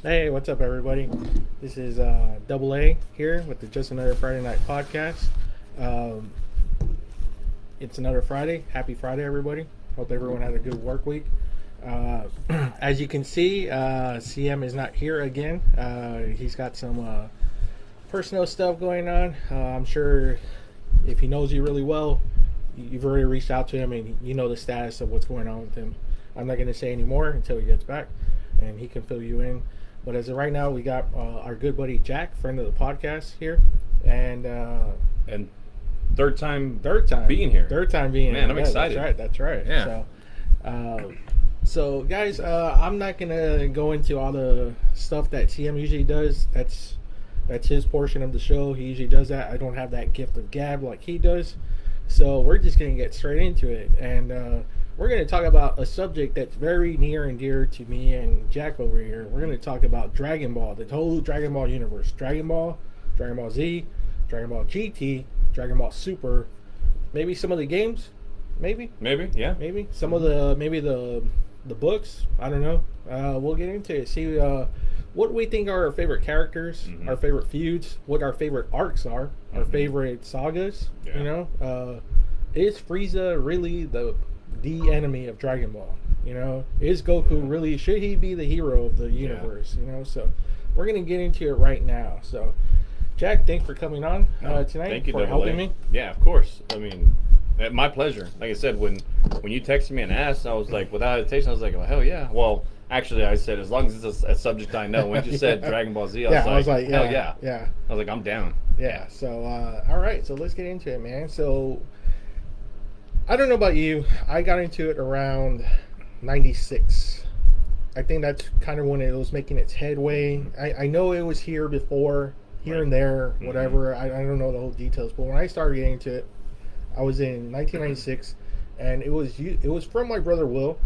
Hey, what's up, everybody? This is Double A here with the Just Another Friday Night podcast. Um, it's another Friday. Happy Friday, everybody. Hope everyone had a good work week. As you can see, CM is not here again. He's got some personal stuff going on. I'm sure if he knows you really well, you've already reached out to him and you know the status of what's going on with him. I'm not going to say any more until he gets back and he can fill you in. But as of right now, we got our good buddy Jack, friend of the podcast here, and third time being here. Man, I'm excited. That's right. Yeah. So guys, I'm not gonna go into all the stuff that CM usually does. That's his portion of the show. He usually does that. I don't have that gift of gab like he does. So we're just gonna get straight into it, and we're going to talk about a subject that's very near and dear to me and Jack over here. We're going to talk about Dragon Ball, the whole Dragon Ball universe. Dragon Ball, Dragon Ball Z, Dragon Ball GT, Dragon Ball Super. Maybe some of the games. Maybe, yeah. Maybe. Some of the books. I don't know. We'll get into it. See what we think are our favorite characters, our favorite feuds, what our favorite arcs are, our favorite sagas. Yeah. You know, is Frieza really the enemy of Dragon Ball? You know, is Goku really, should he be the hero of the universe? You know, so we're gonna get into it right now. So Jack, thanks for coming on tonight. Thank you for helping me. Yeah, of course. I mean, my pleasure. Like I said, when you texted me and asked, I was like, without hesitation, I was like, oh, hell yeah. Well, actually, I said, as long as it's a subject I know. When you said Dragon Ball Z, I was like, hell yeah. I was like, I'm down. Yeah. So all right, so let's get into it, man. So I don't know about you. I got into it around 96. I think that's kind of when it was making its headway. I know it was here before, here and there, whatever. I don't know the whole details. But when I started getting into it, I was in 1996. And it was from my brother Will.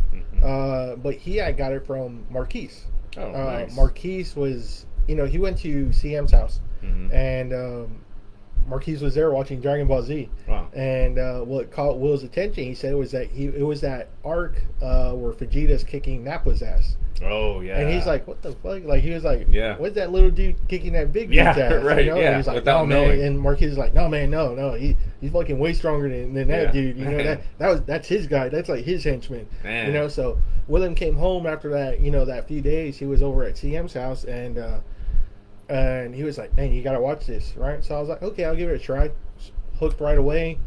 But he had got it from Marquise. Oh, nice. Marquise was, he went to CM's house. And Marquise was there watching Dragon Ball Z. Wow. And what caught Will's attention, he said, it was that arc where Vegeta's kicking Nappa's ass. Oh, yeah. And he's like, what the fuck? Like, he was like, yeah, what's that little dude kicking that big dude's ass? Right, you know? yeah. And he's like, without no, knowing. man. And Marquise is like, no, man, no. He's fucking way stronger than that dude. You know, that's his guy. That's like his henchman. Man. You know, so William came home after that, that few days. He was over at CM's house, and he was like, man, you gotta watch this, right? So I was like, okay, I'll give it a try. Hooked right away.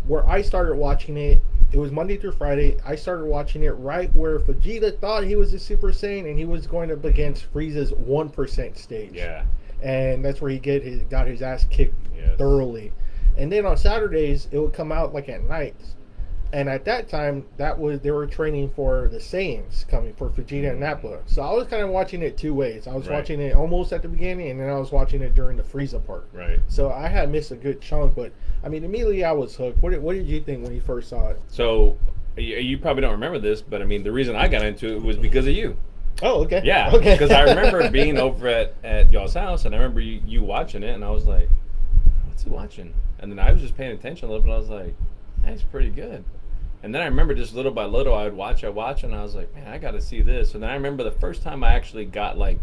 Where I started watching it, it was Monday through Friday. I started watching it right where Vegeta thought he was a Super Saiyan and he was going up against Frieza's 1% stage. Yeah. And that's where he got his ass kicked thoroughly. And then on Saturdays, it would come out like at night. And at that time, they were training for the Saiyans coming for Vegeta and Nappa. So I was kind of watching it two ways. I was watching it almost at the beginning, and then I was watching it during the Frieza part. Right. So I had missed a good chunk, but I mean, immediately I was hooked. What did you think when you first saw it? So you probably don't remember this, but I mean, the reason I got into it was because of you. Oh, okay. Yeah. Okay. Because I remember being over at y'all's house, and I remember you watching it, and I was like, what's he watching? And then I was just paying attention a little bit. I was like, that's pretty good. And then I remember just little by little, I'd watch, and I was like, man, I got to see this. And then I remember the first time I actually got, like,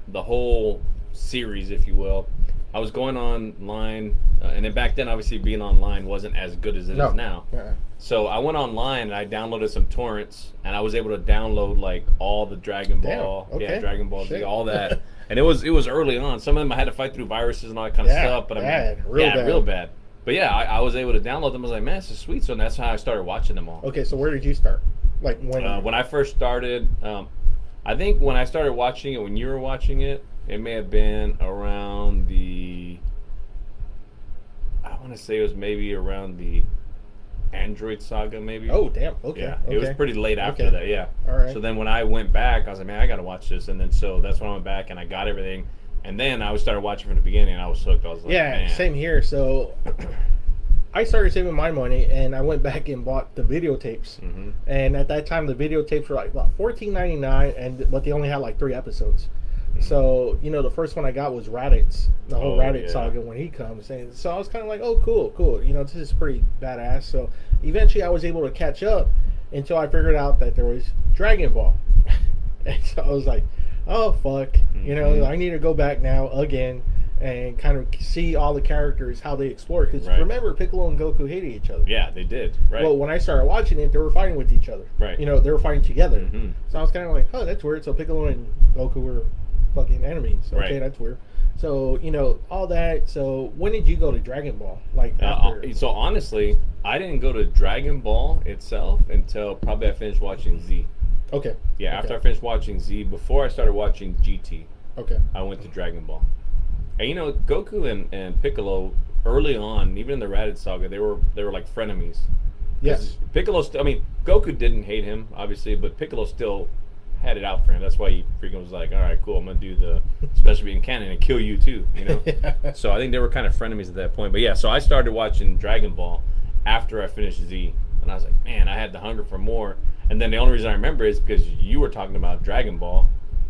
the whole series, if you will. I was going online, and then back then, obviously, being online wasn't as good as it is now. Yeah. So I went online, and I downloaded some torrents, and I was able to download, like, all the Dragon Ball, Dragon Ball Z, all that. And it was early on. Some of them I had to fight through viruses and all that kind of stuff. But real bad. But yeah, I was able to download them. I was like, man, this is sweet. So that's how I started watching them all. Okay, so where did you start? Like when I first started, I think when I started watching it, when you were watching it, it may have been around I want to say it was maybe around the Android saga, maybe. Oh, damn. Okay. Yeah, it was pretty late after that, yeah. All right. So then when I went back, I was like, man, I got to watch this. And then so that's when I went back and I got everything. And then I started watching from the beginning, and I was hooked. I was like, man. Same here. So I started saving my money, and I went back and bought the videotapes. And at that time, the videotapes were like about $14.99, but they only had like 3 episodes. So, the first one I got was Raditz, the whole Raditz saga when he comes. And so I was kind of like, oh, cool. This is pretty badass. So eventually I was able to catch up until I figured out that there was Dragon Ball. And so I was like, oh fuck, you know, I need to go back now again and kind of see all the characters how they explore. Because remember, Piccolo and Goku hated each other. Yeah, they did. Right. Well, when I started watching it, they were fighting with each other. Right. You know, they were fighting together. So I was kind of like, oh, that's weird. So Piccolo and Goku were fucking enemies. Okay, that's weird. So, you know, all that. So when did you go to Dragon Ball? Like, after... So honestly, I didn't go to Dragon Ball itself until probably I finished watching Z. Okay. Yeah, after I finished watching Z, before I started watching GT, I went to Dragon Ball. And you know, Goku and Piccolo early on, even in the Raditz saga, they were like frenemies. Yes. Piccolo, I mean, Goku didn't hate him obviously, but Piccolo still had it out for him. That's why he freaking was like, all right, cool, I'm gonna do the special being canon and kill you too. You know. So I think they were kind of frenemies at that point. But yeah, so I started watching Dragon Ball after I finished Z, and I was like, man, I had the hunger for more. And then the only reason I remember is because you were talking about Dragon Ball.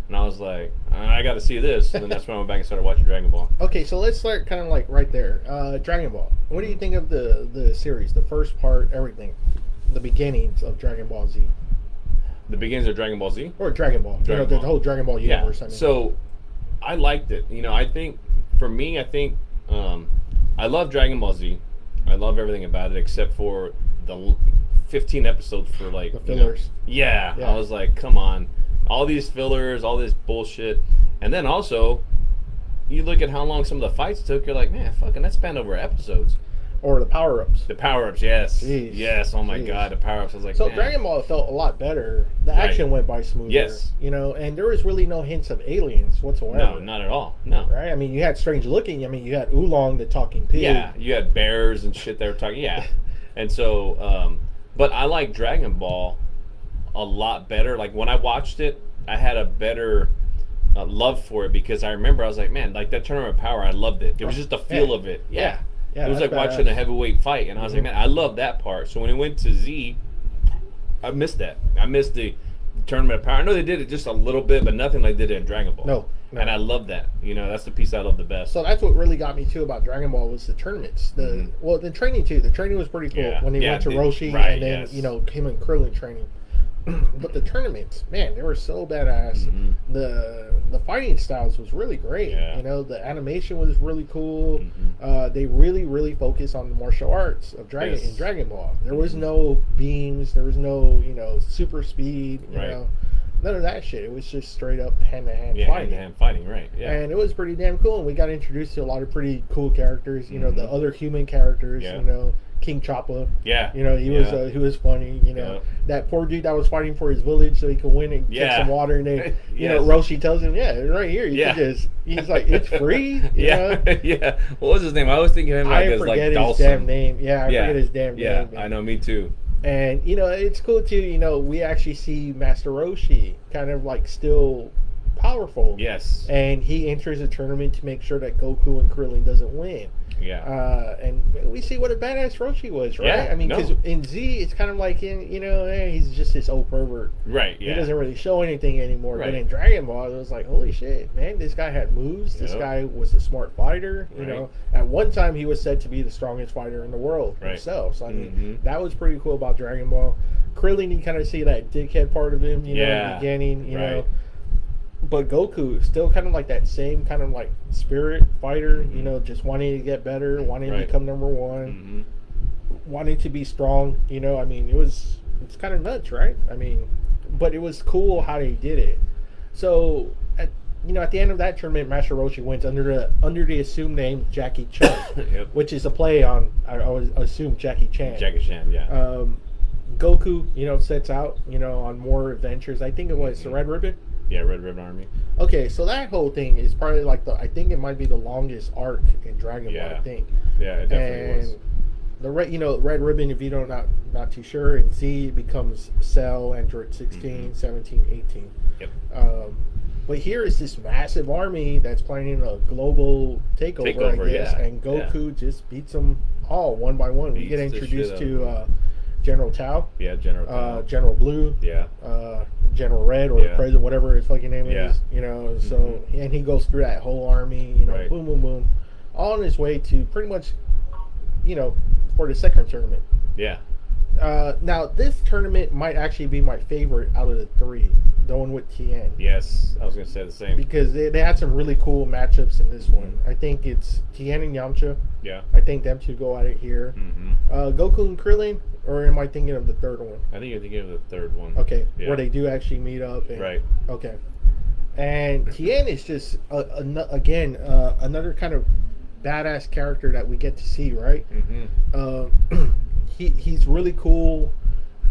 And I was like, I got to see this. And then that's when I went back and started watching Dragon Ball. Okay, so let's start kind of like right there. Dragon Ball. What do you think of the series? The first part, everything. The beginnings of Dragon Ball Z. The beginnings of Dragon Ball Z? Or Dragon Ball. Dragon Ball. The whole Dragon Ball universe. Yeah. I mean. So, I liked it. You know, I think, for me, I love Dragon Ball Z. I love everything about it except for the 15 episodes for like... The fillers. You know, yeah. I was like, come on. All these fillers, all this bullshit. And then also, you look at how long some of the fights took, you're like, man, fucking that spanned over episodes. Or the power-ups. The power-ups, yes. Jeez. Yes, oh my god, the power-ups. I was like, so man. Dragon Ball felt a lot better. The action went by smoother. Yes. You know, and there was really no hints of aliens whatsoever. No, not at all. No. Right? I mean, you had strange looking. I mean, you had Oolong, the talking pig. Yeah, you had bears and shit that were talking. Yeah. And so, but I like Dragon Ball a lot better. Like, when I watched it, I had a better love for it because I remember I was like, man, like that Tournament of Power, I loved it. It was just the feel of it. Yeah. It was like watching a heavyweight fight, and I was like, man, I love that part. So when it went to Z, I missed that. I missed the Tournament of Power. I know they did it just a little bit, but nothing like they did in Dragon Ball. No. And I love that. You know, that's the piece I love the best. So that's what really got me too about Dragon Ball was the tournaments. Well, the training too. The training was pretty cool when they went to Roshi and then you know him and Krillin training. But the tournaments, man, they were so badass. The fighting styles was really great. You know, the animation was really cool. They really focused on the martial arts of in Dragon Ball. There was no beams. There was no super speed. You know, none of that shit. It was just straight up hand-to-hand fighting. Hand-to-hand fighting, right? Yeah. And it was pretty damn cool. And we got introduced to a lot of pretty cool characters. You know, the other human characters. You know. King Choppa. Yeah. You know, he was funny. You know, that poor dude that was fighting for his village so he could win and get some water. And then, you know, Roshi tells him, right here. You can just, he's like, it's free. You know? Yeah. What was his name? I was thinking him like as like Dawson. I forget his damn name. Yeah, I forget his damn name. Yeah, I know, me too. And, you know, it's cool too. You know, we actually see Master Roshi kind of like still powerful. Yes. And he enters a tournament to make sure that Goku and Krillin doesn't win. Yeah. And we see what a badass Roshi was, right? Yeah, I mean, because in Z, it's kind of like, he's just this old pervert. Right, yeah. He doesn't really show anything anymore. Right. But in Dragon Ball, it was like, holy shit, man, this guy had moves. This guy was a smart fighter. You know, at one time, he was said to be the strongest fighter in the world himself. So, I mean, that was pretty cool about Dragon Ball. Krillin, you kind of see that dickhead part of him, you know, in the beginning, you know. But Goku still kind of like that same kind of like spirit fighter, you know, just wanting to get better, wanting to become number one, wanting to be strong, you know. I mean, it's kind of nuts, right? I mean, but it was cool how they did it. So, at the end of that tournament, Master Roshi wins under the assumed name Jacky Chun, which is a play on, I would assume, Jackie Chan. Jackie Chan, yeah. Goku, you know, sets out, you know, on more adventures. I think it was the Red Ribbon. Yeah, Red Ribbon Army. Okay, so that whole thing is probably like I think it might be the longest arc in Dragon Ball. I think. Yeah, it definitely was. The Red Ribbon, if you don't not too sure, and Z becomes Cell, Android 16, 17, 18. Yep. But here is this massive army that's planning a global takeover, I guess, and Goku just beats them all one by one. We get introduced to General Tao. Yeah, General Tao. General Blue. Yeah. General Red or President, whatever his fucking name is. You know, so and he goes through that whole army. You know, boom, boom, boom, all on his way to pretty much, you know, for the second tournament. Yeah. Now this tournament might actually be my favorite out of the three, the one with Tien. Yes, I was gonna say the same. Because they had some really cool matchups in this one. I think it's Tien and Yamcha. Yeah. I think them two go at it here. Goku and Krillin, or am I thinking of the third one? I think you're thinking of the third one. Okay, Yeah. where they do actually meet up. And, Right. Okay. And Tien is just another kind of badass character that we get to see, right? He's really cool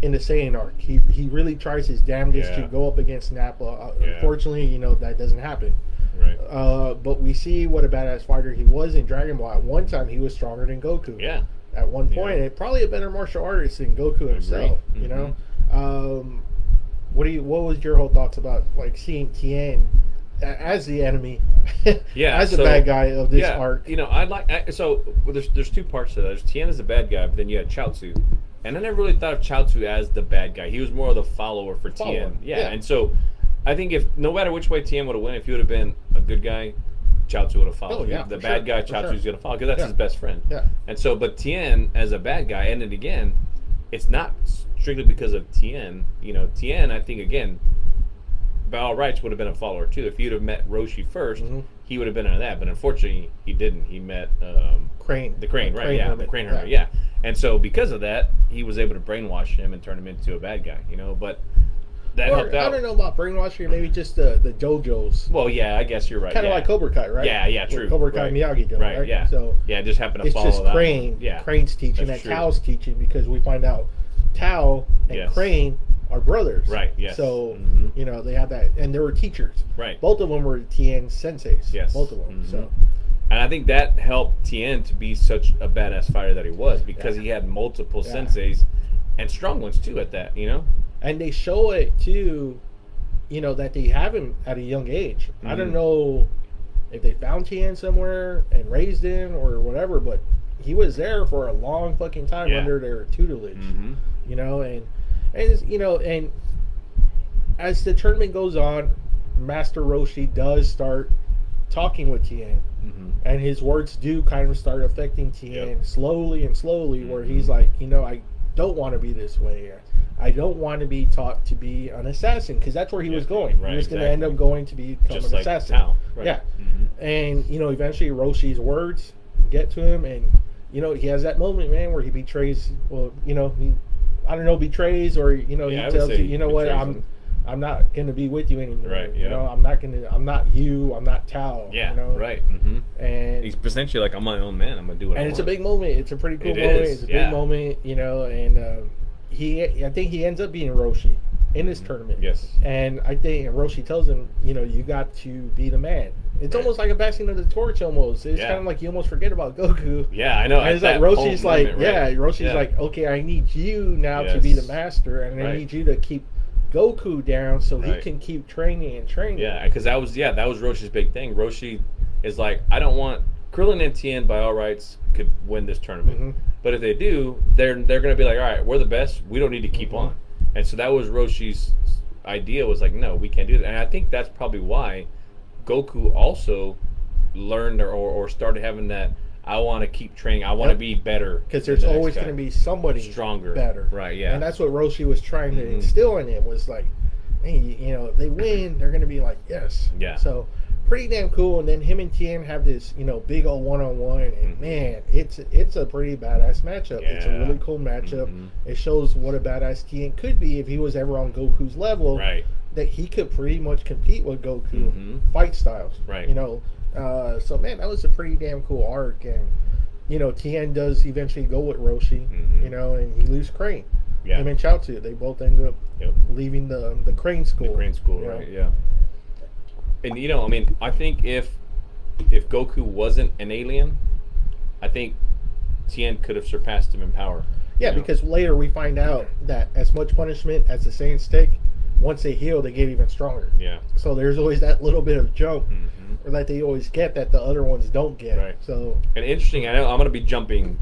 in the Saiyan arc. He really tries his damnedest to go up against Nappa. Unfortunately, that doesn't happen. Right. But we see what a badass fighter he was in Dragon Ball. At one time, he was stronger than Goku. Yeah. At one point, and probably a better martial artist than Goku himself. You know. What was your whole thoughts about seeing Tien as the enemy, as the bad guy of this arc? There's two parts to that. There's Tien as the bad guy, but then you had Chaozu, and I never really thought of Chaozu as the bad guy. He was more of the follower for Tien. Yeah, and so I think if no matter which way Tien would have went, if he would have been a good guy, Chaozu would have followed. The bad guy, Chaozu's going to follow because that's his best friend. Yeah. And so, but Tien as a bad guy, and then again, it's not strictly because of Tien. Tien, I think again, by all rights, would have been a follower too. If you'd have met Roshi first, he would have been on that. But unfortunately, he didn't. He met Crane. The Crane, right? Yeah, the Crane hermit. Yeah. And so because of that, he was able to brainwash him and turn him into a bad guy. But that helped out. I don't know about brainwashing, maybe just the JoJo's. Well, yeah, I guess you're right. Kind of like Cobra Kai, right? Yeah, true. With Cobra Kai Miyagi doing, right? Yeah. So it just happened to follow it's just that Crane. one. Yeah. Crane's teaching That's and true. Tao's teaching, because we find out Tao and Crane are brothers. Right, yes. So, they have that. And they were teachers. Right. Both of them were Tien senseis. Yes. Both of them. So. And I think that helped Tien to be such a badass fighter that he was, because he had multiple senseis and strong ones too at that, And they show it too, that they have him at a young age. I don't know if they found Tien somewhere and raised him or whatever, but he was there for a long fucking time under their tutelage. And as the tournament goes on, Master Roshi does start talking with Tien. And his words do kind of start affecting Tien slowly, where he's like, I don't want to be this way. I don't want to be taught to be an assassin, because that's where he was going. He was going to end up going to become an assassin. Tao, right. Yeah. And, eventually Roshi's words get to him, and, he has that moment, man, where he betrays, betrays, or, he tells you, what, I'm not going to be with you anymore. Right, yeah. I'm not you, I'm not Tao. Yeah, right. And he's essentially like, I'm my own man, I'm going to do what I want. And it's a big moment. It's a pretty cool moment. It's a big moment, and I think he ends up being Roshi in this tournament. Yes. And I think Roshi tells him, you got to be the man. It's almost like a passing of the torch almost. It's kind of like you almost forget about Goku. Yeah, I know. And it's like Roshi's like, Roshi's like, okay, I need you now to be the master, and I need you to keep Goku down so he can keep training and training. Yeah, because that was Roshi's big thing. Roshi is like, I don't want Krillin and Tien by all rights could win this tournament, but if they do, they're going to be like, all right, we're the best. We don't need to keep on. And so that was Roshi's idea. Was like, no, we can't do that. And I think that's probably why Goku also learned or started having that. I want to keep training. I want to be better. Because there's always going to be somebody stronger, better. Right, yeah. And that's what Roshi was trying to instill in him, was like, hey, they win, they're going to be like, yes. Yeah. So, pretty damn cool. And then him and Tien have this, big old one-on-one. And, man, it's a pretty badass matchup. Yeah. It's a really cool matchup. It shows what a badass Tien could be if he was ever on Goku's level. Right. That he could pretty much compete with Goku fight styles. Right. So man, that was a pretty damn cool arc, and Tien does eventually go with Roshi, and he loses Crane. Yeah. Him and Chaozu, they both end up leaving the Crane school. The Crane school, right? Yeah. And I think if Goku wasn't an alien, I think Tien could have surpassed him in power. Yeah, because later we find out that as much punishment as the Saiyans take, once they heal, they get even stronger. Yeah. So there's always that little bit of jump that they always get that the other ones don't get. Right. So. And interesting, I know I'm going to be jumping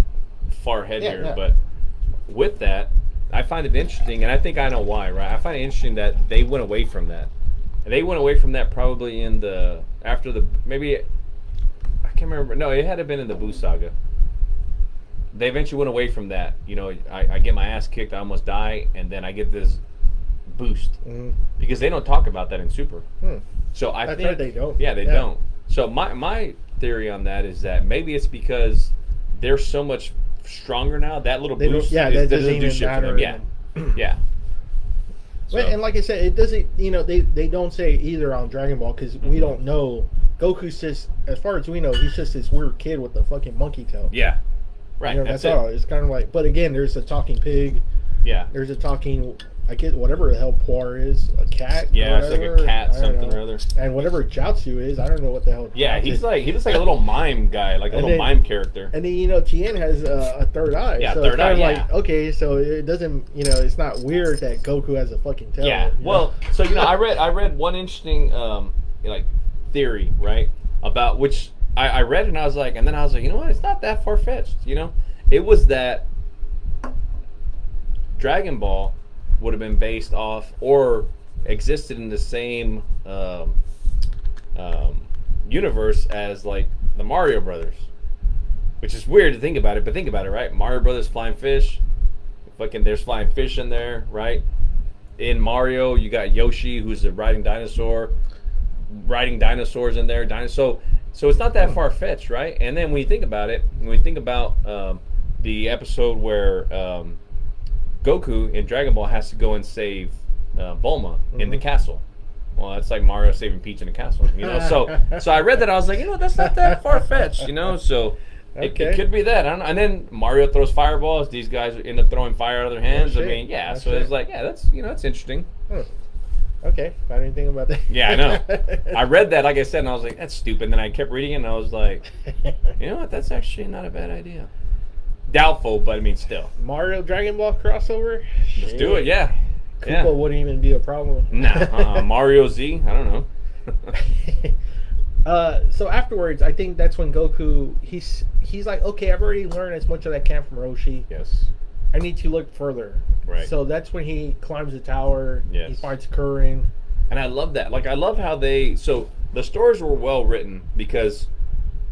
far ahead here, but with that, I find it interesting, and I think I know why, right? I find it interesting that they went away from that. And they went away from that probably maybe, I can't remember. No, it had to have been in the Buu saga. they eventually went away from that. You know, I get my ass kicked, I almost die, and then I get this boost because they don't talk about that in Super. So I think they don't. Yeah, they don't. So my theory on that is that maybe it's because they're so much stronger now. That little boost, that doesn't even do shit for matter. them. Yeah. So. And like I said, it doesn't. You know, they don't say either on Dragon Ball because we don't know. Goku's just, as far as we know, he's just this weird kid with the fucking monkey tail. Yeah. Right. You know, that's all. It's kind of like. But again, there's a talking pig. Yeah. There's a talking. I get whatever the hell Poir is, a cat. Yeah, it's like a cat, something or other. And whatever Jiaozu is, I don't know what the hell. Yeah, he looks like a little mime guy, like a little mime character. And then Tien has a third eye. Yeah, so third it's eye. Kind of like, okay, so it doesn't, it's not weird that Goku has a fucking tail. Yeah. Well, so I read one interesting like theory, right, about which I read and I was like, you know what? It's not that far fetched. It was that Dragon Ball would have been based off or existed in the same universe as like the Mario Brothers, which is weird to think about it, but think about it, right? Mario Brothers flying fish, fucking there's flying fish in there, right? In Mario, you got Yoshi, who's the riding dinosaurs in there. So it's not that far fetched, right? And then when you think about it, the episode where Goku in Dragon Ball has to go and save Bulma in the castle. Well, that's like Mario saving Peach in the castle, So I read that, I was like, that's not that far fetched, So it could be that. I don't know. And then Mario throws fireballs. These guys end up throwing fire out of their hands. Oh, shit. So it's like, that's that's interesting. Okay, I didn't think about that. Yeah, I know. I read that, like I said, and I was like, that's stupid. And then I kept reading it, and I was like, you know what? That's actually not a bad idea. Doubtful, but still. Mario Dragon Ball crossover? Let's do it, yeah. Koopa wouldn't even be a problem. Nah, Mario Z? I don't know. So afterwards, I think that's when Goku, he's like, okay, I've already learned as much as I can from Roshi. Yes. I need to look further. Right. So that's when he climbs the tower. Yes. He finds Krillin. And I love that. Like, I love how the stories were well written because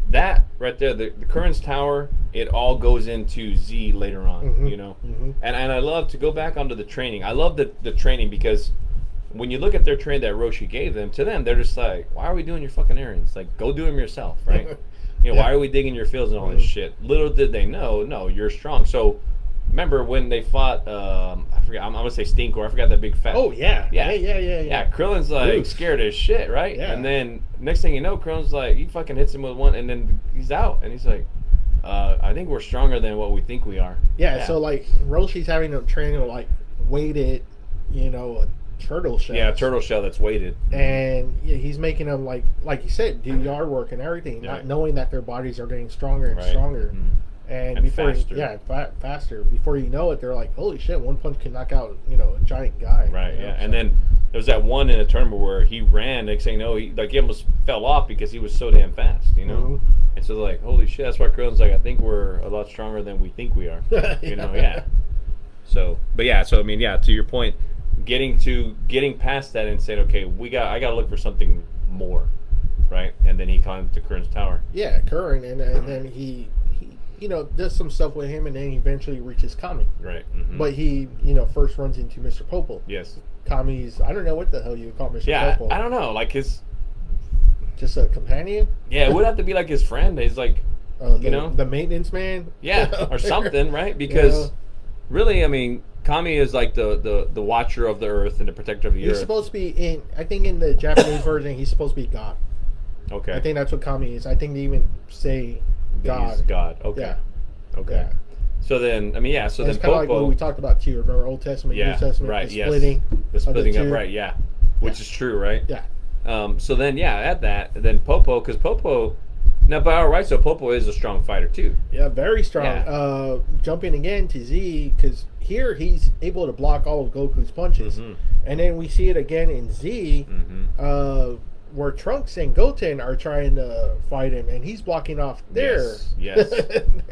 that right there, the Krillin Tower, it all goes into Z later on, And I love to go back onto the training. I love the training because when you look at their training that Roshi gave them, to them, they're just like, why are we doing your fucking errands? Like, go do them yourself, right? Why are we digging your fields and all this shit? Little did they know, no, you're strong. So, remember when they fought, I forgot, I'm going to say Stinkor, I forgot that big fat. Oh, yeah. Yeah. Krillin's like scared as shit, right? Yeah. And then next thing you know, Krillin's like, he fucking hits him with one, and then he's out. And he's like, I think we're stronger than what we think we are. Yeah. So, like, Roshi's having a training, like, weighted, a turtle shell. Yeah, a turtle shell that's weighted. And he's making them, like you said, do yard work and everything, not knowing that their bodies are getting stronger and stronger. Mm-hmm. And before faster. Faster. Before you know it, they're like, holy shit, one punch can knock out, a giant guy. Right, yeah. So. And then there was that one in a tournament where he ran, next thing you know, he almost fell off because he was so damn fast, Mm-hmm. And so they're like, holy shit, that's why Krillin's like, I think we're a lot stronger than we think we are. Yeah. So, but yeah, to your point, getting past that and saying, okay, I gotta look for something more, right? And then he climbed to Krillin's tower. Yeah, Krillin, and then he does some stuff with him, and then he eventually reaches Kami. Right. Mm-hmm. But he, first runs into Mr. Popo. Yes. Kami's, I don't know what the hell you would call Mr. Popo. Yeah, I don't know, like his... Just a companion? Yeah, it would have to be like his friend. He's like, the maintenance man? Yeah, or something, right? Because really, Kami is like the watcher of the earth and the protector of the earth. He's supposed to be I think in the Japanese version, he's supposed to be God. Okay. I think that's what Kami is. I think they even say God. He's God. Okay. Yeah. Okay. Yeah. So then, so then it's kind of Popo, like what we talked about too. Remember Old Testament, New Testament, right? the splitting, the splitting up, right? Yeah, which is true, right? Yeah. So then, at that, then Popo, because Popo, now by all rights, so Popo is a strong fighter too. Yeah, very strong. Yeah. Jumping again to Z, because here he's able to block all of Goku's punches, and then we see it again in Z, where Trunks and Goten are trying to fight him, and he's blocking off there. Yes.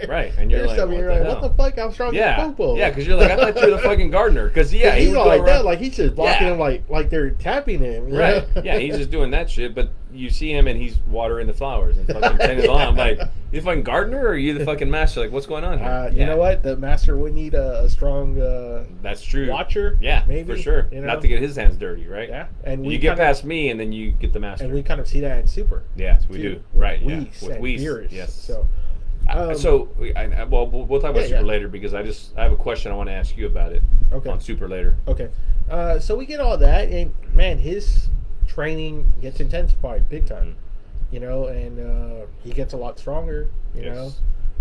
Right. And you're like, what the fuck? How strong is Popo? Yeah, because you're like, I thought you were the fucking gardener. Because he's all like that, like he's just blocking him like they're tapping him. Right. Yeah, he's just doing that shit. But you see him and he's watering the flowers and fucking tending the lawn. I'm like, you the fucking gardener or are you the fucking master? Like, what's going on here? You know what? The master would need a strong that's true. watcher. Yeah, maybe, for sure. You know? Not to get his hands dirty, right? Yeah, and you get past me and then you get the master. And we kind of see that in Super. Yes, we do. Right, yeah. With Beerus. Yes. So, we'll talk about Super later because I have a question I want to ask you about it. Okay. On Super later. Okay. So we get all that, and man, his training gets intensified big time. You know, and he gets a lot stronger. You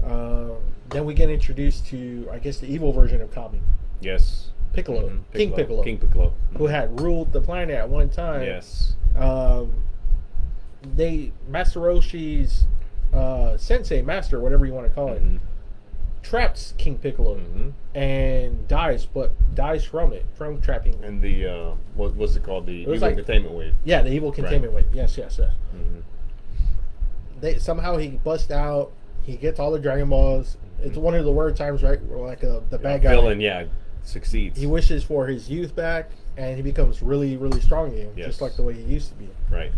know. Then we get introduced to, I guess, the evil version of Kami. Yes. Piccolo. King Piccolo. King Piccolo. Who had ruled the planet at one time. Yes. Master Roshi's sensei, master, whatever you want to call it, traps King Piccolo and dies from trapping. And the what was it called? The evil containment wave. Yeah, the evil containment wave. Yes. Somehow he busts out. He gets all the Dragon Balls. It's one of the rare times, right? Where like the bad guy villain, succeeds. He wishes for his youth back, and he becomes really, really strong again, just like the way he used to be. Right.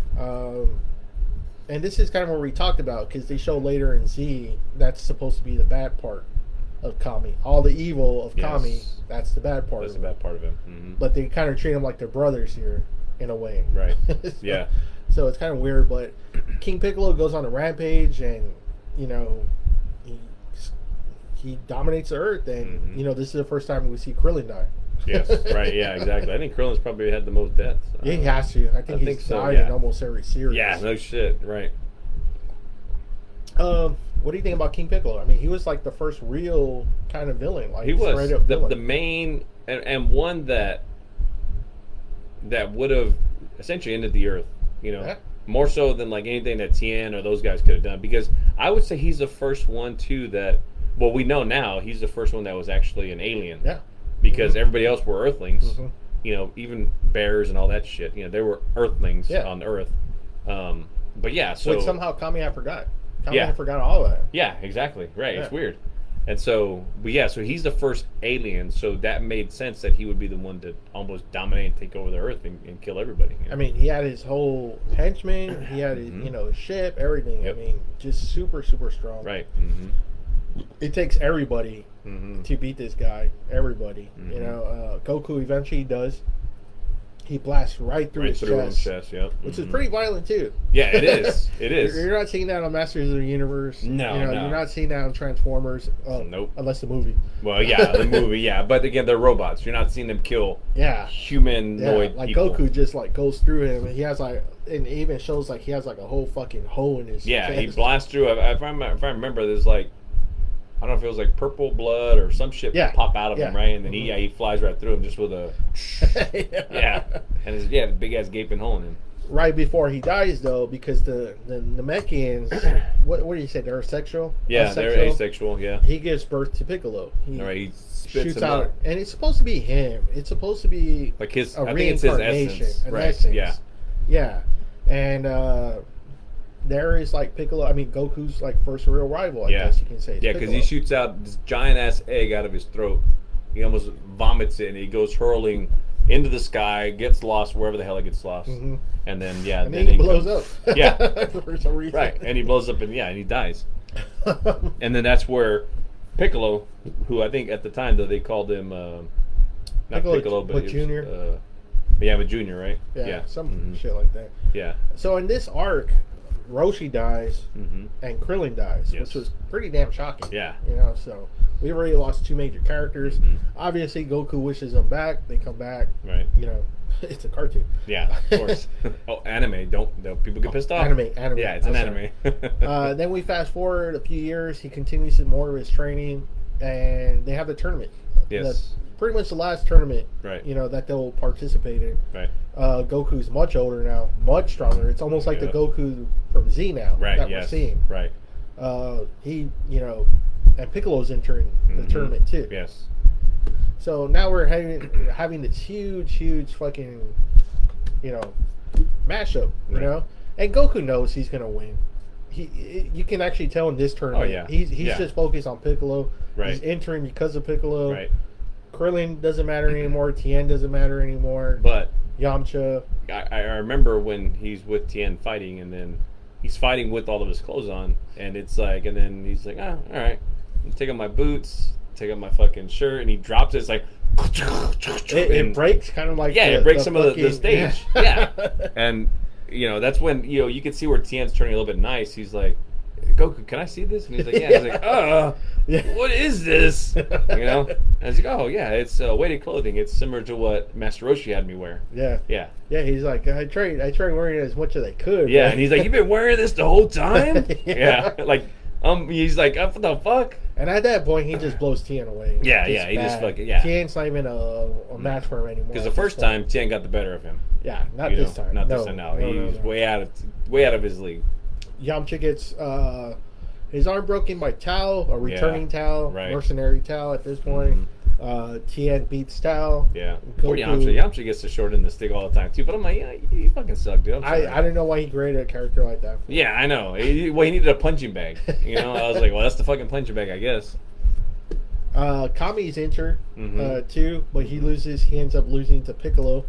And this is kind of what we talked about, because they show later in Z that's supposed to be the bad part of Kami. All the evil of Kami, that's the bad part. That's the bad part of him. But they kind of treat him like their brothers here, in a way. Right. So, so it's kind of weird, but King Piccolo goes on a rampage, and you know, he dominates the Earth, and you know, this is the first time we see Krillin die. Yes, right, yeah, exactly. I think Krillin's probably had the most deaths. Yeah, he has to. I think he's died in almost every series. Yeah, no shit, right. What do you think about King Piccolo? I mean, he was like the first real kind of villain. Like, he was the main and one that would have essentially ended the Earth. You know, more so than like anything that Tien or those guys could have done. Because I would say he's the first one too that. Well, we know now he's the first one that was actually an alien. Yeah. Because everybody else were Earthlings. You know, even bears and all that shit. You know, they were Earthlings on the Earth. But yeah, so which somehow Kami had forgot. Kami had forgot all of that. Yeah, exactly. Right. Yeah. It's weird. And so, so he's the first alien. So that made sense that he would be the one to almost dominate and take over the Earth and kill everybody. You know? I mean, he had his whole henchmen. He had his, you know, ship, everything. Yep. I mean, just super, super strong. Right. It takes everybody to beat this guy. Everybody. You know, Goku eventually does. He blasts right through his chest. Which is pretty violent too. Yeah, it is. It is. You're not seeing that on Masters of the Universe. No, you know, you're not seeing that on Transformers. Nope. Unless the movie. Well, yeah, the movie, yeah. But again, they're robots. You're not seeing them kill humanoid like people. Goku just like goes through him. And he has like, and it even shows like he has like a whole fucking hole in his chest. He blasts through. If I remember, there's like, I don't know if it was like purple blood or some shit pop out of him, right? And then he flies right through him just with a and his the big ass gaping hole in him. Right before he dies, though, because the Namekians, what do you say? They're asexual. Yeah, they're asexual. Yeah. He gives birth to Piccolo. He spits shoots out, and it's supposed to be him. It's supposed to be like his. I think it's his essence. Essence. Yeah. Yeah, and. There is like Piccolo. I mean, Goku's like first real rival. I guess you can say. Yeah, because he shoots out this giant ass egg out of his throat. He almost vomits it, and he goes hurling into the sky, gets lost wherever the hell it gets lost, and then and then he blows up. Yeah, for some reason. Right, and he blows up, and he dies. And then that's where Piccolo, who I think at the time though they called him not Piccolo, but Junior. But Junior, right? Yeah, some shit like that. Yeah. So in this arc, Roshi dies and Krillin dies, which was pretty damn shocking. Yeah. You know, so we already lost two major characters. Obviously, Goku wishes them back. They come back. Right. You know, it's a cartoon. Yeah, of course. Anime. Don't people get pissed off? Anime. Yeah, it's an anime. Then we fast forward a few years. He continues more of his training, and they have the tournament. Yes. Pretty much the last tournament, right? You know, that they'll participate in. Right. Goku's much older now, much stronger. It's almost like the Goku from Z now that we're seeing. Right. He, you know, and Piccolo's entering the tournament too. Yes. So now we're having this huge fucking, you know, mashup. You know, and Goku knows he's gonna win. You can actually tell in this tournament. He's just focused on Piccolo. Right. He's entering because of Piccolo. Right. Krillin doesn't matter anymore. Tien doesn't matter anymore. But Yamcha, I remember when he's with Tien fighting, and then he's fighting with all of his clothes on, and it's like, and then he's like, all right, take off my boots, take off my fucking shirt, and he drops it. It's like, it breaks kind of like it breaks some of the stage. Yeah. And that's when you can see where Tien's turning a little bit nice. He's like, Goku, can I see this? And he's like, yeah. He's like, what is this? And I was like, oh yeah, it's weighted clothing. It's similar to what Master Roshi had me wear. Yeah. He's like, I tried wearing it as much as I could. Yeah, and he's like, you've been wearing this the whole time? Yeah. Like, he's like, what the fuck? And at that point, he just blows Tien away. Yeah, he just fucking, yeah. Tien's not even a match for him anymore. Because the first time, Tien got the better of him. Yeah, not this time. Not this time. No, he's way out of his league. Yamcha gets his arm broken by Tao, a returning Tao, right. Mercenary Tao at this point. Tien beats Tao. Yeah. Poor Yamcha. Yamcha gets the short end of the stick all the time, too. But I'm like, yeah, you fucking suck, dude. I didn't know why he created a character like that. Yeah, I know. He needed a punching bag. I was like, well, that's the fucking punching bag, I guess. Kami's injured, too, but he ends up losing to Piccolo,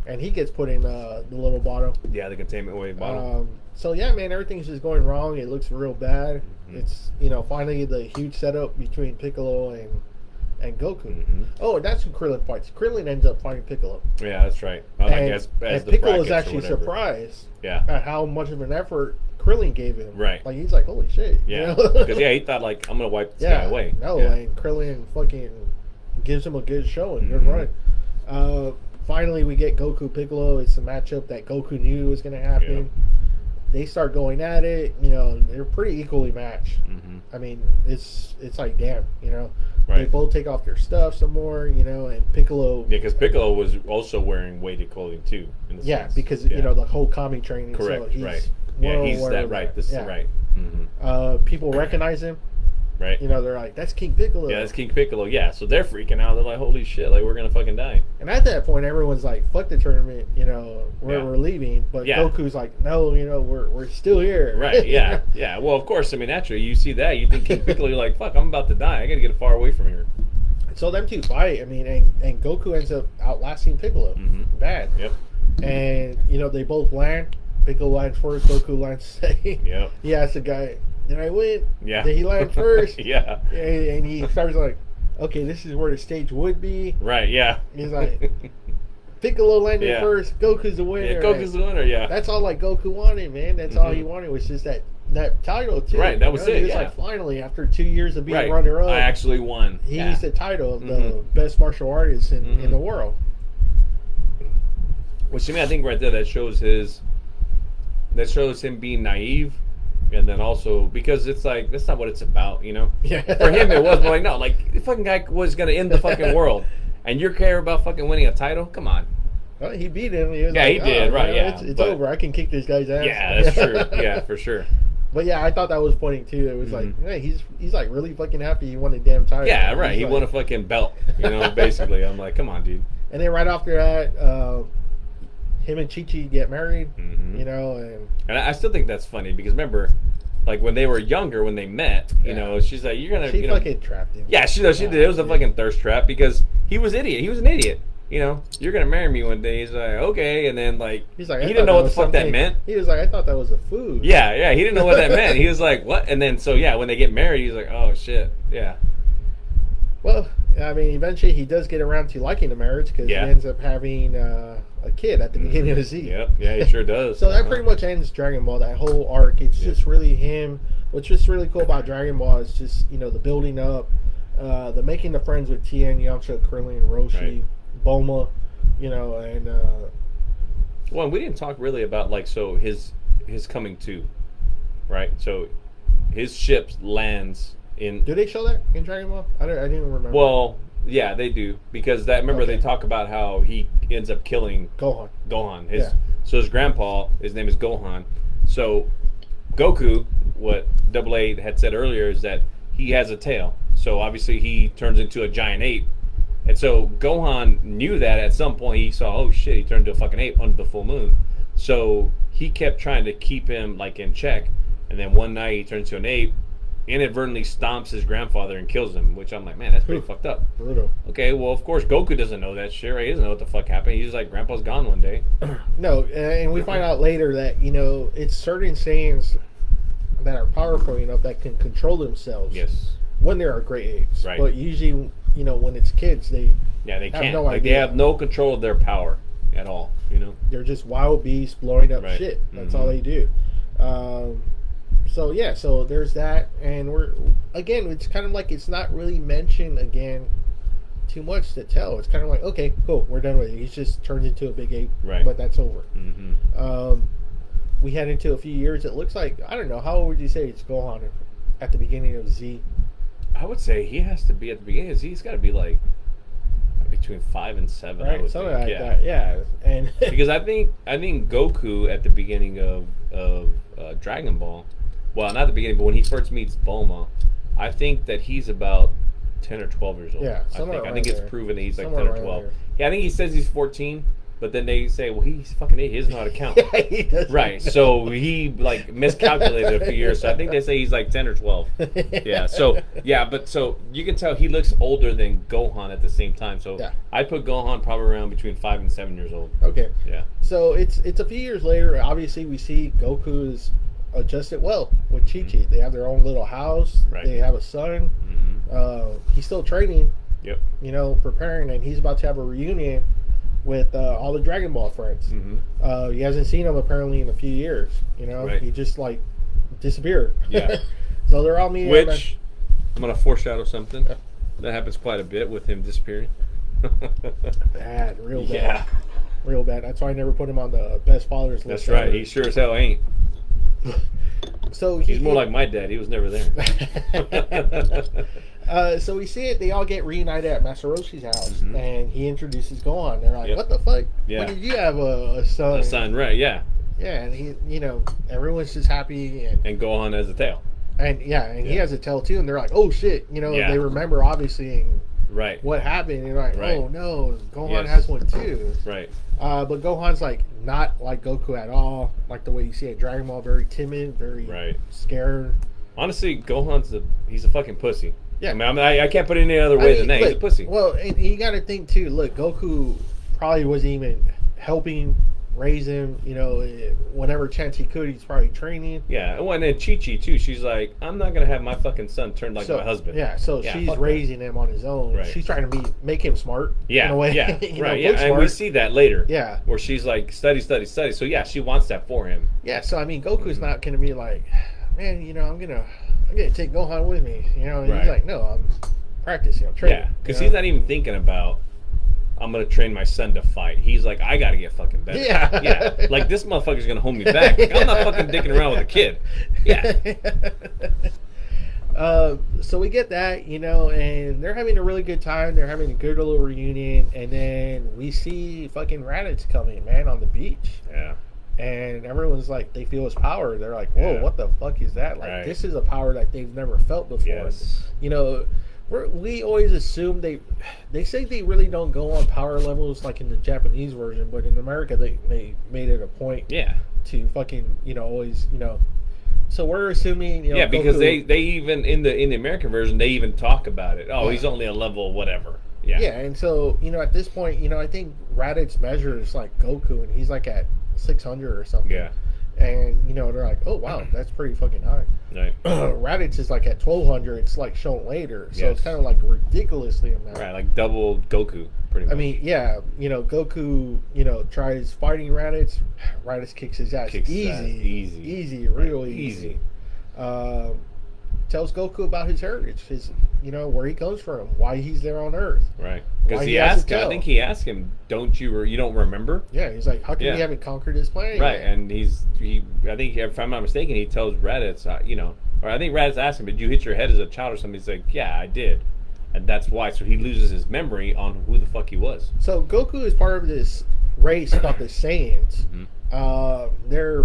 and he gets put in the little bottle. Yeah, the containment wave bottle. So yeah, man, everything's just going wrong. It looks real bad. It's finally the huge setup between Piccolo and Goku. Oh, and that's who Krillin fights. Krillin ends up fighting Piccolo. Yeah, that's right. And Piccolo's actually surprised at how much of an effort Krillin gave him. Right. Like, he's like, holy shit. Yeah. Because, he thought, like, I'm going to wipe this guy away. No, and Krillin fucking gives him a good show and good run. Finally, we get Goku Piccolo. It's a matchup that Goku knew was going to happen. Yeah. They start going at it. They're pretty equally matched. I mean, it's like, damn, They both take off their stuff some more, and Piccolo... Yeah, because Piccolo was also wearing weighted clothing, too. In sense. Because, the whole Kami training. Correct, so he's right. Yeah, he's that right. This is right. People recognize him. Right. They're like, that's King Piccolo. Yeah, that's King Piccolo. Yeah, so they're freaking out. They're like, holy shit, like, we're going to fucking die. And at that point, everyone's like, fuck the tournament, we're leaving. But Goku's like, no, we're still here. Right, yeah. Yeah, well, of course, I mean, naturally, you see that, you think King Piccolo, you're like, fuck, I'm about to die. I got to get far away from here. So them two fight, I mean, and Goku ends up outlasting Piccolo. Bad. Yep. And, they both land. Piccolo lands first, Goku lands second. Yep. He asks the guy, did I win? Yeah. Did he land first? Yeah. And he starts like, okay, this is where the stage would be. Right, yeah. He's like, Piccolo landed first, Goku's the winner. Yeah, Goku's the winner, yeah. That's all like Goku wanted, man. That's all he wanted was just that title, too. Right, that was it, He was like, finally, after 2 years of being runner-up. I actually won. He used the title of the best martial artist in the world. Which to me, I think right there, that shows him being naive. And then also, because it's like, that's not what it's about, Yeah. For him, it was, but like, no, like, the fucking guy was going to end the fucking world. And you care about fucking winning a title? Come on. Well, he beat him. He was he did, right, It's over. I can kick this guy's ass. Yeah, that's true. Yeah, for sure. But yeah, I thought that was funny, too. It was like, hey, he's like really fucking happy he won the damn title. Yeah, right. He won a fucking belt, basically. I'm like, come on, dude. And then right after that, him and Chi-Chi get married, and I still think that's funny because remember, like when they were younger, when they met, she's like, "You're gonna." She fucking trapped him. Yeah, she did. It was a fucking thirst trap because he was an idiot. You're gonna marry me one day. He's like, okay, and then like he's like, he didn't know what the fuck that meant. He was like, I thought that was a food. Yeah, he didn't know what that meant. He was like, what? And then so when they get married, he's like, oh shit, yeah. Well, I mean, eventually he does get around to liking the marriage because he ends up having a kid at the beginning of the season. Yep, yeah, he sure does. So that pretty much ends Dragon Ball, that whole arc. It's just really him. What's just really cool about Dragon Ball is just, the building up, the making the friends with Tien, Yamcha, Krillin, Roshi, Bulma, and... Well, and we didn't talk really about, like, so his coming to, right? So his ship lands in... Do they show that in Dragon Ball? I didn't remember. Well... Yeah, they do because remember they talk about how he ends up killing Gohan. So his grandpa, his name is Gohan. So Goku, what AA had said earlier is that he has a tail. So obviously he turns into a giant ape. And so Gohan knew that at some point he saw, oh shit, he turned into a fucking ape under the full moon. So he kept trying to keep him like in check. And then one night he turns into an ape. inadvertently stomps his grandfather and kills him, which I'm like, man, that's pretty fucked up. Brutal. Okay, well, of course, Goku doesn't know that shit, right? He doesn't know what the fuck happened. He's like, Grandpa's gone one day. No, and we find out later that, you know, it's certain Saiyans that are powerful, you know, that can control themselves. Yes. When they are great apes. Right. But usually, you know, when it's kids, they they have can't. no Like, idea. they have no control of their power at all, you know? They're just wild beasts blowing up Right. shit. That's all they do. So yeah, so there's that, and it's kind of like it's not really mentioned again too much to tell. It's kind of like, okay, cool, we're done with it. He just turns into a big ape, Right. but that's over. Mm-hmm. We head into a few years. It looks like, I don't know, how old would you say it's Gohan at the beginning of Z? I would say he has to be at the beginning of Z. He's got to be like between 5 and 7. I Right, would something think. like that. Yeah, and Because I think Goku at the beginning of Dragon Ball, well, not the beginning, but when he first meets Bulma, I think that he's about 10 or 12 years old. Yeah, I think it's there. proven that he's like Somewhere 10 or around 12. there. Yeah, I think he says he's 14, but then they say, well, he's fucking 8. He doesn't know how to count. yeah, he does. Right, so he like miscalculated a few years. So I think they say he's like 10 or 12. Yeah, so you can tell he looks older than Gohan at the same time. So Yeah. I'd put Gohan probably around between 5 and 7 years old. Okay. Yeah. So it's a few years later. Obviously, we see Goku's adjusted well with Chi Chi. They have their own little house. Right. They have a son. Mm-hmm. He's still training. Yep. You know, preparing, and he's about to have a reunion with all the Dragon Ball friends. Mm-hmm. He hasn't seen them apparently in a few years. You know, Right. he just like disappeared. Yeah. So they're all meeting. Which I'm gonna foreshadow something that happens quite a bit with him disappearing. bad, real bad. Yeah. Real bad. That's why I never put him on the best fathers list. That's right. ever. He sure as hell ain't. So He's more like my dad. He was never there. So we see it. They all get reunited at Master Roshi's house, Mm-hmm. and he introduces Gohan. They're like, Yep. "What the fuck? Yeah. When did you have a son?" A son, right? Yeah. Yeah, and he, you know, everyone's just happy, and And Gohan has a tail. he has a tail too. And they're like, "Oh shit!" You know, Yeah. they remember obviously Right. what happened. And they're like, Right. "Oh no, Gohan Yes. has one too." Right. But Gohan's like not like Goku at all. Like the way you see at Dragon Ball, very timid, very Right. scared. Honestly, he's a fucking pussy. Yeah. I can't put it any other way than that. He's a pussy. Well, and you got to think too. Look, Goku probably wasn't even helping raise him. You know, whenever chance he could, he's probably training. Yeah, and then Chi Chi too. She's like, I'm not gonna have my fucking son turned like my husband. Yeah, so Yeah, she's fuck that. raising him on his own. Right. She's trying to make him smart. Yeah, in a way. yeah, You know, right, yeah, book and we smart. see that later. Yeah. where she's like, study. So yeah, she wants that for him. Yeah, so I mean, Goku's not going to be like, man, you know, I'm gonna take Gohan with me. You know, and Right. he's like, no, I'm practicing. I'm training. Yeah, because you he's know? not even thinking about, I'm gonna train my son to fight. He's like, I gotta get fucking better. Yeah. yeah. Like this motherfucker's gonna hold me back. Like, I'm not fucking dicking around with a kid. Yeah. So we get that, you know, and they're having a really good time. They're having a good little reunion, and then we see fucking Raditz coming, man, on the beach. Yeah. And everyone's like, they feel his power. They're like, whoa, Yeah. what the fuck is that? Like, Right. this is a power that they've never felt before. Yes. You know, we always assume they say they really don't go on power levels like in the Japanese version, but in America they made it a point Yeah. to fucking, you know, always, you know. So we're assuming, you know, Yeah, because Goku- they even in the American version they even talk about it. Oh, Yeah. he's only a level whatever. Yeah. Yeah, and so, you know, at this point, you know, I think Raditz measures like Goku, and he's like at 600 or something. Yeah. And, you know, they're like, oh, wow, that's pretty fucking high. Right. Raditz is like at 1200, it's like shown later. So it's Yes. kind of like ridiculously amount. Right, like double Goku, pretty much. I mean, yeah, you know, Goku, you know, tries fighting Raditz. Raditz kicks his ass. Kicks his ass easy. Easy, really easy. easy. Tells Goku about his heritage, his, you know, where he comes from, why he's there on Earth. Right. Why Because he he has to asked him, I tell. think he asked him, you don't remember? Yeah, he's like, how come Yeah. you haven't conquered this planet? Right, yet? and I think if I'm not mistaken, he tells Raditz, you know, or I think Raditz asked him, did you hit your head as a child or something? He's like, yeah, I did. And that's why. So he loses his memory on who the fuck he was. So Goku is part of this race called the Saiyans. They're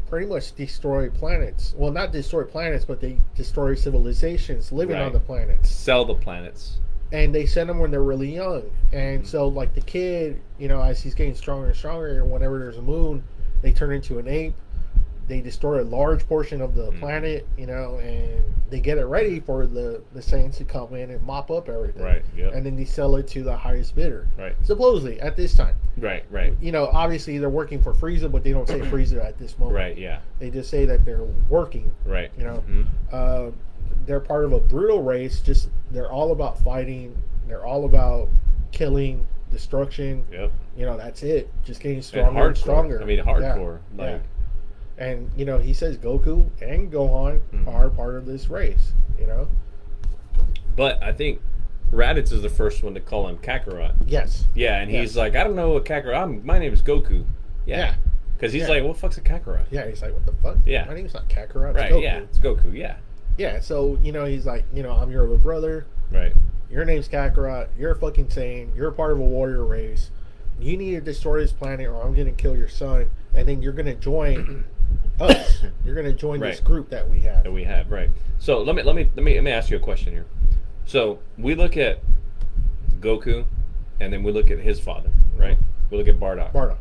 pretty much destroy planets. Well, not destroy planets, but they destroy civilizations living Right. on the planets. Sell the planets. And they send them when they're really young. And so, like, the kid, you know, as he's getting stronger and stronger, whenever there's a moon, they turn into an ape. they destroy a large portion of the planet, you know, and they get it ready for the Saiyans to come in and mop up everything. Right. Yep. And then they sell it to the highest bidder. Right. Supposedly at this time. Right. You know, obviously they're working for Frieza, but they don't say Frieza at this moment. Right. Yeah. They just say that they're working. Right. You know, they're part of a brutal race. Just they're all about fighting. They're all about killing, destruction. Yep. You know, that's it. Just getting stronger and stronger. I mean, hardcore. Yeah. Like. Yeah. And, you know, he says Goku and Gohan are part of this race, you know? But I think Raditz is the first one to call him Kakarot. Yes. Yeah, and he's like, I don't know what Kakarot... my name is Goku. Yeah. Because he's like, what the fuck's a Kakarot? Yeah, he's like, what the fuck? Yeah. My name's not Kakarot, it's right, Goku. Yeah, it's Goku, yeah. Yeah, so, you know, he's like, you know, I'm your little brother. Right. Your name's Kakarot. You're a fucking Saiyan. You're a part of a warrior race. You need to destroy this planet or I'm going to kill your son. And then you're going to join... us. You're going to join this group that we have. Right. So let me ask you a question here. So we look at Goku, and then we look at his father, right? We look at Bardock.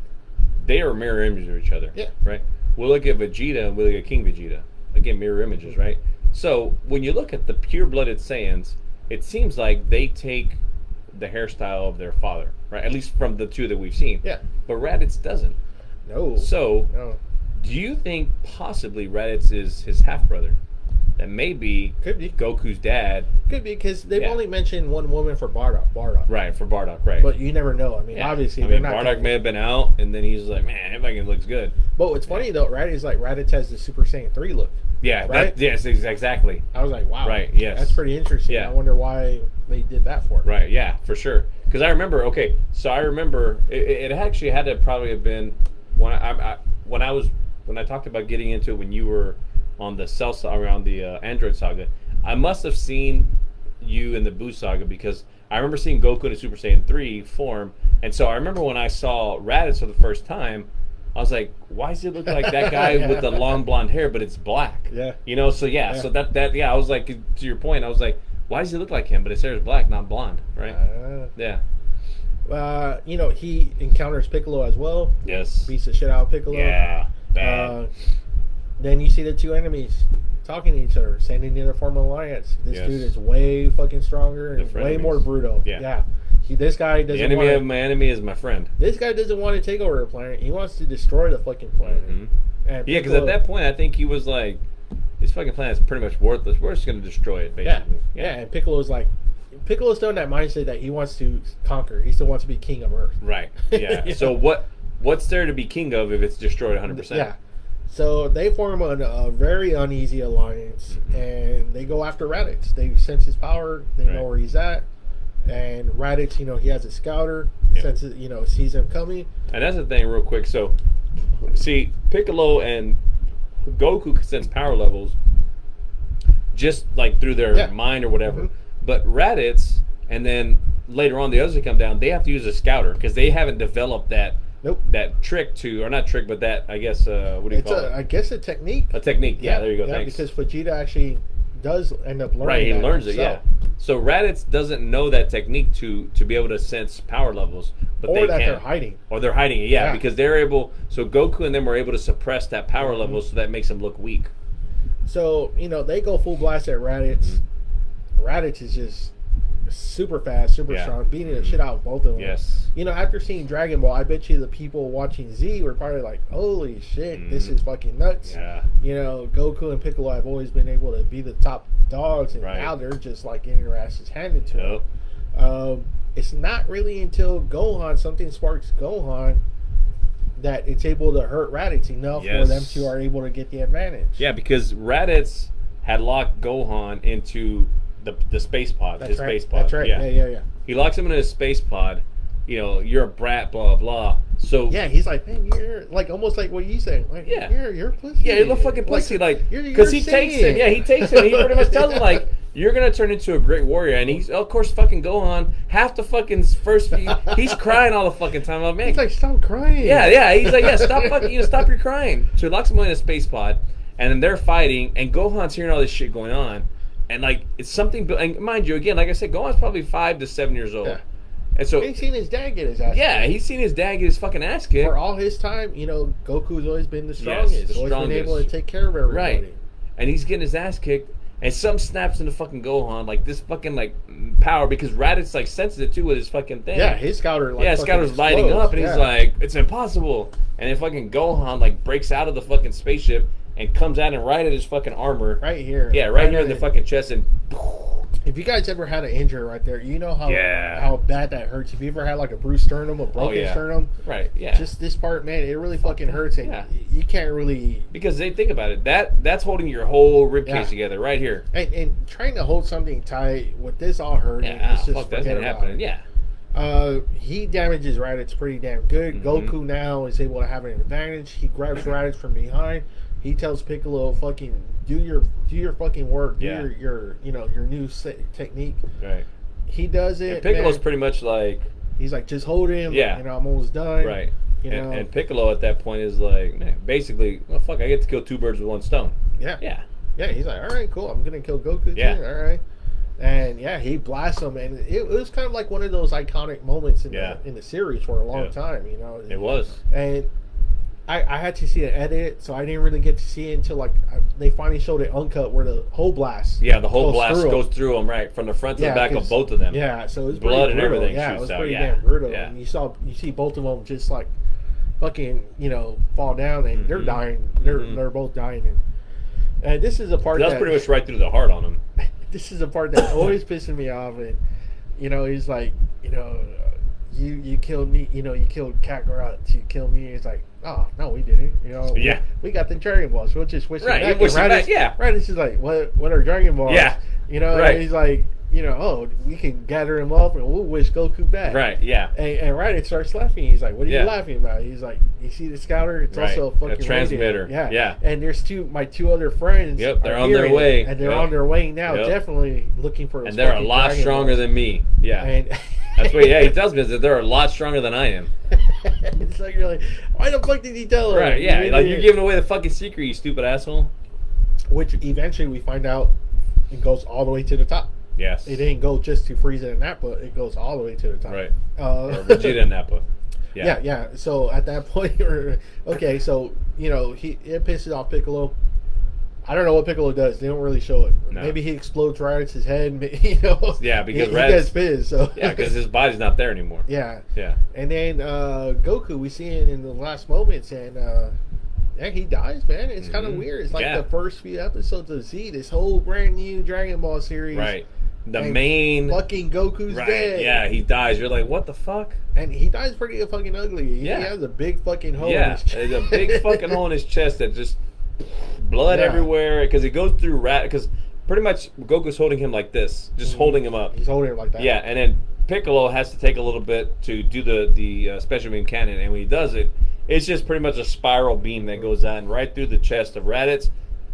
They are mirror images of each other. Yeah. Right. We look at Vegeta, and we look at King Vegeta. Again, mirror images, right? So when you look at the pure-blooded Saiyans, it seems like they take the hairstyle of their father, right? At least from the two that we've seen. Yeah. But Raditz doesn't. No. So. No. Do you think possibly Raditz is his half-brother? That maybe could be Goku's dad. Could be, because they've only mentioned one woman for Bardock. Right, for Bardock, right. But you never know. I mean, obviously, they're not Bardock may have been out, and then he's like, man, that fucking looks good. But what's funny, though, right, is like Raditz has the Super Saiyan 3 look. Yeah, right? Yes, exactly. I was like, wow. Right, yes. That's pretty interesting. Yeah. I wonder why they did that for it. Right, yeah, for sure. Because I remember, it actually had to probably have been when I talked about getting into it when you were on the Cell Saga, around the Android Saga, I must have seen you in the Boo Saga because I remember seeing Goku in a Super Saiyan 3 form, and so I remember when I saw Raditz for the first time, I was like, why does it look like that guy with the long blonde hair, but it's black? Yeah. You know, so so I was like, to your point, I was like, why does he look like him, but his hair is black, not blonde, right? Yeah. You know, he encounters Piccolo as well. Yes. Beats the shit out of Piccolo. Yeah. Bad. Then you see the two enemies talking to each other, sending in to form an alliance. This dude is way fucking stronger and way more brutal. Yeah. This guy doesn't want my enemy is my friend. This guy doesn't want to take over the planet. He wants to destroy the fucking planet. And because at that point, I think he was like, this fucking planet's pretty much worthless. We're just going to destroy it, basically. Yeah, and Piccolo's still in that mindset that he wants to conquer. He still wants to be king of Earth. Right, yeah. So what's there to be king of if it's destroyed 100%? Yeah. So they form a very uneasy alliance, and they go after Raditz. They sense his power. They know where he's at. And Raditz, you know, he has a scouter, senses, you know, sees him coming. And that's the thing, real quick. So, see, Piccolo and Goku can sense power levels just like through their mind or whatever. But Raditz, and then later on the others that come down, they have to use a scouter because they haven't developed that trick to, or not trick, but that, I guess, what do you call it? I guess a technique. A technique, yeah, there you go, thanks. Because Vegeta actually does end up learning he learns himself. it, yeah. So Raditz doesn't know that technique to be able to sense power levels, but they're hiding. Or they're hiding it, because they're able, so Goku and them are able to suppress that power level, so that makes them look weak. So, you know, they go full blast at Raditz. Raditz is just super fast, super strong, beating the shit out of both of them. Yes. You know, after seeing Dragon Ball, I bet you the people watching Z were probably like, holy shit, this is fucking nuts. Yeah. You know, Goku and Piccolo have always been able to be the top dogs, and now they're just like getting their asses handed to them. It's not really until Gohan, something sparks Gohan, that it's able to hurt Raditz enough for them to are able to get the advantage. Yeah, because Raditz had locked Gohan into the space pod, space pod. That's right. Yeah. He locks him in his space pod. You know, you're a brat, blah blah. So he's like, man, you're like almost like what you say. Like, you're a pussy. Yeah, you're a fucking pussy. Like, because he takes him. Yeah, he takes him. He pretty much tells him like, you're gonna turn into a great warrior. And he's, of course, fucking Gohan. Half the fucking first, he's crying all the fucking time. I'm like, man, he's like, stop crying. Yeah. He's like, stop fucking, stop your crying. So he locks him in a space pod, and then they're fighting, and Gohan's hearing all this shit going on. And, like, it's something... And mind you, again, like I said, Gohan's probably 5 to 7 years old. Yeah. And so he's seen his dad get his ass yeah, kicked. he's seen his dad get his fucking ass kicked. For all his time, Goku's always been the strongest. Yes, the always been able to strongest. take care of everybody. Right. And he's getting his ass kicked, and something snaps into fucking Gohan, like this fucking like power, because Raditz like senses it too with his fucking thing. Yeah, his scouter like his scouter's lighting up, and he's like, it's impossible. And then fucking Gohan like breaks out of the fucking spaceship and comes at him right at his fucking armor. right here. Yeah, right here in the fucking chest, and If you guys ever had an injury right there, you know Yeah. how bad that hurts. If you ever had like a bruised sternum, a broken yeah. sternum, right, yeah. just this part, man, it really fucking hurts, and Yeah. you can't really. Because they think about it, that's holding your whole rib cage Yeah. together right here. And trying to hold something tight with this all hurting, Yeah, it's just fuck, that's forget not about happening. it. Yeah. He damages Raditz pretty damn good. Mhm. Goku now is able to have an advantage. He grabs Raditz from behind. He tells Piccolo, "Fucking do your fucking work. Do Yeah. your new technique." Right. He does it. And Piccolo's man. pretty much like, He's like, just hold him. Yeah. I'm almost done. right. You know. And Piccolo at that point is like, man, basically, well, fuck, I get to kill two birds with one stone. Yeah. Yeah. Yeah. He's like, all right, cool. I'm gonna kill Goku. Yeah. Too. All right. And yeah, he blasts him, and it was kind of like one of those iconic moments in the series for a long Yeah. time. It was. And I had to see an edit, so I didn't really get to see it until they finally showed it uncut, where the whole blast. Yeah, the whole blast through 'em. goes through them, right, from the front to Yeah, the back of 'cause- both of them. Yeah, so it was Blood pretty and brutal. everything Yeah, it shoots was out, pretty yeah. damn brutal. Yeah. And you see both of them just like fucking fall down, and they're Mhm. dying. Mhm. They're both dying, and this is a part That's that pretty much right through the heart on him. this is a part that always pissing me off, and he's like, you killed me, you killed Kakarot to kill me. It's like, oh no, we didn't. Yeah. we got the Dragon Balls. We'll just wish Right, it back. you wish it And back, yeah. Raditz is like, what are Dragon Balls? Yeah. And he's like, oh, we can gather them up and we'll wish Goku back. Right, yeah. And Raditz starts laughing. He's like, what are Yeah. you laughing about? He's like, you see the scouter? It's Right. also a fucking A transmitter. radio. Yeah. And there's my two other friends. Yep, they're are on their hearing it, way. and they're Yep. on their way now, Yep. definitely looking for. And they're a lot stronger than me. Yeah. And That's what, he tells me is that they're a lot stronger than I am. it's like you're like, why the fuck did he tell her? Right, yeah. You Like, you're idiot. giving away the fucking secret, you stupid asshole. Which eventually we find out it goes all the way to the top. Yes. It didn't go just to Frieza and Nappa. It goes all the way to the top. Right. Or Vegeta and Nappa. Yeah. So at that point, okay, so it pisses off Piccolo. I don't know what Piccolo does. They don't really show it. No. Maybe he explodes Raditz's head. Yeah, because he Raditz gets pissed. So Yeah, because his body's not there anymore. yeah. Yeah. And then Goku, we see it in the last moments, and he dies, man. It's kind of Mhm. weird. It's like Yeah. the first few episodes of Z, this whole brand new Dragon Ball series. Right. The And main. Fucking Goku's Right. dead. Yeah, he dies. You're like, what the fuck? And he dies pretty fucking ugly. He Yeah. has a big fucking hole in Yeah. his chest. There's a big fucking hole in his chest that just blood Yeah. everywhere because it goes through because pretty much Goku's holding him like this, just holding him up. He's holding it like that. Yeah, and then Piccolo has to take a little bit to do the special beam cannon, and when he does it, it's just pretty much a spiral beam that goes on right through the chest of Raditz,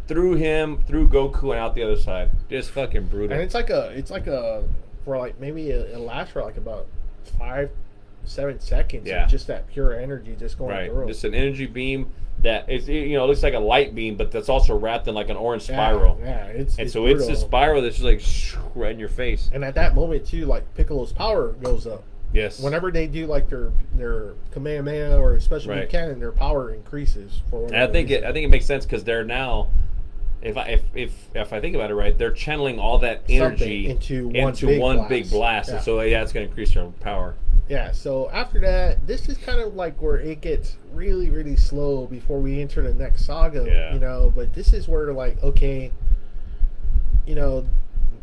through him, through Goku, and out the other side. Just fucking brutal. And it's like a for like maybe it lasts for like about 5-7 seconds. Yeah. Of just that pure energy just going Right, through. just an energy beam that is, looks like a light beam, but that's also wrapped in like an orange spiral. Yeah, it's And it's so it's brutal. a spiral that's just like right in your face. And at that moment too, like Piccolo's power goes up. Yes. Whenever they do like their Kamehameha or special beam Right. cannon, their power increases. And I think it makes sense because they're now, if I think about it right, they're channeling all that energy into one big big blast. blast, Yeah. and so it's going to increase their power. Yeah, so after that, this is kind of like where it gets really, really slow before we enter the next saga, Yeah. But this is where, like, okay,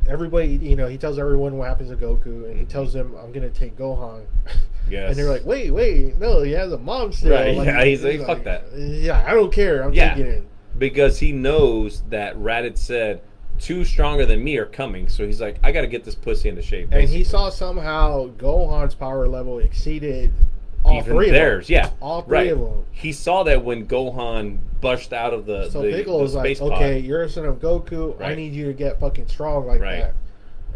everybody, he tells everyone what happens to Goku, and he tells them, I'm going to take Gohan. Yes. And they're like, wait, no, he has a mom still. Right, Like, yeah, he's like, fuck that. Yeah, I don't care, I'm Yeah. taking it. Because he knows that Raditz said, two stronger than me are coming, so he's like, I got to get this pussy into shape. And he basically. saw somehow Gohan's power level exceeded all Even three theirs, of them. yeah. All three Right. of them. He saw that when Gohan bushed out of the Piccolo was like, space pod. okay, you're a son of Goku. I Right. need you to get fucking strong like Right. that.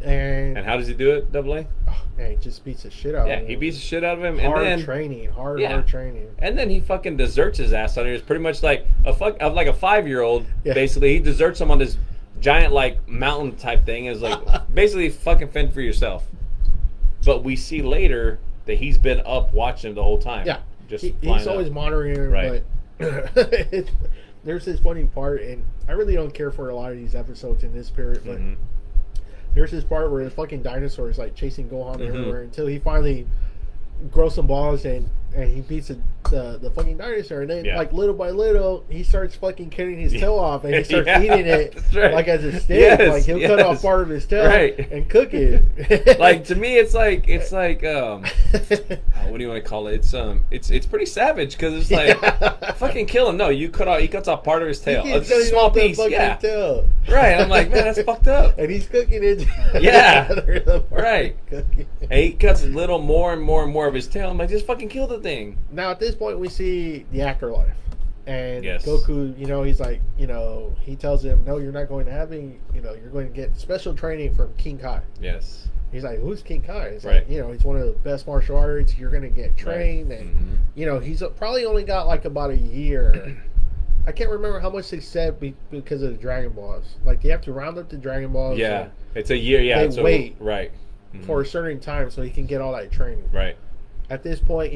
And And how does he do it, Double A? oh, man, he just beats the shit out Yeah, of him. he beats the shit out of him, hard and then training, hard Yeah. training. And then he fucking deserts his ass on it. It's pretty much like a 5-year-old. Yeah. Basically, he deserts him on this giant like mountain type thing. It's like basically fucking fend for yourself. but we see later that he's been up watching him the whole time. Yeah, just he's always monitoring him. Right. But there's this funny part, and I really don't care for a lot of these episodes in this period, but there's this part where the fucking dinosaur is like chasing Gohan everywhere until he finally grows some balls and he beats the fucking dinosaur, and then like little by little he starts fucking cutting his tail off, and he starts eating it like as a steak. Like he'll cut off part of his tail and cook it. Like to me, it's like what do you want to call it? It's pretty savage because it's like fucking kill him. No, he cuts off part of his tail. It's a small piece. Yeah, tail. Right. I'm like, man, that's fucked up. And he's cooking it. Yeah, right. And he cuts a little more and more and more of his tail. I'm like, just fucking kill the thing. Now at this point we see the afterlife, and Goku, he's like, he tells him, no, you're not going to have any, you're going to get special training from King Kai. Yes. He's like, who's King Kai? He's like, he's one of the best martial arts. You're going to get trained, and he's probably only got like about a year. I can't remember how much they said because of the Dragon Balls. Like you have to round up the Dragon Balls. Yeah, it's a year. Yeah, they wait Mm-hmm. for a certain time so he can get all that training. Right. At this point,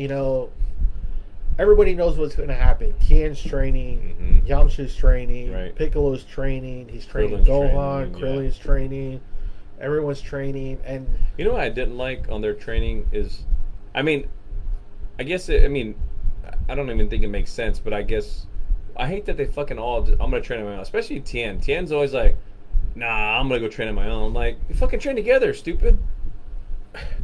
everybody knows what's going to happen. Tien's training, Yamcha's training, Piccolo's training. He's training Gohan, Krillin's training. Everyone's training, and you know what I didn't like on their training is, I don't even think it makes sense, but I guess I hate that they fucking I'm gonna train on my own. Especially Tien. Tien's always like, nah, I'm gonna go train on my own. Like, you fucking train together, stupid.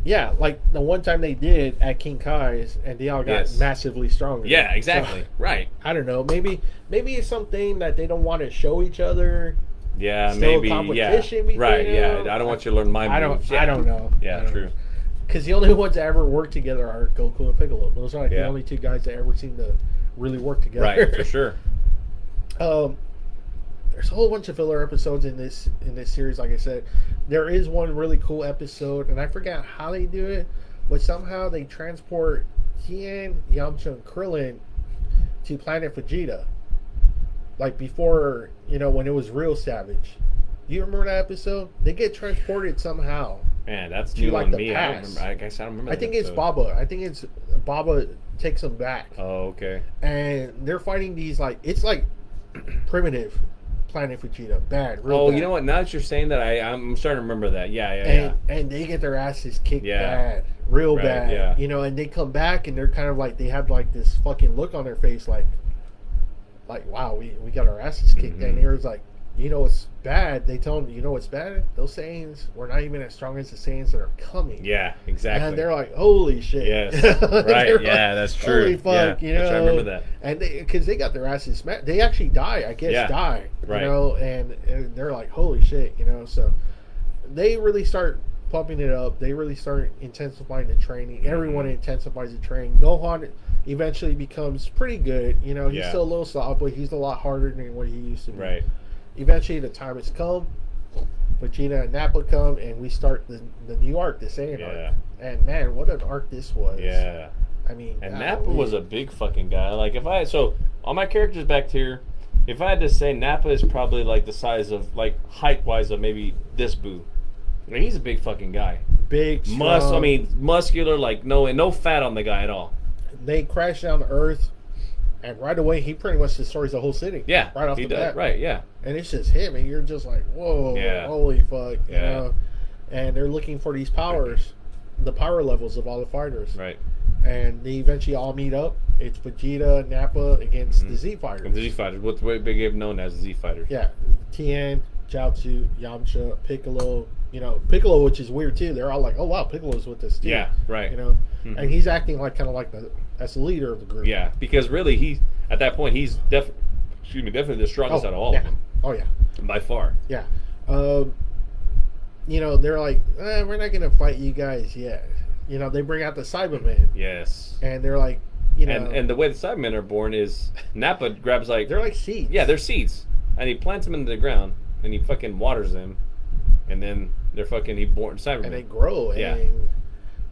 Yeah, like the one time they did at King Kai's, and they all got massively stronger. Yeah, exactly. So, right. I don't know. Maybe it's something that they don't want to show each other. Yeah, still maybe. Competition between right. them. Yeah, I don't want you to learn my moves. I don't know. Yeah, true. Because the only ones that ever work together are Goku and Piccolo. Those are like the only two guys that ever seem to really work together. Right, for sure. There's a whole bunch of filler episodes in this series. Like I said, there is one really cool episode, and I forgot how they do it, but somehow they transport Tien, Yamcha, and Krillin to planet Vegeta. Like before, when it was real savage. Do you remember that episode? They get transported somehow. Man, that's new on me. Past. I guess I don't remember. I think it's Baba. I think it's Baba takes them back. Oh, okay. And they're fighting these it's like primitive planet Vegeta. Bad. Real bad. You know what? Now that you're saying that, I'm starting to remember that. Yeah. And they get their asses kicked bad. Real bad. Yeah. And they come back and they're kind of like, they have like this fucking look on their face like wow, we got our asses kicked. And it was like, what's bad? They tell them, what's bad? Those Saiyans were not even as strong as the Saiyans that are coming. Yeah, exactly. And they're like, holy shit. Yes. Right. Yeah, that's true. Holy fuck, I remember that. And because they got their asses smacked. They actually die, I guess, right. And they're like, holy shit, So they really start pumping it up. They really start intensifying the training. Everyone intensifies the training. Gohan eventually becomes pretty good. He's still a little soft, but he's a lot harder than what he used to be. Right. Eventually, the time has come. Vegeta and Nappa come, and we start the new arc, the Saiyan arc. And man, what an arc this was! Yeah. I mean, and Nappa was a big fucking guy. Like all my characters back here, if I had to say, Nappa is probably like the size of height wise of maybe this Boo. I mean, he's a big fucking guy. Big, strong. Muscular. Like no fat on the guy at all. They crash down to Earth. And right away, he pretty much destroys the whole city. Yeah, right off the bat. Right, yeah. And it's just him, and you're just like, whoa, holy fuck, And they're looking for these powers, the power levels of all the fighters. Right. And they eventually all meet up. It's Vegeta, Nappa against the Z fighters. The Z fighters, what they get known as the Z fighters. Yeah, Tien, Jiaozu, Yamcha, Piccolo. Piccolo, which is weird too. They're all like, oh wow, Piccolo's with us too. Yeah, right. And he's acting like kind of like as the leader of the group. Yeah, because really, he at that point he's definitely the strongest out of all of them. Oh yeah, by far. Yeah. They're like, we're not gonna fight you guys yet. They bring out the Cybermen. Yes. And they're like, and the way the Cybermen are born is Nappa grabs they're like seeds. Yeah, they're seeds, and he plants them into the ground, and he fucking waters them, and then they're fucking born Cybermen. And they grow. Yeah. And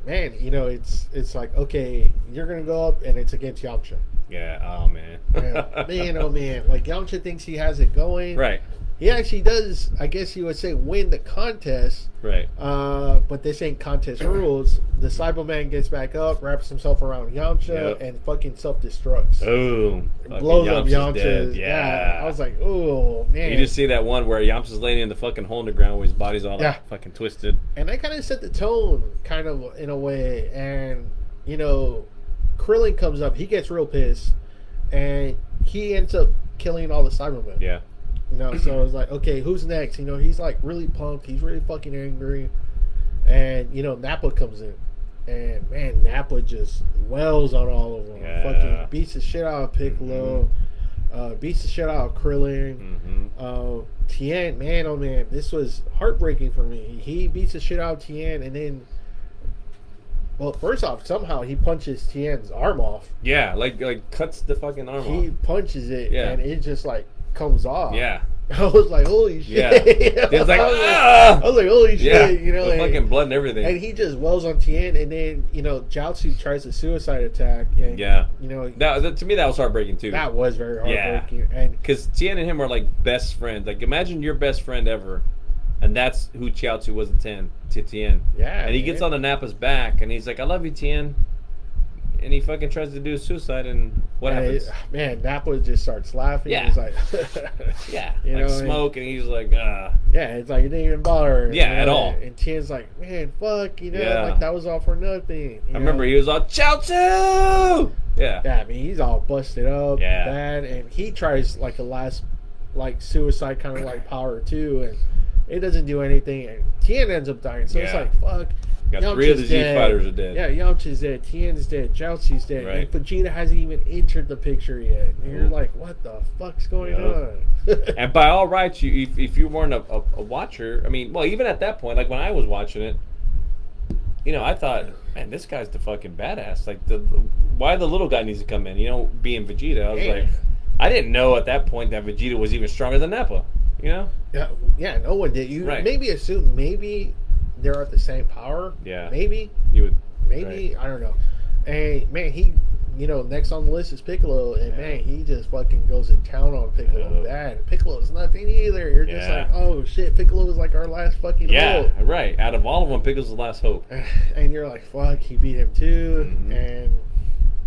man, it's like, okay, you're gonna go up, and it's against Yamcha. Yeah. Oh man. Man, oh man. Like Yamcha thinks he has it going. Right. he actually does, I guess you would say, win the contest. Right. But this ain't contest rules. The Cyberman gets back up, wraps himself around Yamcha, and fucking self-destructs. Boom. Blows up Yamcha. Dead. Yeah. I was like, oh, man. You just see that one where Yamcha's laying in the fucking hole in the ground where his body's all like fucking twisted. And that kind of set the tone, kind of, in a way. And, you know, Krillin comes up. He gets real pissed. And he ends up killing all the Cybermen. Yeah. You know, so it's like, okay, who's next? You know, he's like really pumped. He's really fucking angry. And, you know, Nappa comes in. And, man, Nappa just wells on all of them. Yeah. Fucking beats the shit out of Piccolo. Beats the shit out of Krillin. Tien, man, oh man, this was heartbreaking for me. He beats the shit out of Tien, and then, well, first off, somehow he punches Tien's arm off. Yeah, like cuts the fucking arm off. He punches it, and it just like comes off. Yeah. I was like, holy shit. Yeah. It's like, I was like, holy shit. You know, the fucking blood and everything. And he just wells on Tien, and then, you know, Jiaozi tries a suicide attack. And, you know, that to me, that was heartbrighting too. That was very heartbreaking. Yeah. Because Tien and him were like best friends. Like, imagine your best friend ever. And that's who Jiaozi was to Tien. Yeah. And he gets on the Nappa's back, and he's like, I love you, Tien. And he fucking tries to do suicide, and what happens? Man, Nappa just starts laughing. Yeah. He's like, you know, smoke, and he's like, Yeah, it's like, it didn't even bother him. Yeah, at all. And Tien's like, man, fuck, you know, like, that was all for nothing. I remember he was all, Chiao-Tzu! Yeah. Yeah, I mean, he's all busted up, Yeah. bad, and he tries, like, a last, like, suicide kind of, like, power, too, and it doesn't do anything, and Tien ends up dying, so it's like, fuck. Got Yamcha's 3 of the Z fighters are dead. Yeah, Yamcha's dead, Tien's dead, Jiaozi's dead, and Vegeta hasn't even entered the picture yet. And you're like, what the fuck's going on? And by all rights, if you weren't a watcher, I mean, well, even at that point, like when I was watching it, you know, I thought, man, this guy's the fucking badass. Like, why the little guy needs to come in? You know, being Vegeta, I was like, I didn't know at that point that Vegeta was even stronger than Nappa. You know? Yeah, no one did. You maybe assume they're at the same power. Yeah. Maybe. You would. Maybe. I don't know. And, man, he, you know, next on the list is Piccolo. And, man, he just fucking goes to town on Piccolo. Bad. Piccolo's nothing either. You're just like, oh, shit, Piccolo was like our last fucking hope. Yeah, right. Out of all of them, Piccolo's the last hope. And you're like, fuck, he beat him too. And,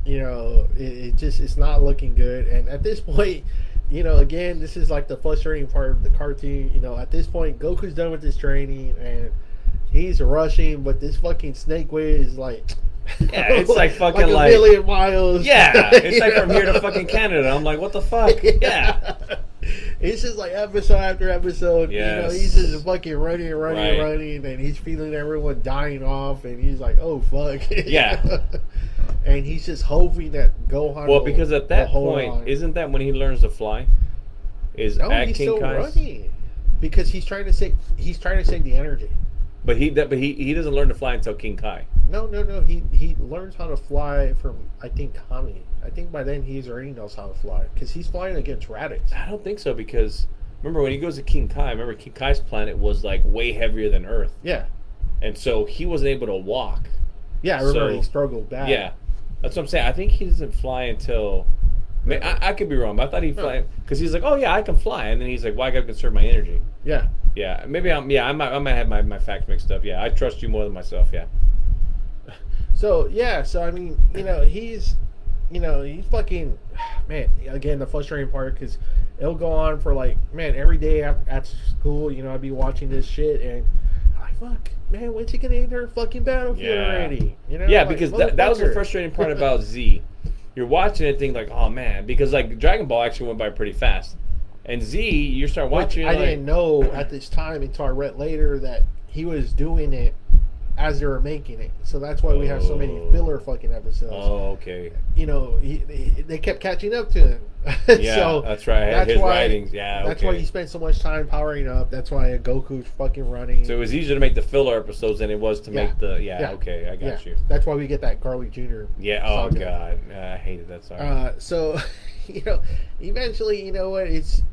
you know, it's not looking good. And at this point, you know, again, this is like the frustrating part of the cartoon. You know, at this point, Goku's done with his training and he's rushing, but this fucking snake way is like, it's like fucking like a million miles. Yeah, it's like from here to fucking Canada. I'm like, what the fuck? Yeah. It's just like episode after episode. Yes. You know, he's just fucking running, and he's feeling everyone dying off, and he's like, oh fuck. Yeah. And he's just hoping that Gohan. Well, because at that point, isn't that when he learns to fly? He's still running because he's trying to save the energy. But he doesn't learn to fly until King Kai. No. He learns how to fly from, I think, Kami. I think by then he already knows how to fly because he's flying against Raditz. I don't think so because remember when he goes to King Kai. Remember King Kai's planet was like way heavier than Earth. Yeah. And so he wasn't able to walk. Yeah, I remember he struggled bad. Yeah, that's what I'm saying. I think he doesn't fly until. I could be wrong, but I thought he'd fly because he's like, oh yeah, I can fly, and then he's like, well, I got to conserve my energy. Yeah. Yeah, maybe I might have my facts mixed up. Yeah, I trust you more than myself. Yeah. So I mean, he's fucking, man. Again, the frustrating part because it'll go on for like, man, every day at school. I'd be watching this shit and I'm like, fuck, man, when's he gonna enter fucking Battlefield already? Yeah, like, because that was the frustrating part about Z. You're watching it, think like, oh man, because like Dragon Ball actually went by pretty fast. And Z, you start watching. I didn't know at this time until I read later that he was doing it as they were making it. So that's why we have so many filler fucking episodes. Oh, okay. They kept catching up to him. Yeah, so that's right. That's his why, writings. Yeah, okay. That's why he spent so much time powering up. That's why Goku's fucking running. So it was easier to make the filler episodes than it was to make the. Yeah, okay, I got you. That's why we get that Garlic Jr. Yeah. Oh saga. God, I hated that song. So, eventually, you know what? It's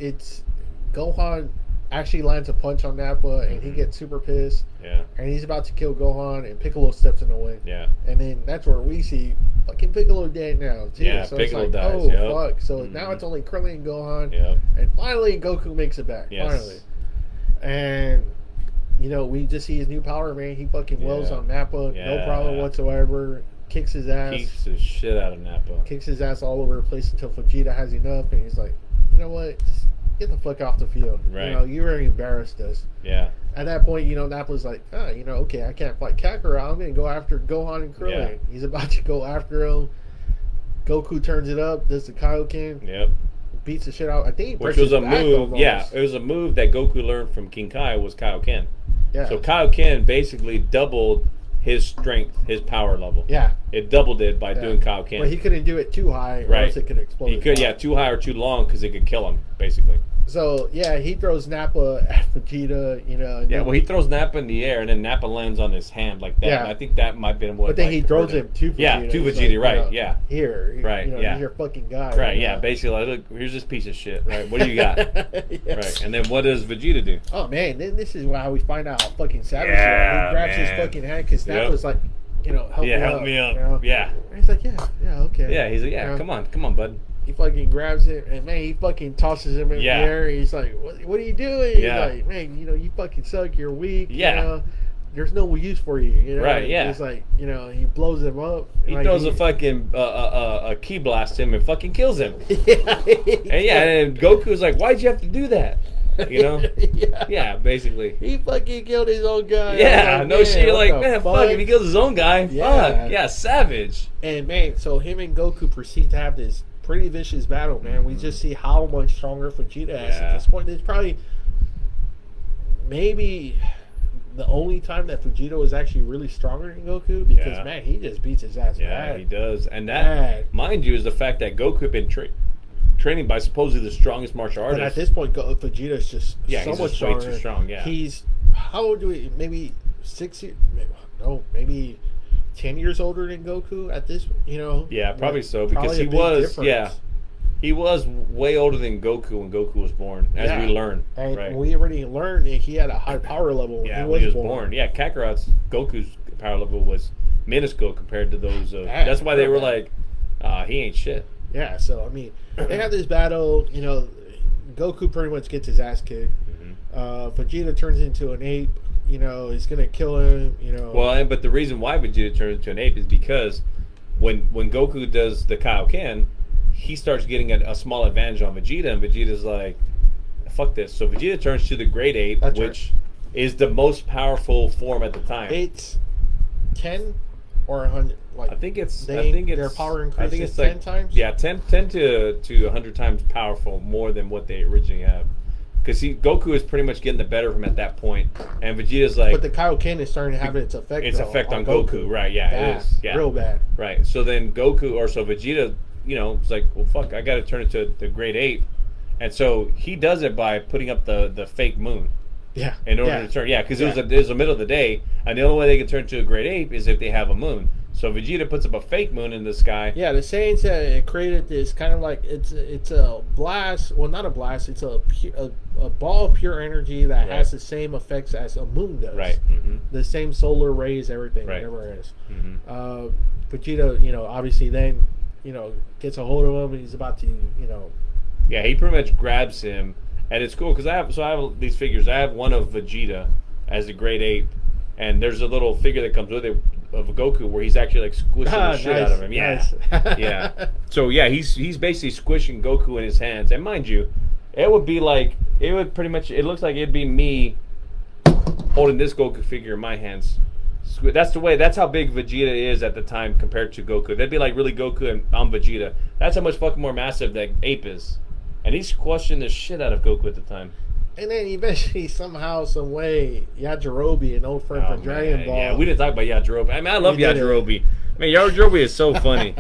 Gohan actually lands a punch on Nappa, and he gets super pissed. Yeah. And he's about to kill Gohan, and Piccolo steps in the way. Yeah. And then that's where we see fucking Piccolo dead now, too. Yeah, so Piccolo it's like, dies, oh, yep. fuck. So now it's only Krillin and Gohan. Yep. And finally, Goku makes it back. Yes. Finally. And, you know, we just see his new power, man. He fucking wells on Nappa. Yeah. No problem whatsoever. Kicks his ass. Kicks the shit out of Nappa. Kicks his ass all over the place until Vegeta has enough. And he's like, you know what? Just get the fuck off the field. Right. You know, you already embarrassed us. Yeah. At that point, you know, Nappa's like, you know, okay, I can't fight Kakarot. I'm going to go after Gohan and Krillin. Yeah. He's about to go after him. Goku turns it up, does the Kaioken, Yep. beats the shit out. I think he Which breaks was a his back move. almost. Yeah, it was a move that Goku learned from King Kai was Kaioken. Yeah. So Kaioken basically doubled his strength, his power level. Yeah. It doubled it by doing Kaioken. But he couldn't do it too high, or Right. else it could explode. He could, too high or too long because it could kill him, basically. So, yeah, he throws Nappa at Vegeta, you know. Yeah, well, he throws Nappa in the air, and then Nappa lands on his hand like that. Yeah. And I think that might have been what. But then like, he throws hurt him to Vegeta. Yeah, to He's Vegeta, like, right? you know, Yeah. Here. Right, You know, yeah. You're your fucking guy. Right, you yeah. know. Basically, like, look, here's this piece of shit, right? What do you got? Yes. Right, and then what does Vegeta do? Oh, man, then this is how we find out how fucking savage he Yeah, is. He grabs his man. fucking hand because Nappa's like, you know, help me up. You know? Yeah. And he's like, yeah, okay. Yeah, he's like, yeah, You know? come on, bud. He fucking grabs it, and man, he fucking tosses him in Yeah. the air. He's like, "What are you doing?" Yeah. He's like, "Man, you know, you fucking suck. You're weak. Yeah. You know? There's no use for you." You know? Right, yeah. He's like, you know, he blows him up. He like, throws a fucking a key blast him and fucking kills him. Yeah. And yeah, and Goku's like, why'd you have to do that? You know? Yeah. Yeah, basically. He fucking killed his own guy. Yeah, Like, no man, shit. You're what like, the man, fuck, if he kills his own guy, Yeah. fuck. Yeah, savage. And man, so him and Goku proceed to have this pretty vicious battle, man. We just see how much stronger Vegeta is at Yeah. this point. It's probably maybe the only time that Vegeta was actually really stronger than Goku because Yeah. man, he just beats his ass Yeah, bad. he does. And that, Bad. mind you, is the fact that Goku had been training by supposedly the strongest martial But artist. at this point, Vegeta's just Yeah, so he's much just way stronger. too strong, yeah. He's how old do we? Maybe 6 years? No, maybe 10 years older than Goku at this. You know? Yeah, probably Like, so, because probably he a big was, difference. yeah. He was way older than Goku when Goku was born, as Yeah. we learn. And right? we already learned that he had a high power level when Yeah, he when he was born. born. Yeah, Goku's power level was minuscule compared to those of. Bad, That's why they real were bad. like, he ain't shit. Yeah, so I mean, they have this battle. You know, Goku pretty much gets his ass kicked. Vegeta turns into an ape. You know, he's gonna kill him. You know. Well, but the reason why Vegeta turns into an ape is because when Goku does the Kaioken, he starts getting a small advantage on Vegeta, and Vegeta's like, fuck this. So Vegeta turns to the Great Ape, That's which is the most powerful form at the time. It's 10 or 100. Like I think it's their power increases I think it's 10 like, times. Yeah, 10 to 100 times powerful more than what they originally have. Because Goku is pretty much getting the better of him at that point, and Vegeta's like, But the Kaioken is starting to have its effect. its effect on Goku, right? Yeah, bad, it is. Yeah, real bad. right. So then Vegeta, you know, it's like, well, fuck, I got to turn it to the Great Ape, and so he does it by putting up the fake moon Yeah. in order to turn. Yeah, because it was the middle of the day, and the only way they can turn to a Great Ape is if they have a moon. So Vegeta puts up a fake moon in the sky. Yeah, the Saiyans it created this kind of like it's a blast. Well, not a blast. It's a ball of pure energy that Right. has the same effects as a moon does. Right. Mm-hmm. The same solar rays, everything, Right. whatever it is. Mm-hmm. Vegeta, you know, obviously then, you know, gets a hold of him and he's about to, you know. Yeah, he pretty much grabs him, and it's cool because I have these figures. I have one of Vegeta as the Great Ape, and there's a little figure that comes with it of Goku where he's actually like squishing the shit out of him. Yeah, nice. yeah. So yeah, he's basically squishing Goku in his hands, and mind you, it would pretty much. It looks like it'd be me holding this Goku figure in my hands. That's how big Vegeta is at the time compared to Goku. That'd be like really Goku and I'm Vegeta. That's how much fucking more massive that ape is. And he's squashing the shit out of Goku at the time. And then eventually, somehow, some way, Yajirobe, an old friend from Dragon Ball. Yeah, we didn't talk about Yajirobe. I mean, I love We didn't. Yajirobe. Man, Yajirobe is so funny.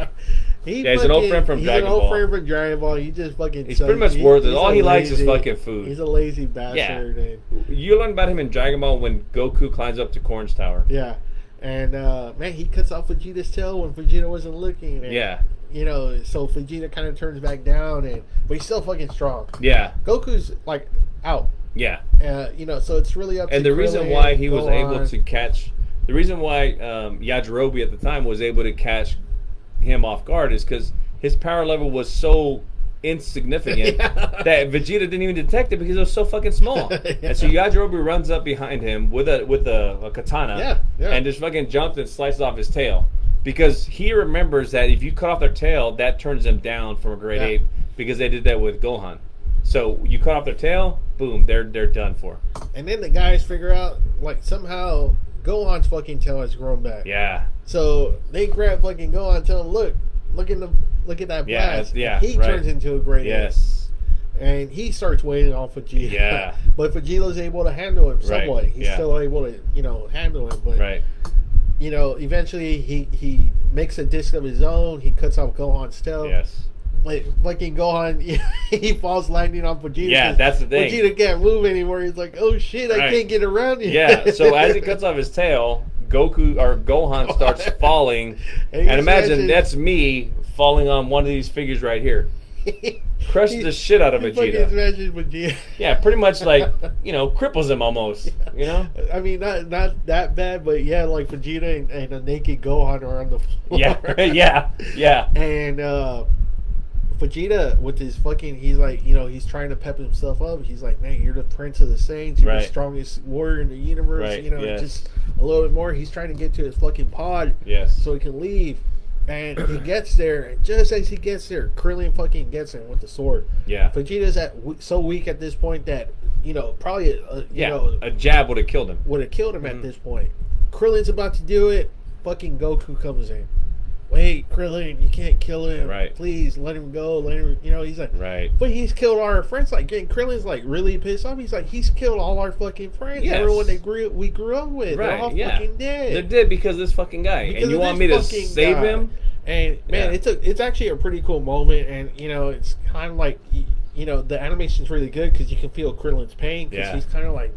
He's an old friend from Dragon Ball. He's an old friend from Dragon Ball. He just fucking He's pretty much worthless. All he likes is fucking food. He's a lazy bastard. And, You learn about him in Dragon Ball when Goku climbs up to Korn's tower. yeah. And, man, he cuts off Vegeta's tail when Vegeta wasn't looking. And, Yeah. You know, so Vegeta kind of turns back down, but he's still fucking strong. Yeah. Goku's, like, out. Yeah. So it's really up to And the reason Krillin, why he was Gohan. able to catch, the reason why Yajirobe at the time was able to catch him off guard is because his power level was so insignificant that Vegeta didn't even detect it because it was so fucking small. And so Yajirobe runs up behind him with a katana and just fucking jumps and slices off his tail. Because he remembers that if you cut off their tail, that turns them down from a grade 8 because they did that with Gohan. So you cut off their tail, boom, they're done for. And then the guys figure out, like, somehow Gohan's fucking tail has grown back. Yeah. So they grab fucking Gohan and tell him, look at that blast. Yeah, he turns into a grade 8. Yes. And he starts waiting on Vegeta. Yeah. But Vegeta's able to handle him somewhat. Right. He's still able to, handle him. But, Right. Eventually he makes a disc of his own. He cuts off Gohan's tail. Yes. Like, fucking Gohan, he falls landing on Vegeta. Yeah, that's the thing. Vegeta can't move anymore. He's like, oh shit, I can't get around you. Yeah, so as he cuts off his tail, Gohan starts falling. And imagine that's me falling on one of these figures right here. Crushes the shit out of Vegeta. Imagine Vegeta. Yeah, pretty much like, cripples him almost, I mean, not that bad, but yeah, like Vegeta and a naked Gohan are on the floor. Yeah. And Vegeta with his fucking, he's like, he's trying to pep himself up. He's like, man, you're the Prince of the Saints. You're the strongest warrior in the universe. Right. Just a little bit more. He's trying to get to his fucking pod so he can leave. And he gets there, and just as he gets there, Krillin fucking gets him with the sword. Yeah. Vegeta's so weak at this point that, probably, a jab would have killed him. Would have killed him at this point. Krillin's about to do it. Fucking Goku comes in. Wait, Krillin, you can't kill him. Right. Please, let him go. Let him, he's like, right. But he's killed all our friends. Like, Krillin's like really pissed off. He's like, he's killed all our fucking friends. Yes. Everyone we grew up with. Right. They're all fucking dead. They're dead because of this fucking guy. And you want me to save him? And man, it's actually a pretty cool moment. And it's kind of like, the animation's really good because you can feel Krillin's pain because he's kind of like,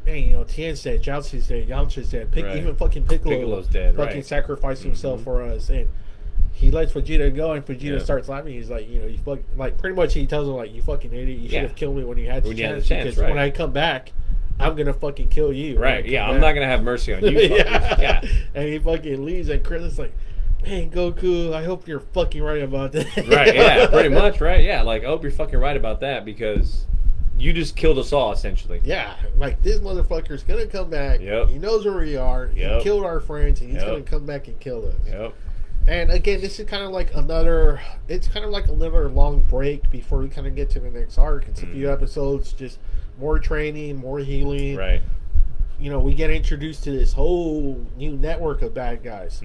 man, Tien's dead, Jiaozi's dead, Yamcha's dead, even fucking Piccolo's dead. Fucking sacrificed himself for us, and he lets Vegeta go, and Vegeta starts laughing. He's like, you fuck, like pretty much he tells him like, you fucking idiot, you should have killed me when you had the chance, because when I come back, I'm gonna fucking kill you. Right? Yeah, I'm not gonna have mercy on you. Yeah. And he fucking leaves, and Krillin's like, man, Goku, I hope you're fucking right about that. Right? Yeah, pretty much. Right? Yeah, like I hope you're fucking right about that because you just killed us all, essentially. Yeah, like this motherfucker's gonna come back. Yep. He knows where we are. He killed our friends, and he's gonna come back and kill us. Yep. And again, this is kind of like another long break before we kind of get to the next arc. It's a few episodes, just more training, more healing. Right. We get introduced to this whole new network of bad guys.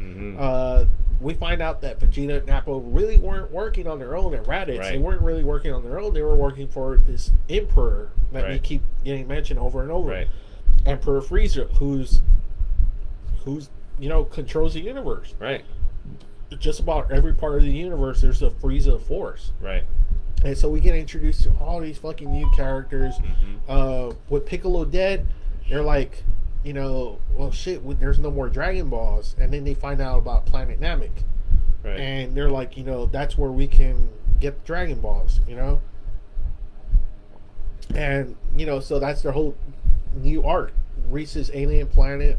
We find out that Vegeta and Nappa really weren't working on their own at Raditz. Right. They weren't really working on their own. They were working for this emperor that we keep getting mentioned over and over. Right. Emperor Frieza, who's controls the universe. Right. Just about every part of the universe, there's a Frieza force. Right. And so we get introduced to all these fucking new characters. With Piccolo dead, they're like, well, shit, there's no more Dragon Balls. And then they find out about Planet Namek. Right. And they're like, that's where we can get the Dragon Balls, And, so that's their whole new arc. Reach this alien planet,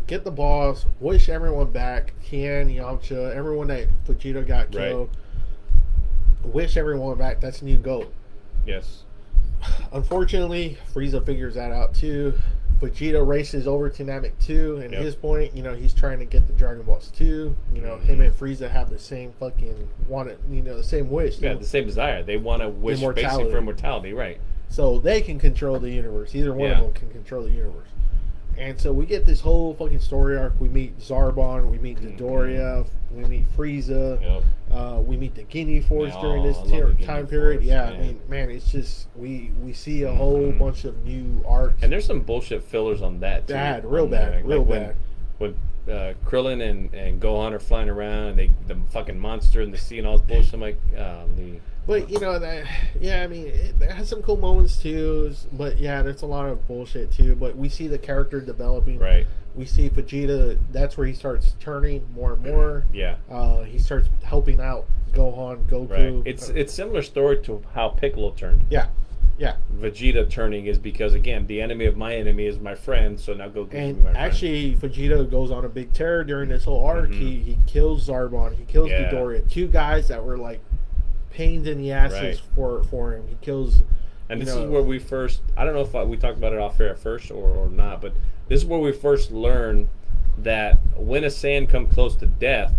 get the balls, wish everyone back. Tien, Yamcha, everyone that Vegeta got killed. Wish everyone back. That's a new goal. Yes. Unfortunately, Frieza figures that out too. Vegeta races over to Namek 2, and at his point, he's trying to get the Dragon Balls too. Him and Frieza have the same fucking the same wish. Yeah, the same desire. They want to wish basically for immortality, right? So they can control the universe. Either one of them can control the universe. And so we get this whole fucking story arc. We meet Zarbon, we meet Dodoria, we meet Frieza, we meet the Guinea Force during this time period. Force, I mean, man, it's just we see a whole bunch of new arcs. And there's some bullshit fillers on that too. Real bad. When Krillin and Gohan are flying around, and the fucking monster in the sea and all this bullshit. I'm like, But it has some cool moments too. But yeah, there's a lot of bullshit too. But we see the character developing. Right. We see Vegeta. That's where he starts turning more and more. Yeah. He starts helping out Gohan, Goku. Right. It's similar story to how Piccolo turned. Yeah. Yeah. Vegeta turning is because, again, the enemy of my enemy is my friend, so now Goku can be my And actually, Vegeta goes on a big tear during this whole arc. He kills Zarbon. He kills Midoriya. Two guys that were like pains in the asses for him. He kills. And this is where we first, I don't know if we talked about it off air at first or not, but this is where we first learn that when a Saiyan comes close to death,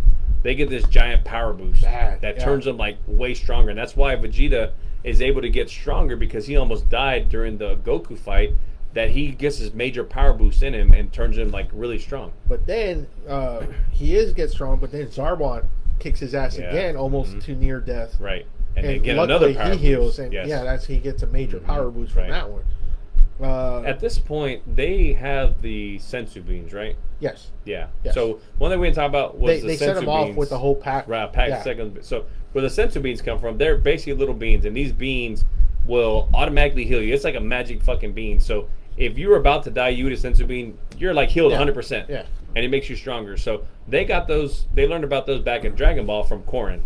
they get this giant power boost that turns them like way stronger. And that's why Vegeta is able to get stronger, because he almost died during the Goku fight, that he gets this major power boost in him and turns him like really strong. But then he gets strong, but then Zarbon kicks his ass again, almost to near death. Right. And they get luckily another power he heals, boost. and he gets a major power boost from that one. At this point, they have the sensu beans, right? Yes. Yeah. Yes. So one thing we didn't talk about was they the sensu set them off beans. with the whole pack. Right, pack second. So where the sensu beans come from, they're basically little beans, and these beans will automatically heal you. It's like a magic fucking bean. So if you're about to die, you eat a sensu bean, you're like healed 100%. Yeah. And it makes you stronger. So they got those. They learned about those back in Dragon Ball from Korin.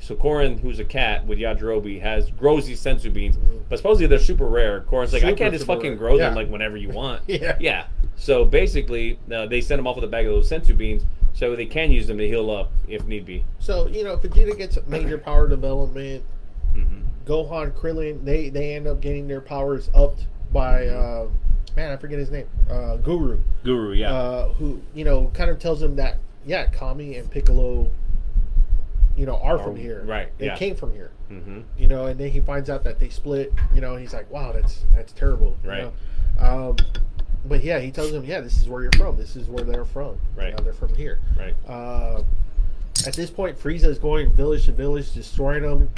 So Korin, who's a cat with Yajirobe, grows these sensu beans, but supposedly they're super rare. Korin's like, I can't just fucking grow them like whenever you want. Yeah. So basically, they send them off with a bag of those sensu beans, so they can use them to heal up if need be. So Vegeta gets major power development. Gohan, Krillin, they end up getting their powers upped by I forget his name, Guru. Guru, yeah. Who kind of tells him that Kami and Piccolo are from here. Right. They came from here. Mm-hmm. And then he finds out that they split, and he's like, wow, that's terrible. Right. But he tells him, this is where you're from. This is where they're from. Right. They're from here. Right. At this point, Frieza is going village to village, destroying them,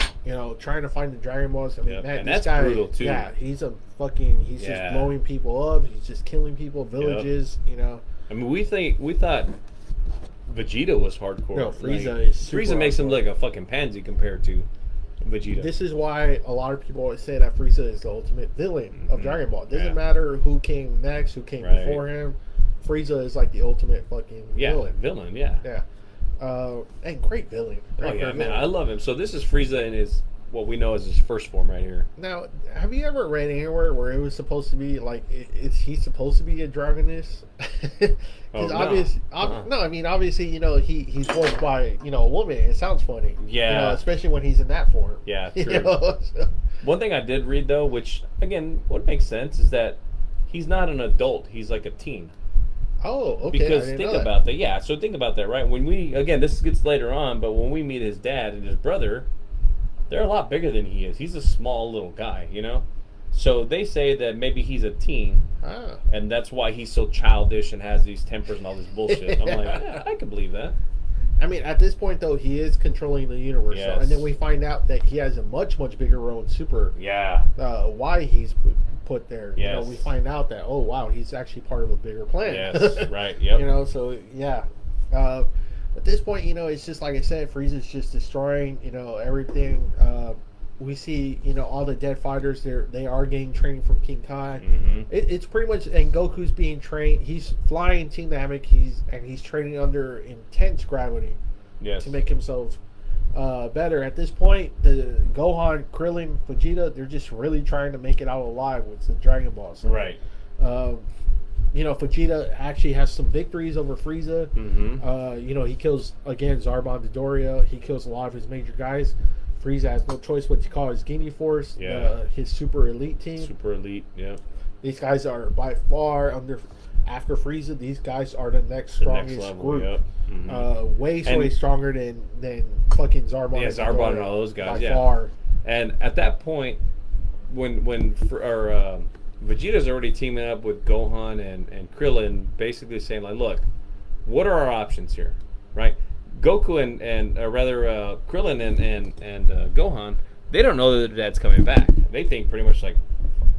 trying to find the Dragon Balls. I mean, man, and this that's guy, brutal, too. Yeah, he's just blowing people up. He's just killing people, villages, I mean, we thought Vegeta was hardcore. No, Frieza is super Frieza makes hardcore. him like a fucking pansy compared to Vegeta. This is why a lot of people always say that Frieza is the ultimate villain of Dragon Ball. It doesn't matter who came next, who came before him. Frieza is like the ultimate fucking villain. Yeah. And great villain. Man, I love him. So this is Frieza in his, what we know as his first form right here. Now, have you ever read anywhere where it was supposed to be like, is he supposed to be a dragoness? Because obviously, he's voiced by a woman. It sounds funny, especially when he's in that form. Yeah, true. One thing I did read though, which again would make sense, is that he's not an adult; he's like a teen. Oh, okay. Because think about that. Yeah, so think about that, right? When this gets later on, but when we meet his dad and his brother, they're a lot bigger than he is. He's a small little guy, So they say that maybe he's a teen, and that's why he's so childish and has these tempers and all this bullshit. I'm like, I can believe that. I mean, at this point, though, he is controlling the universe. Yes. So, and then we find out that he has a much, much bigger role in Super. Yeah. Why he's put there. Yes. We find out that, oh, wow, he's actually part of a bigger plan. Yes, right, yep. So, yeah. At this point, it's just like I said, Frieza's just destroying, everything. We see, all the dead fighters. They are getting training from King Kai. Mm-hmm. It's pretty much, and Goku's being trained. He's flying Team Namek. He's training under intense gravity to make himself better. At this point, the Gohan, Krillin, Vegeta, they're just really trying to make it out alive with the Dragon Balls. Right. Vegeta actually has some victories over Frieza. Mm-hmm. He kills, again, Zarbon Midoriya. He kills a lot of his major guys. Frieza has no choice what to call his Guinea Force, his super elite team. Super elite, yeah. These guys are by far after Frieza. These guys are the next strongest group. Yep. Mm-hmm. Way stronger than fucking Zarbon. Yeah, Zarbon and all those guys. By far. And at that point, when Vegeta's already teaming up with Gohan and Krillin, basically saying like, look, what are our options here, right? Goku and Krillin and Gohan, they don't know that their dad's coming back. They think pretty much like,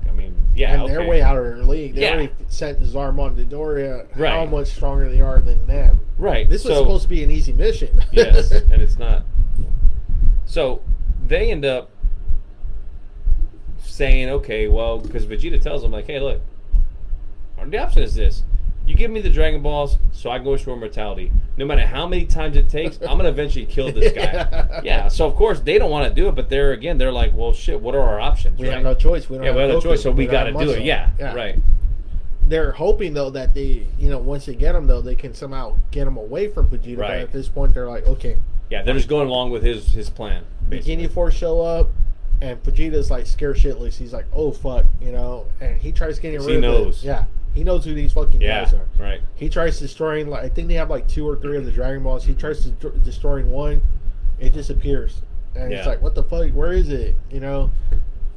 and they're way out of their league. They already sent Zarbon Midoriya how much stronger they are than them. Right. This was supposed to be an easy mission. Yes, and it's not. So they end up saying, okay, well, because Vegeta tells them like, hey, look, the option is this: You give me the Dragon Balls so I can go restore mortality. No matter how many times it takes, I'm going to eventually kill this guy. Yeah, so of course they don't want to do it, but they're like, well, shit, what are our options? We have no choice. We have no choice, so we got to do it. Yeah, right. They're hoping, though, that they, once they get him, though, they can somehow get him away from Vegeta. Right. But at this point, they're like, okay. Yeah, they're just going along with his plan. Ginyu Force show up, and Vegeta's like scared shitless. He's like, oh, fuck, and he tries getting rid of it. He knows. Yeah. He knows who these fucking guys are. Right. He tries destroying, I think they have 2 or 3 of the Dragon Balls. He tries to destroying one. It disappears. And it's like, what the fuck? Where is it?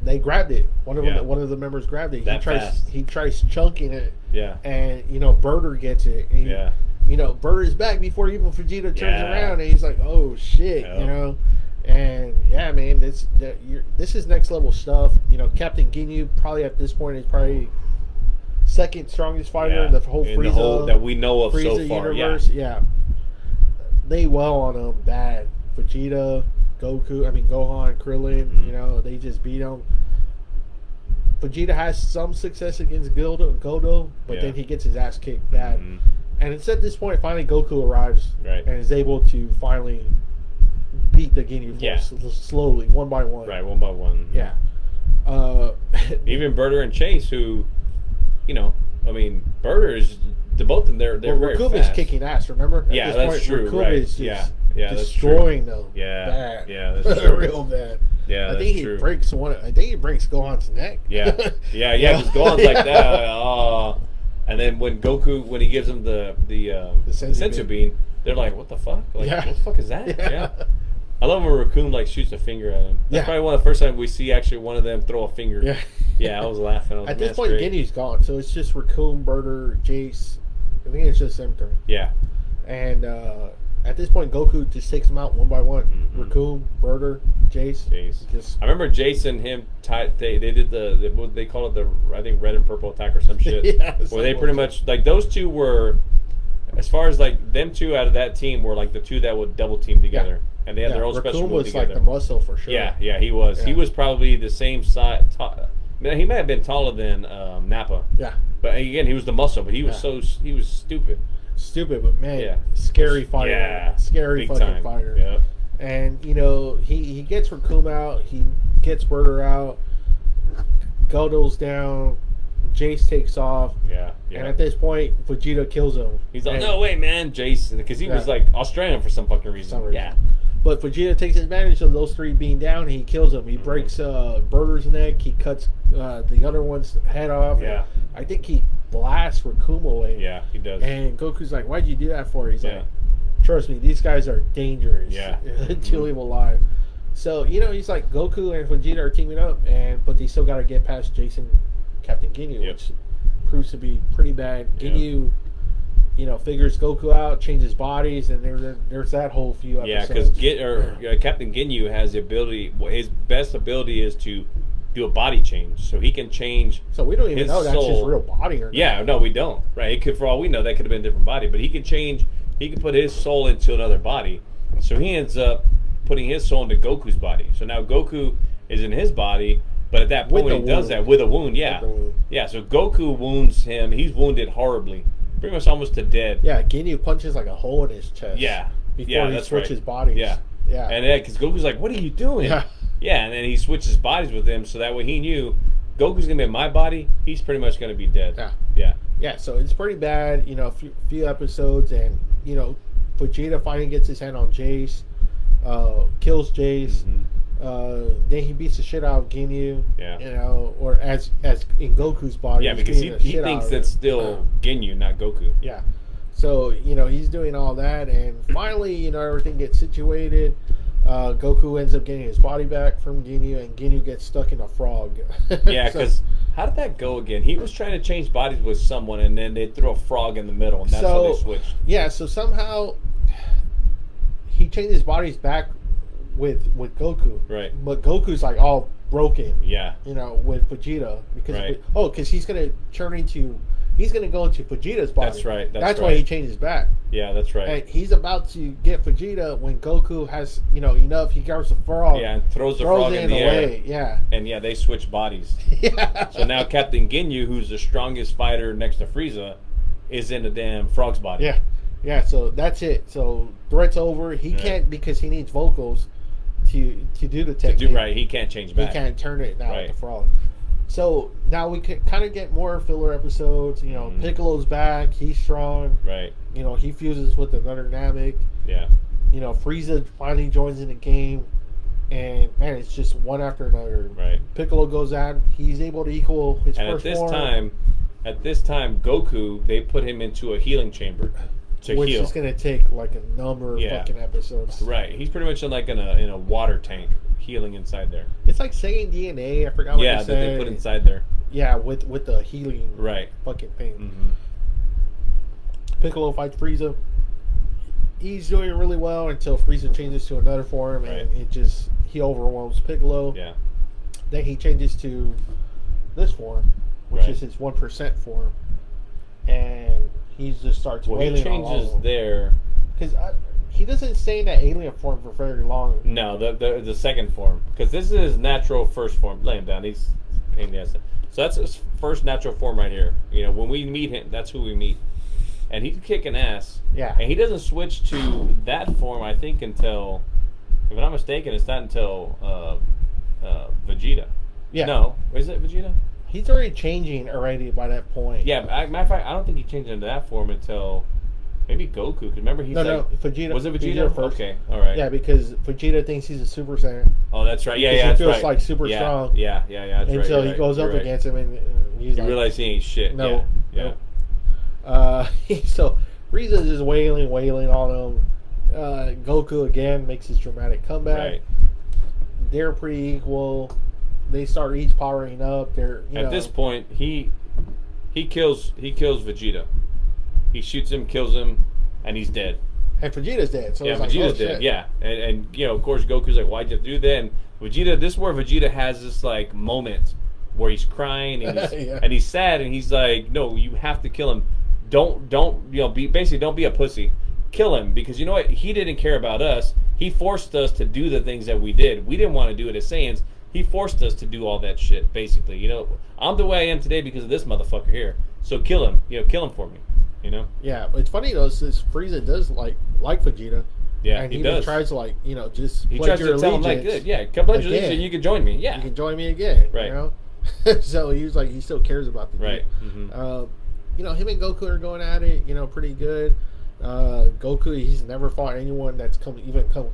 They grabbed it. One of the members grabbed it. He tries chunking it. Yeah. And Birder gets it. And, Birder's back before even Vegeta turns around, and he's like, "Oh shit," And yeah, man, this is next level stuff. Captain Ginyu probably at this point is probably second strongest fighter in the whole Frieza that we know of Frieza so far. Universe. Yeah. They well on him bad. Vegeta, Gohan, Krillin. They just beat him. Vegeta has some success against Godo, but then he gets his ass kicked bad. Mm-hmm. And it's at this point, finally Goku arrives and is able to finally beat the Ginyu Force slowly, one by one. Right, one by one. Yeah. Even Birder and Chase, who, Birder is, to both of them, they're very fast. Rakuba's kicking ass, remember? Yeah, that's true. Rakuba right. is just destroying them. Yeah. Bad. Yeah, that's true. Real bad. Yeah, I think he breaks Gohan's neck. Yeah, because Gohan's like that. And then when he gives him the senzu bean, they're like, what the fuck? Like, what the fuck is that? Yeah. I love when Raccoon shoots a finger at him. That's probably one of the first times we see actually one of them throw a finger. Yeah. Yeah, I was laughing. At this point, Ginyu's gone, so it's just Raccoon, Birder, Jace. I think it's just them three. Yeah. And at this point, Goku just takes them out one by one. Mm-hmm. Raccoon, Birder, Jace. I remember Jace and him. They did what they call it, I think red and purple attack or some shit. Where they pretty much those two were, as far as them two out of that team were the two that would double team together, and they had their own Raccoon special move together. Was the muscle for sure. Yeah, he was. Yeah. He was probably the same size. He may have been taller than Nappa. Yeah. But again, he was the muscle, but he was he was stupid. Stupid, but man, scary fighter. Yeah, scary fucking time. fighter. Yeah. And he gets Raccoon out, he gets Birder out, Godo's down, Jace takes off. Yeah. And at this point, Vegeta kills him. He's like, no way, man, Jace, because he was Australian for some fucking reason. Yeah. But Vegeta takes advantage of those three being down, and he kills him. He breaks Birder's neck. He cuts the other one's head off. Yeah. I think he blasts Raccoon away. Yeah, he does. And Goku's like, why'd you do that for? He's like, trust me, these guys are dangerous. Yeah. To leave alive. So, he's like, Goku and Vegeta are teaming up, but they still got to get past Captain Ginyu, which proves to be pretty bad. Ginyu, figures Goku out, changes bodies, and there's that whole few episodes. Yeah, because Captain Ginyu has the ability. His best ability is to do a body change, so he can change. So we don't even know that's his real body or not. Yeah, no, we don't. Right? It could, for all we know, that could have been a different body, but he can change. He can put his soul into another body, so he ends up putting his soul into Goku's body. So now Goku is in his body. But at that point, when he does that with a wound, yeah. So Goku wounds him. He's wounded horribly, pretty much almost to dead. Yeah, Ginyu punches a hole in his chest. Yeah, before he switches bodies. Yeah. And because Goku's like, "What are you doing?" Yeah, and then he switches bodies with him, so that way he knew Goku's gonna be in my body. He's pretty much gonna be dead. Yeah. So it's pretty bad. A few episodes, and Vegeta finally gets his hand on Jace, kills Jace. Mm-hmm. Then he beats the shit out of Ginyu. Yeah. Or as in Goku's body. Yeah, because he thinks that's still Ginyu, not Goku. Yeah. So, he's doing all that, and finally, everything gets situated. Goku ends up getting his body back from Ginyu, and Ginyu gets stuck in a frog. Yeah, because how did that go again? He was trying to change bodies with someone, and then they threw a frog in the middle, and that's how they switched. Yeah, so somehow he changed his bodies back with Goku, right? But Goku's all broken, with Vegeta because he's gonna go into Vegeta's body. That's right. That's why he changes back. Yeah, that's right. And he's about to get Vegeta when Goku has enough. He grabs the frog. Yeah, and throws the frog in the air. Yeah, and they switch bodies. So now Captain Ginyu, who's the strongest fighter next to Frieza, is in a damn frog's body. Yeah. Yeah, so that's it. So threat's over. He can't, because he needs vocals to do the technique. Right, he can't change back. He can't turn it now with the frog. So now we can kind of get more filler episodes. You know, Piccolo's back. He's strong. Right. You know, he fuses with another Namek. Yeah. You know, Frieza finally joins in the game. And, man, it's just one after another. Right. Piccolo goes out. He's able to equal his first form. At this time, Goku, they put him into a healing chamber. Which is going to take like a number of fucking episodes. Right. He's pretty much in a water tank, healing inside there. It's like saying DNA. I forgot what they said. Yeah, that they put inside there. Yeah, with the healing fucking thing. Mm-hmm. Piccolo fights Frieza. He's doing really well until Frieza changes to another form, and he overwhelms Piccolo. Yeah. Then he changes to this form, which is his 1% form, and he just starts wailing. He changes there because he doesn't stay in that alien form for very long. No, the second form, because this is his natural first form. Lay him down. He's a pain in the ass. So that's his first natural form right here. You know, when we meet him, that's who we meet, and he's kicking ass. Yeah. And he doesn't switch to that form, I think, until, if I'm not mistaken, it's not until Vegeta. Yeah. No, is it Vegeta? He's already changing by that point. Yeah, matter of fact, I don't think he changed into that form until maybe Goku. Cause remember, he's Vegeta. Was it Vegeta first? Okay, all right. Yeah, because Vegeta thinks he's a Super Saiyan. Oh, that's right. Yeah, he feels like super strong. Yeah. That's until he goes up against him, and he's like, realizes he ain't shit. No. Yeah. So Frieza's just wailing on him. Goku again makes his dramatic comeback. Right. They're pretty equal. They start each powering up. At this point, he kills Vegeta. He shoots him, kills him, and he's dead. And Vegeta's dead. So Vegeta's dead. Shit. Yeah, and you know, of course, Goku's like, "Why'd you do that?" And Vegeta, this is where Vegeta has this like moment where he's crying and he's, and he's sad, and he's like, "No, you have to kill him. Don't don't be a pussy. Kill him, because you know what? He didn't care about us. He forced us to do the things that we did. We didn't want to do it as Saiyans. He forced us to do all that shit, basically. You know, I'm the way I am today because of this motherfucker here. So kill him. You know, kill him for me. You know? Yeah, it's funny though, since Frieza does like Vegeta. Yeah, and he does. Tries to just he tries to tell him like, good, pledge your allegiance, you can join me. Yeah, you can join me again. Right. You know? So he was like, he still cares about the dude. Right. Mm-hmm. You know, him and Goku are going at it. You know, pretty good. Goku, he's never fought anyone that's come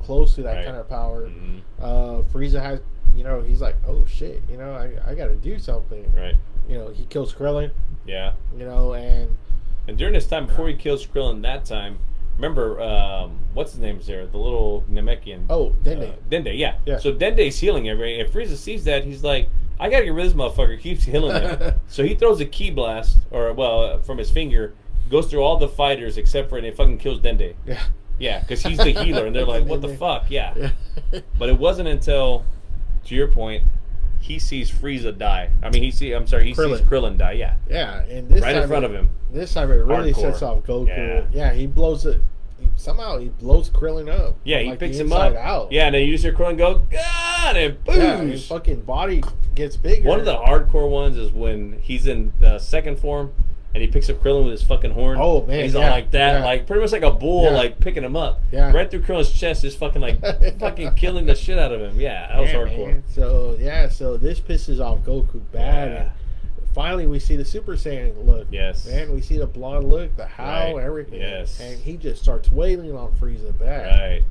close to that kind of power. Mm-hmm. Frieza has, you know, he's like, oh shit, you know, I got to do something. Right. You know, he kills Krillin. Yeah. You know, and during this time, before he kills Krillin, that time, remember, what's his name is there? The little Namekian. Oh, Dende. Dende, yeah. So Dende's healing everybody. If Frieza sees that, he's like, I gotta get rid of this motherfucker. He keeps healing him. So he throws a ki blast, from his finger, goes through all the fighters except for, and it fucking kills Dende. Yeah. Yeah, because he's the healer, and they're like, what the fuck? Yeah. But it wasn't until, to your point, he sees Frieza die. I mean, he sees Krillin die, yeah. Yeah, and this right time in front of him. This time it really sets off Goku. Yeah, he blows it. Somehow he blows Krillin up. Yeah, he picks him up. Out. Yeah, and then you just hear Krillin go, God, and boom! Yeah, his fucking body gets bigger. One of the hardcore ones is when he's in the second form, and he picks up Krillin with his fucking horn. Oh, man. He's all like that, like pretty much like a bull, like picking him up. Yeah. Right through Krillin's chest, just fucking like fucking killing the shit out of him. Yeah, that was hardcore. Man. So this pisses off Goku bad. And finally, we see the Super Saiyan look. Yes. Man, we see the blonde look, the howl, everything. Yes. And he just starts wailing on Frieza bad. Right.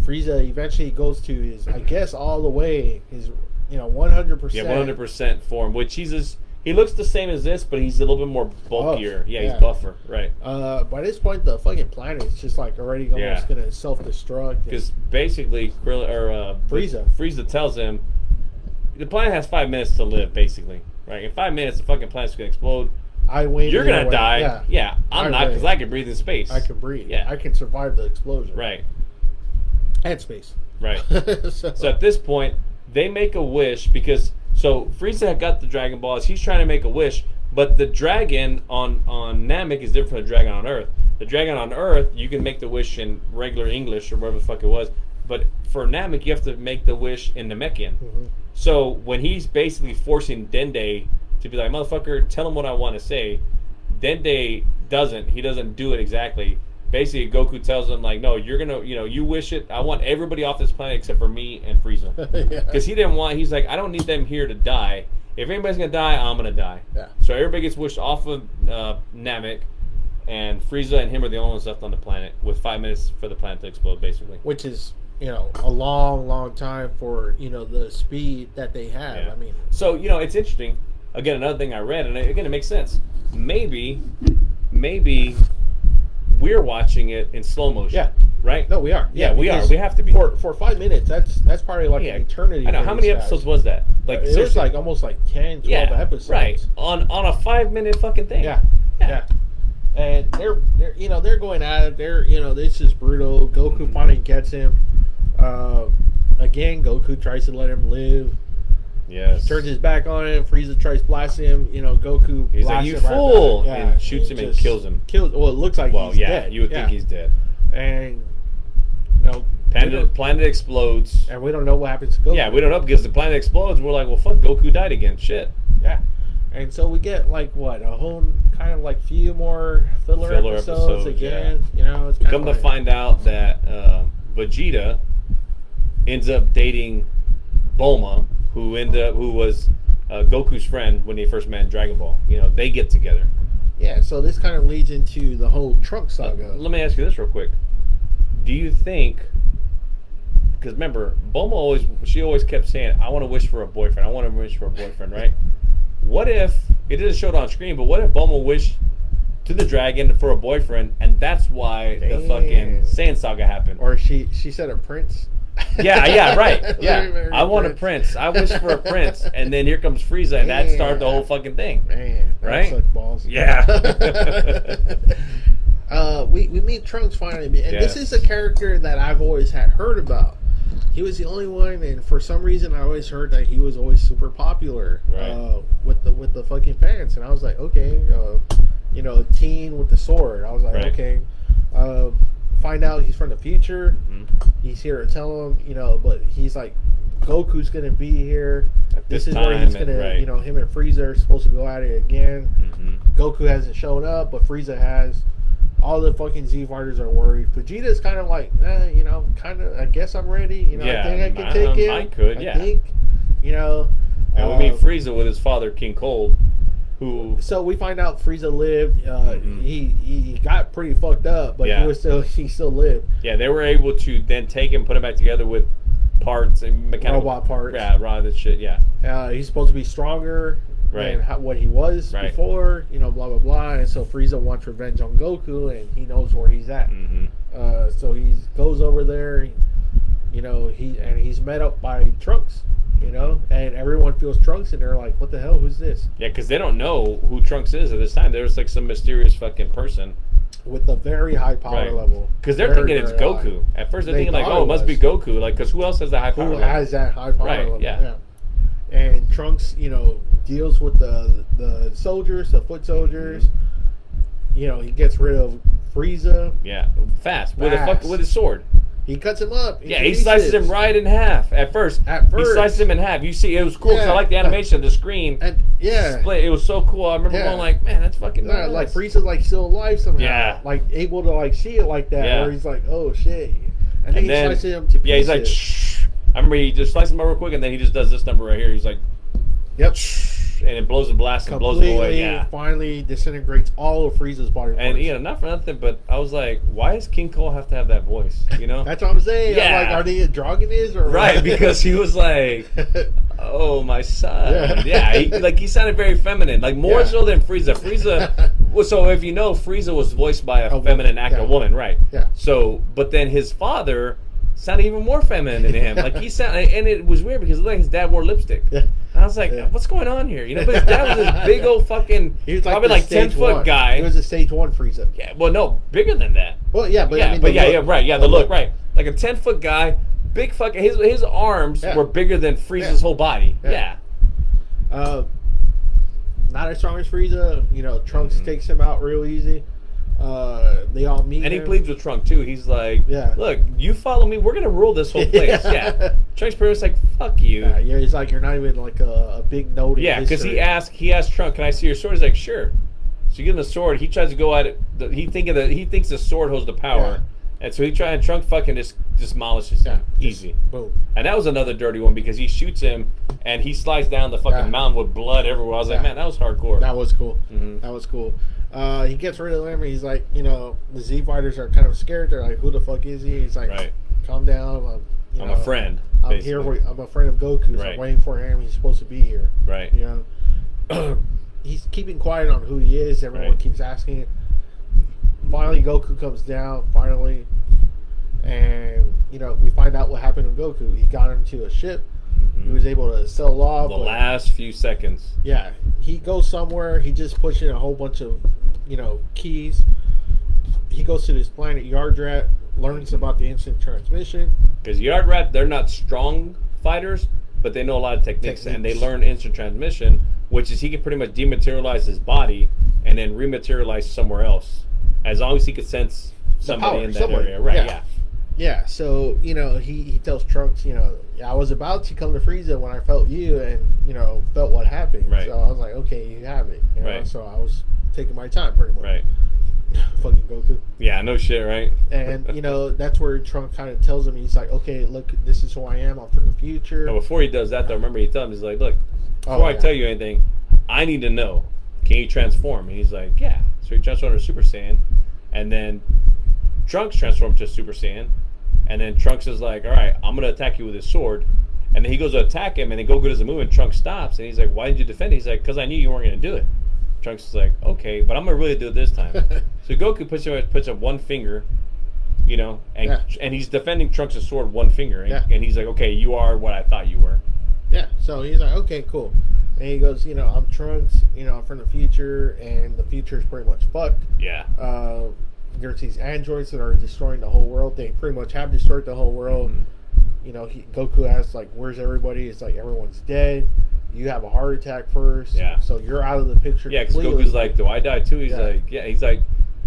Frieza eventually goes to his, I guess, all the way, his, 100%. Yeah, 100% form, which he looks the same as this, but he's a little bit more bulkier. He's buffer. Right. By this point, the fucking planet is just like already almost going to self-destruct. Because basically, Frieza tells him, the planet has 5 minutes to live, basically. Right? In 5 minutes, the fucking planet's going to explode. I win. You're going to die. Yeah. I'm not, because I can breathe in space. I can breathe. Yeah. I can survive the explosion. Right. And space. Right. So at this point, they make a wish because... So Frieza had got the Dragon Balls. He's trying to make a wish, but the dragon on Namek is different from the dragon on Earth. The dragon on Earth, you can make the wish in regular English or whatever the fuck it was, but for Namek, you have to make the wish in Namekian. Mm-hmm. So when he's basically forcing Dende to be like, motherfucker, tell him what I want to say, Dende doesn't. He doesn't do it exactly. Basically, Goku tells him, like, no, you're going to, you wish it. I want everybody off this planet except for me and Frieza. Because he's like, I don't need them here to die. If anybody's going to die, I'm going to die. Yeah. So everybody gets wished off of Namek, and Frieza and him are the only ones left on the planet with 5 minutes for the planet to explode, basically. Which is, a long time for, the speed that they have. Yeah. I mean. So, it's interesting. Again, another thing I read, and again, it makes sense. Maybe we're watching it in slow motion. Yeah. Right? No, we are. Yeah, we are. We have to be. For 5 minutes, that's probably like an eternity. I know. How many episodes was that? Like it was like almost like 10, 12 episodes. Right. On a 5 minute fucking thing. Yeah. And they're going at it. This is brutal. Goku finally gets him. Again, Goku tries to let him live. Yes. Turns his back on him. Frieza tries blasting him. Goku. He's like, "You fool!" And shoots him and kills him. Well, it looks like he's dead. You would think he's dead. And planet explodes. And we don't know what happens to Goku. Yeah, we don't know because the planet explodes. We're like, well, fuck, Goku died again. Shit. Yeah. And so we get like a whole kind of like few more filler episodes again. Yeah. It's come to find out that Vegeta ends up dating Bulma, who was Goku's friend when he first met in Dragon Ball. They get together. Yeah. So this kind of leads into the whole Trunks saga. Let me ask you this real quick. Do you think? Because remember, Bulma always kept saying, "I want to wish for a boyfriend. I want to wish for a boyfriend." Right? What if it didn't show it on screen? But what if Bulma wished to the dragon for a boyfriend, and that's why the fucking Saiyan saga happened? Or she said a prince. Yeah, right. Yeah, I want a prince. I wish for a prince, and then here comes Frieza, and that started the whole fucking thing. Man, right? Such balls. Yeah. We meet Trunks finally, and this is a character that I've always had heard about. He was the only one, and for some reason, I always heard that he was always super popular with the fucking fans. And I was like, okay, teen with the sword. I was like, okay. Find out he's from the future. Mm-hmm. He's here to tell him, but he's like, Goku's gonna be here. This is where he's gonna, him and Frieza are supposed to go at it again. Mm-hmm. Goku hasn't shown up, but Frieza has. All the fucking Z fighters are worried. Vegeta's kind of like, I guess I'm ready. I think I can take it. I could, I think, And we meet Frieza with his father, King Cold, who. So we find out Frieza lived. He got pretty fucked up, but he still lived. Yeah, they were able to then take him, put him back together with parts and mechanical robot parts. Yeah, that shit. Yeah. He's supposed to be stronger. Right. And what he was before, blah blah blah, and so Frieza wants revenge on Goku, and he knows where he's at. Mm-hmm. So he goes over there, he's met up by Trunks, and everyone feels Trunks, and they're like, "What the hell? Who's this?" Yeah, because they don't know who Trunks is at this time. There's like some mysterious fucking person with a very high power level. Because they're thinking it's Goku. At first, they're thinking like, "Oh, it must be Goku." Like, because who else has that high power? Who has that high power level? Yeah. And Trunks, deals with the soldiers, the foot soldiers. Mm-hmm. He gets rid of Frieza. Yeah, fast. With his sword. He cuts him up. He slices him right in half. At first, he slices him in half. You see, it was cool because I like the animation of the screen. And split. It was so cool. I remember going like, man, that's fucking nice. Like Frieza's like still alive somehow. Yeah, like able to like see it like that. Yeah. Where he's like, oh shit, and then he slices him to pieces. Yeah, he's like, shh. I remember he just slices him up real quick, and then he just does this number right here. He's like, yep. And it blows the blast and blows him away. Yeah. Finally disintegrates all of Frieza's body parts. And not for nothing, but I was like, why does King Cole have to have that voice? That's what I'm saying. Yeah. I'm like, are they androgynous or right? Because he was like, oh my son. Yeah. He sounded very feminine, like more so than Frieza. So if Frieza was voiced by a feminine actor, a woman, right? Yeah. So, but then his father sounded even more feminine than him. Like he sounded, and it was weird because it looked like his dad wore lipstick. Yeah. And I was like, what's going on here? But his dad was this big old fucking, he was probably like 10-foot guy. He was a stage 1 Frieza. Yeah. Well, no, bigger than that. Well, yeah, but right. Yeah, the look, right. Like a 10-foot guy, big fucking. His arms were bigger than Frieza's whole body. Yeah. Not as strong as Frieza. Trunks takes him out real easy. They all meet and he pleads with Trunks too. He's like, look, you follow me, we're gonna rule this whole place. Trunks pretty much like, fuck you. Yeah, he's like, you're not even like a big note. Yeah, because he asked Trunks, can I see your sword? He's like, sure. So you give him the sword. He tries to go at it. He thinks the sword holds the power, and so he tries. And Trunks fucking just demolishes him easy. Boom. And that was another dirty one because he shoots him and he slides down the fucking mountain with blood everywhere. I was like, man, that was hardcore. That was cool. Mm-hmm. That was cool. He gets rid of him. He's like, the Z fighters are kind of scared. They're like, who the fuck is he? He's like, calm down. I'm a friend. I'm basically. here. I'm a friend of Goku's. Right. I'm waiting for him. He's supposed to be here. Right. He's keeping quiet on who he is. Everyone keeps asking. Finally, Goku comes down. Finally, and we find out what happened to Goku. He got into a ship. Mm-hmm. He was able to sell off. The last few seconds. Yeah, he goes somewhere. He just puts in a whole bunch of keys. He goes to this planet Yardrat, learns about the instant transmission. Because Yardrat, they're not strong fighters, but they know a lot of techniques. And they learn instant transmission, which is he can pretty much dematerialize his body and then rematerialize somewhere else, as long as he could sense somebody in that area. Right? Yeah. So he tells Trunks, I was about to come to Frieza when I felt you, and felt what happened. Right. So I was like, okay, you have it. Right. So I was taking my time, pretty much. Right. Fucking Goku. Yeah, no shit, right? And that's where Trunks kind of tells him, he's like, okay, look, this is who I am. I'm from the future. But before he does that, though, remember he tells him, he's like, look, before I tell you anything, I need to know, can you transform? And he's like, yeah. So he transforms to Super Saiyan, and then Trunks transforms to Super Saiyan, and then Trunks is like, all right, I'm gonna attack you with his sword. And then he goes to attack him, and then Goku doesn't move, and Trunks stops, and he's like, why did you defend? He's like, because I knew you weren't gonna do it. Trunks is like, okay, but I'm gonna really do it this time. So Goku puts up one finger, and he's defending Trunks' sword one finger, and he's like, okay, you are what I thought you were. Yeah. So he's like, okay, cool. And he goes, I'm Trunks, I'm from the future, and the future is pretty much fucked. Yeah. There's these androids that are destroying the whole world. They pretty much have destroyed the whole world. Mm-hmm. Goku asks, like, where's everybody? It's like, everyone's dead. You have a heart attack first. Yeah. So you're out of the picture. Yeah, because Goku's like, do I die too? He's like, yeah. He's like,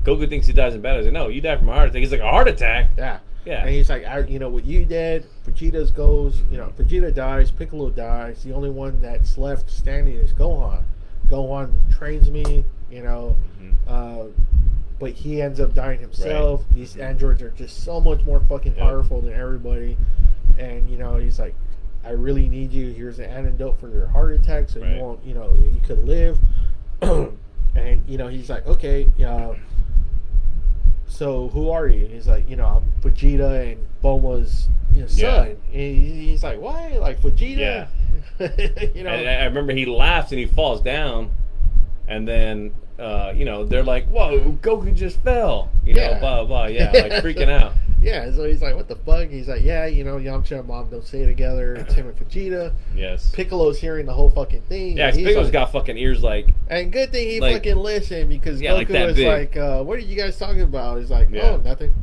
Goku thinks he dies in battle. He's like, no, you die from a heart attack. He's like, a heart attack? Yeah. Yeah. And he's like, what you did, Vegeta's goes, Vegeta dies, Piccolo dies. The only one that's left standing is Gohan. Gohan trains me, but he ends up dying himself. Right. These androids are just so much more fucking powerful than everybody. And, he's like, I really need you. Here's an antidote for your heart attack, so you won't, you could live. And, he's like, okay, so who are you? And he's like, I'm Vegeta and Bulma's son. And he's like, what? Like Vegeta? Yeah. And I remember he laughs and he falls down, and then they're like, whoa, Goku just fell. Blah blah blah. Yeah, like freaking out. Yeah, so he's like, what the fuck? He's like, yeah, Yamcha and Mom don't stay together. It's him and Vegeta. Yes. Piccolo's hearing the whole fucking thing. Yeah, Piccolo's got fucking ears like... And good thing he fucking listened, because Goku was like, what are you guys talking about? He's like, oh, nothing.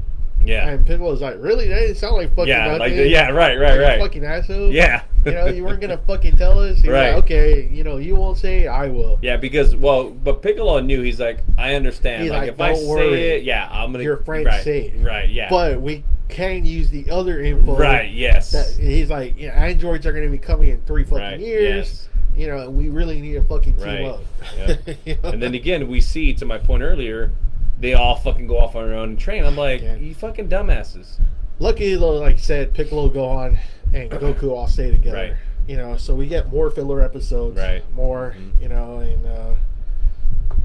Yeah. And Piccolo's like, really? That didn't sound like fucking nothing. Right. Fucking asshole. Yeah. You weren't going to fucking tell us? He's like, okay, you won't say it, I will. Yeah, because, but Piccolo knew, he's like, I understand. He's like if I say it, I'm going to... Your friends say it. Right, yeah. But we can use the other info. Right, yes. He's like, androids are going to be coming in 3 fucking years. Yes. And we really need to fucking team up. Yep. And then again, we see, to my point earlier, they all fucking go off on their own and train. I'm like, you fucking dumbasses. Luckily, though, like I said, Piccolo, Gohan, and Goku all stay together. Right. So we get more filler episodes. Right. More,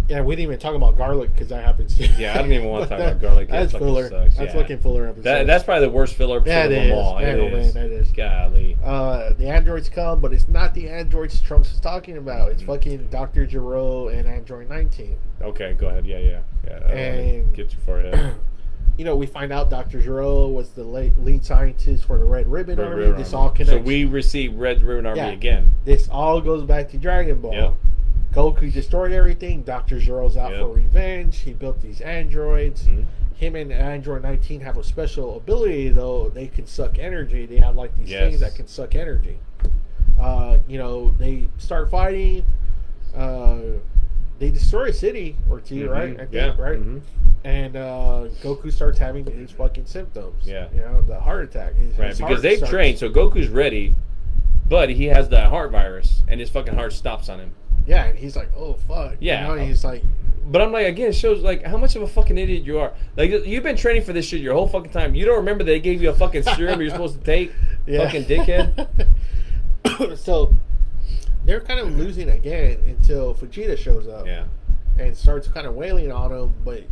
and we didn't even talk about garlic, because that happens. Yeah, I don't even want to talk about garlic. That's filler. Sucks. That's fucking filler episode. That's probably the worst filler episode of them all. Man, that is. Golly. The androids come, but it's not the androids Trunks is talking about. It's fucking Dr. Gero and Android 19. Okay, go ahead. Yeah. And get too far ahead. We find out Dr. Gero was the lead scientist for the Red Ribbon Army. This all connects. So we receive Red Ribbon Army again. This all goes back to Dragon Ball. Yep. Goku destroyed everything. Dr. Gero's out for revenge. He built these androids. Mm-hmm. Him and Android 19 have a special ability, though. They can suck energy. They have like these things that can suck energy. They start fighting. They destroy a city or two, right? I think, right? Mm-hmm. And Goku starts having his fucking symptoms. Yeah. The heart attack. His because they've trained, so Goku's ready, but he has the heart virus, and his fucking heart stops on him. Yeah, and he's like, oh, fuck. Yeah. And he's like, But I'm like, again, it shows like how much of a fucking idiot you are. Like, you've been training for this shit your whole fucking time. You don't remember they gave you a fucking serum you're supposed to take? Yeah. Fucking dickhead. So they're kind of losing again until Vegeta shows up. Yeah. And starts kind of wailing on him, but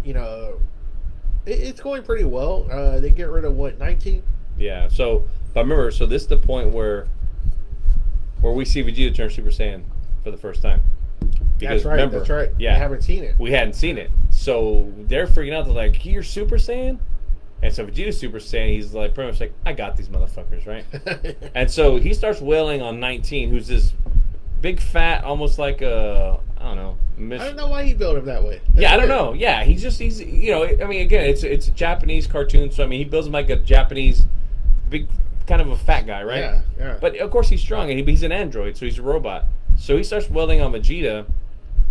it's going pretty well. They get rid of 19. Yeah. So, but remember, so this is the point where we see Vegeta turn Super Saiyan for the first time. Because that's right. Remember, that's right. Yeah, we haven't seen it. We hadn't seen it, so they're freaking out. They're like, "You're Super Saiyan," and so Vegeta's Super Saiyan. He's like, pretty much like, "I got these motherfuckers, right?" And so he starts wailing on 19, who's this big fat, almost like a I don't know why he built him that way. I don't know. Yeah, he's I mean, again, it's a Japanese cartoon, so I mean, he builds him like a Japanese big kind of a fat guy, right? Yeah. But of course, he's strong, and he's an android, so he's a robot. So he starts wailing on Vegeta.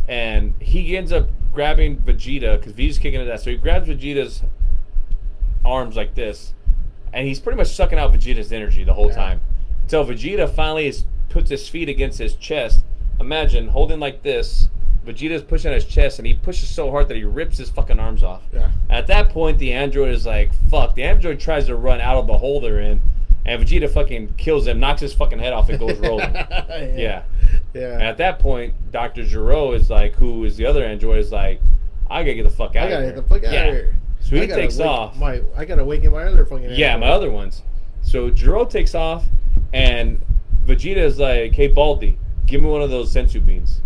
And he ends up grabbing Vegeta because Vegeta's kicking his ass. So he grabs Vegeta's arms like this, and he's pretty much sucking out Vegeta's energy the whole time. Until Vegeta finally puts his feet against his chest. Imagine holding like this. Vegeta's pushing on his chest, and he pushes so hard that he rips his fucking arms off. Yeah. At that point, the android is like, fuck. The android tries to run out of the hole they're in, and Vegeta fucking kills him, knocks his fucking head off, and goes rolling. Yeah. And at that point, Dr. Gero is like, who is the other android, is like, I gotta get the fuck out of here. I gotta get the fuck out of here. So he takes off. I gotta awaken my other fucking android. Yeah, my other ones. So Gero takes off, and Vegeta is like, hey, Baldy, give me one of those sensu beans.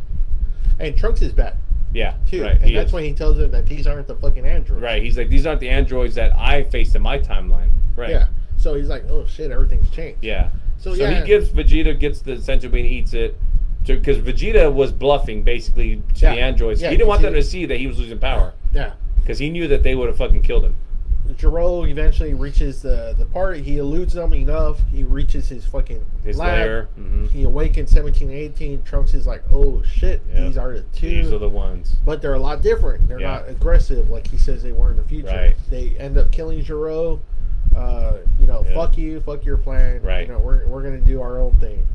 And Trunks is back. Yeah, too. Right. And that's when he tells him that these aren't the fucking androids. Right. He's like, these aren't the androids that I faced in my timeline. Right. Yeah. So he's like, oh shit, everything's changed. Yeah. So he gets the sensu bean, eats it. Because Vegeta was bluffing, basically, to the androids. He didn't want them to see that he was losing power. Yeah. Because he knew that they would have fucking killed him. Gero eventually reaches the party. He eludes them enough. He reaches his fucking his lab. lair. Mm-hmm. He awakens 17 and 18. Trunks is like, oh shit, these are the two. These are the ones. But they're a lot different. They're not aggressive like he says they were in the future. Right. They end up killing Gero. Fuck you, fuck your plan. Right. We're gonna do our own thing.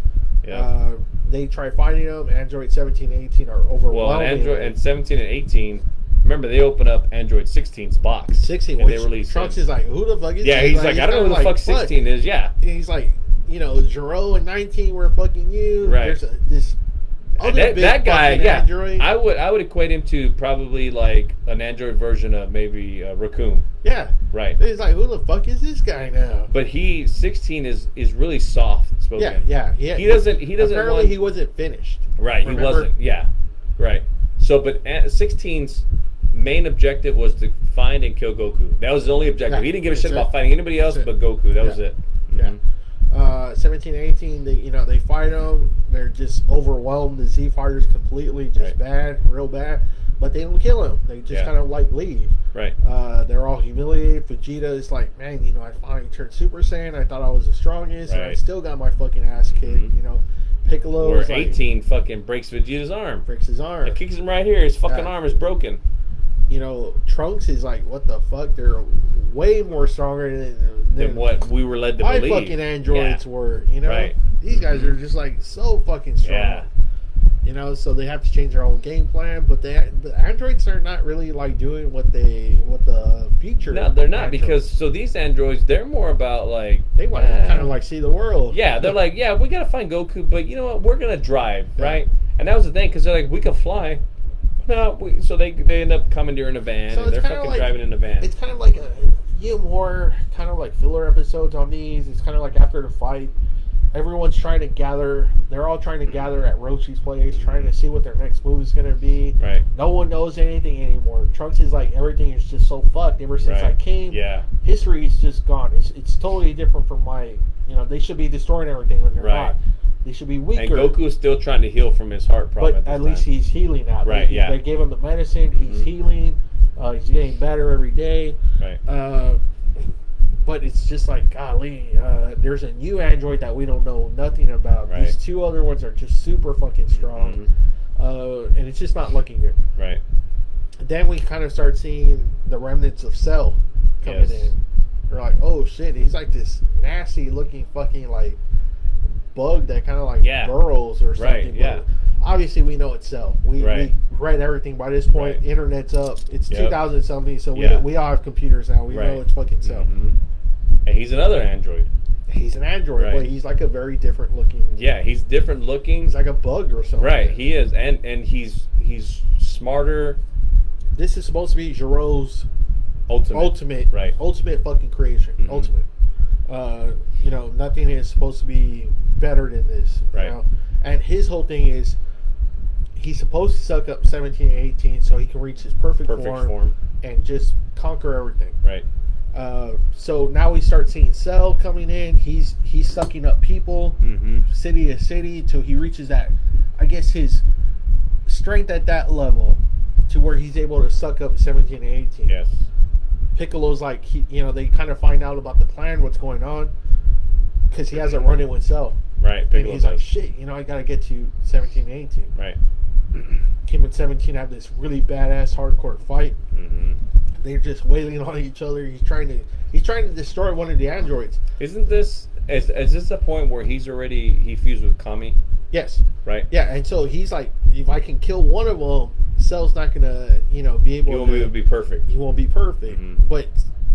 Yeah. They try fighting them. Android 17 and 18 are overwhelming. Well, and 17 and 18, remember, they open up Android 16's box. 16, and they release Trunks is like, who the fuck is this? Yeah, he's like, I don't know who the fuck 16 is. Yeah. And he's like, Gero and 19 were fucking you. Right. There's this other that guy, android. I would equate him to probably like an android version of maybe Raccoon. Yeah. Right. He's like, who the fuck is this guy now? But 16 is really soft spoken. Yeah. He doesn't. Apparently, he wasn't finished. Right. Remember? He wasn't. Yeah. Right. So, but 16's main objective was to find and kill Goku. That was the only objective. Yeah, he didn't give a shit about fighting anybody else but Goku. That was it. Yeah. 17 and 18, they fight them. They're just overwhelmed. The Z fighters completely just bad, real bad. But they don't kill him. They just kind of like leave. Right. They're all humiliated. Vegeta is like, man, I finally turned Super Saiyan. I thought I was the strongest, and I still got my fucking ass kicked. Mm-hmm. Piccolo. Where 18 fucking breaks Vegeta's arm. Breaks his arm. It kicks him right here. His fucking arm is broken. Trunks is like, what the fuck? They're way more stronger than what we were led to believe. My fucking androids were, Right. These guys are just like so fucking strong. Yeah. So they have to change their own game plan, but the androids are not really like doing what the future. No, they're not, because these androids, they're more about like, they want to kind of like see the world. Yeah, they're like, we gotta find Goku, but you know what? We're gonna drive, right? And that was the thing, because they're like, we can fly. No, so they end up commandeering a van, and they're fucking driving in a van. It's kind of like a few more kind of like filler episodes on these. It's kind of like after the fight, everyone's trying to gather. They're all trying to gather at Roshi's place, trying to see what their next move is going to be. Right. No one knows anything anymore. Trunks is like, everything is just so fucked ever since I came. Yeah. History is just gone. It's totally different from my, they should be destroying everything when they're not. They should be weaker. And Goku is still trying to heal from his heart problem. But at least he's healing now. Right, They gave him the medicine. He's healing. He's getting better every day. Right. But it's just like, golly, there's a new android that we don't know nothing about. Right. These two other ones are just super fucking strong. And it's just not looking good. Right. Then we kind of start seeing the remnants of Cell coming in. We're like, oh shit, he's like this nasty looking fucking like bug that kind of like burrows or something. Right, yeah. obviously we know it's Cell. We read everything by this point. Right. Internet's up. It's 2000 something, so we all have computers now. We know it's fucking Cell. Mm-hmm. And he's another android. He's an android, but he's like a very different looking. Yeah, he's different looking. He's like a bug or something. Right, he is, and he's smarter. This is supposed to be Giro's ultimate fucking creation. Mm-hmm. Ultimate. You know, nothing is supposed to be better than this. Right. You know? And his whole thing is he's supposed to suck up 17 and 18 so he can reach his perfect form and just conquer everything. Right. So now we start seeing Cell coming in. He's sucking up people, city to city, till he reaches that, I guess, his strength at that level to where he's able to suck up 17 and 18. Yes. Piccolo's like, they kind of find out about the plan, what's going on, because he has a run-in with Cell. Right. Piccolo and he's like, shit, I gotta get to 17 and 18. Right. Him and 17 have this really badass hardcore fight. Mm-hmm. They're just wailing on each other. He's trying to destroy one of the androids. Isn't this is this the point where he fused with Kami? Yes. Right. Yeah, and so he's like, if I can kill one of them, Cell's not gonna be able. He won't be perfect. He won't be perfect. Mm-hmm. But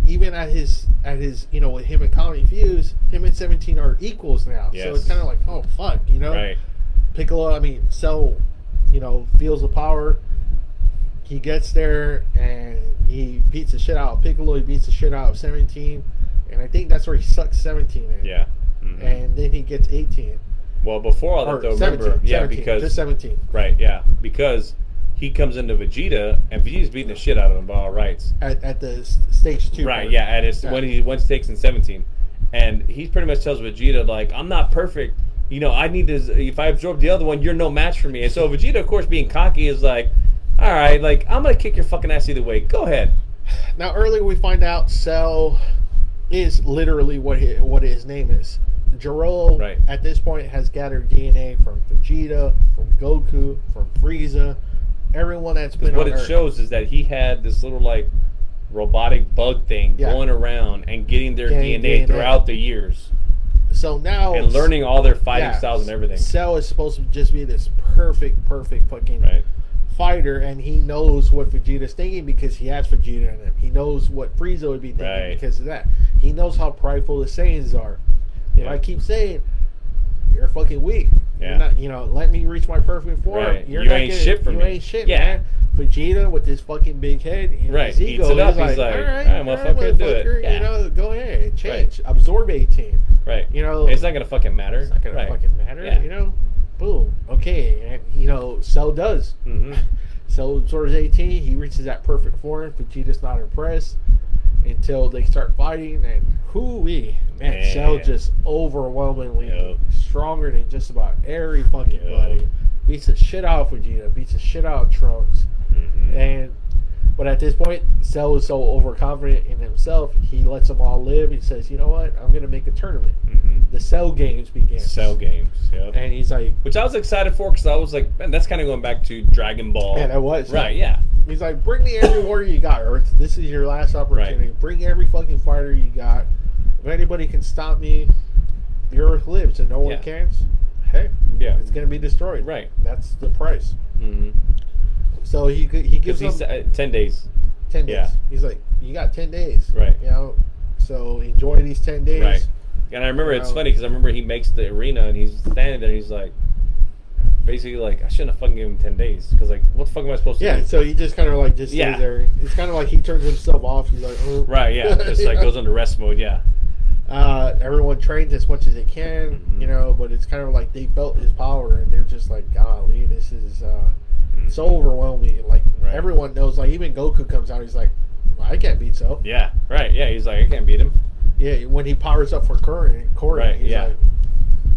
even at his with him and Kami fuse, him and 17 are equals now. Yes. So it's kind of like, oh fuck, Right. Piccolo, Cell, feels the power. He gets there and he beats the shit out of Piccolo. He beats the shit out of 17, and I think that's where he sucks 17 in. Yeah. Mm-hmm. And then he gets 18. Well, before all that, though, remember, 17, because just 17. Right. Yeah, because he comes into Vegeta and Vegeta's beating the shit out of him by all rights. At the stage 2. Right. Yeah. At his when he takes in 17, and he pretty much tells Vegeta like, I'm not perfect. I need this. If I absorb the other one, you're no match for me. And so Vegeta, of course, being cocky, is like, all right, like, I'm going to kick your fucking ass either way. Go ahead. Now, earlier we find out Cell is literally what his name is. Jiro, at this point, has gathered DNA from Vegeta, from Goku, from Frieza, everyone that's been on What it Earth. shows is that he had this little, like, robotic bug thing going around and getting their DNA throughout the years. So now... And learning all their fighting styles and everything. Cell is supposed to just be this perfect fucking... fighter, and he knows what Vegeta's thinking because he has Vegeta in him. He knows what Frieza would be thinking because of that. He knows how prideful the Saiyans are. If I keep saying, you're fucking weak. Yeah. You're not, let me reach my perfect form. Right. You ain't shit for me. You ain't shit, man. Vegeta with his fucking big head, his ego, eats it up. He's like, all right, motherfucker, do it. Yeah. Go ahead, change, absorb 18. Right. It's not gonna fucking matter. It's not gonna fucking matter. Boom. Okay, and Cell does. Mm-hmm. Cell absorbs 18. He reaches that perfect form. Vegeta's not impressed until they start fighting, and man, Cell just overwhelmingly stronger than just about every fucking buddy. Beats the shit out of Vegeta. Beats the shit out of Trunks. Mm-hmm. But at this point, Cell is so overconfident in himself, he lets them all live. He says, you know what? I'm going to make a tournament. Mm-hmm. The Cell Games begin. Cell Games, yep. And he's like... Which I was excited for because I was like, man, that's kind of going back to Dragon Ball. Man, that was. Right, yeah. He's like, bring me every warrior you got, Earth. This is your last opportunity. Right. Bring every fucking fighter you got. If anybody can stop me, the Earth lives and no one can. Hey, it's going to be destroyed. Right. That's the price. Mm-hmm. So he gives them 10 days. 10 days. Yeah. He's like, you got 10 days. Right. So enjoy these 10 days. Right. And I remember it's funny because I remember he makes the arena and he's standing there and he's like, basically like, I shouldn't have fucking given him 10 days because like, what the fuck am I supposed to do? Yeah. So he just kind of like just stays there. It's kind of like he turns himself off. He's like, oh. Right. Yeah. Just like goes into rest mode. Yeah. Everyone trains as much as they can, but it's kind of like they felt his power and they're just like, golly, this is so overwhelming. Like everyone knows, like even Goku comes out, he's like, well, I can't beat Cell. Yeah, right. Yeah, he's like, I can't beat him. Yeah, when he powers up for Krillin, he's like,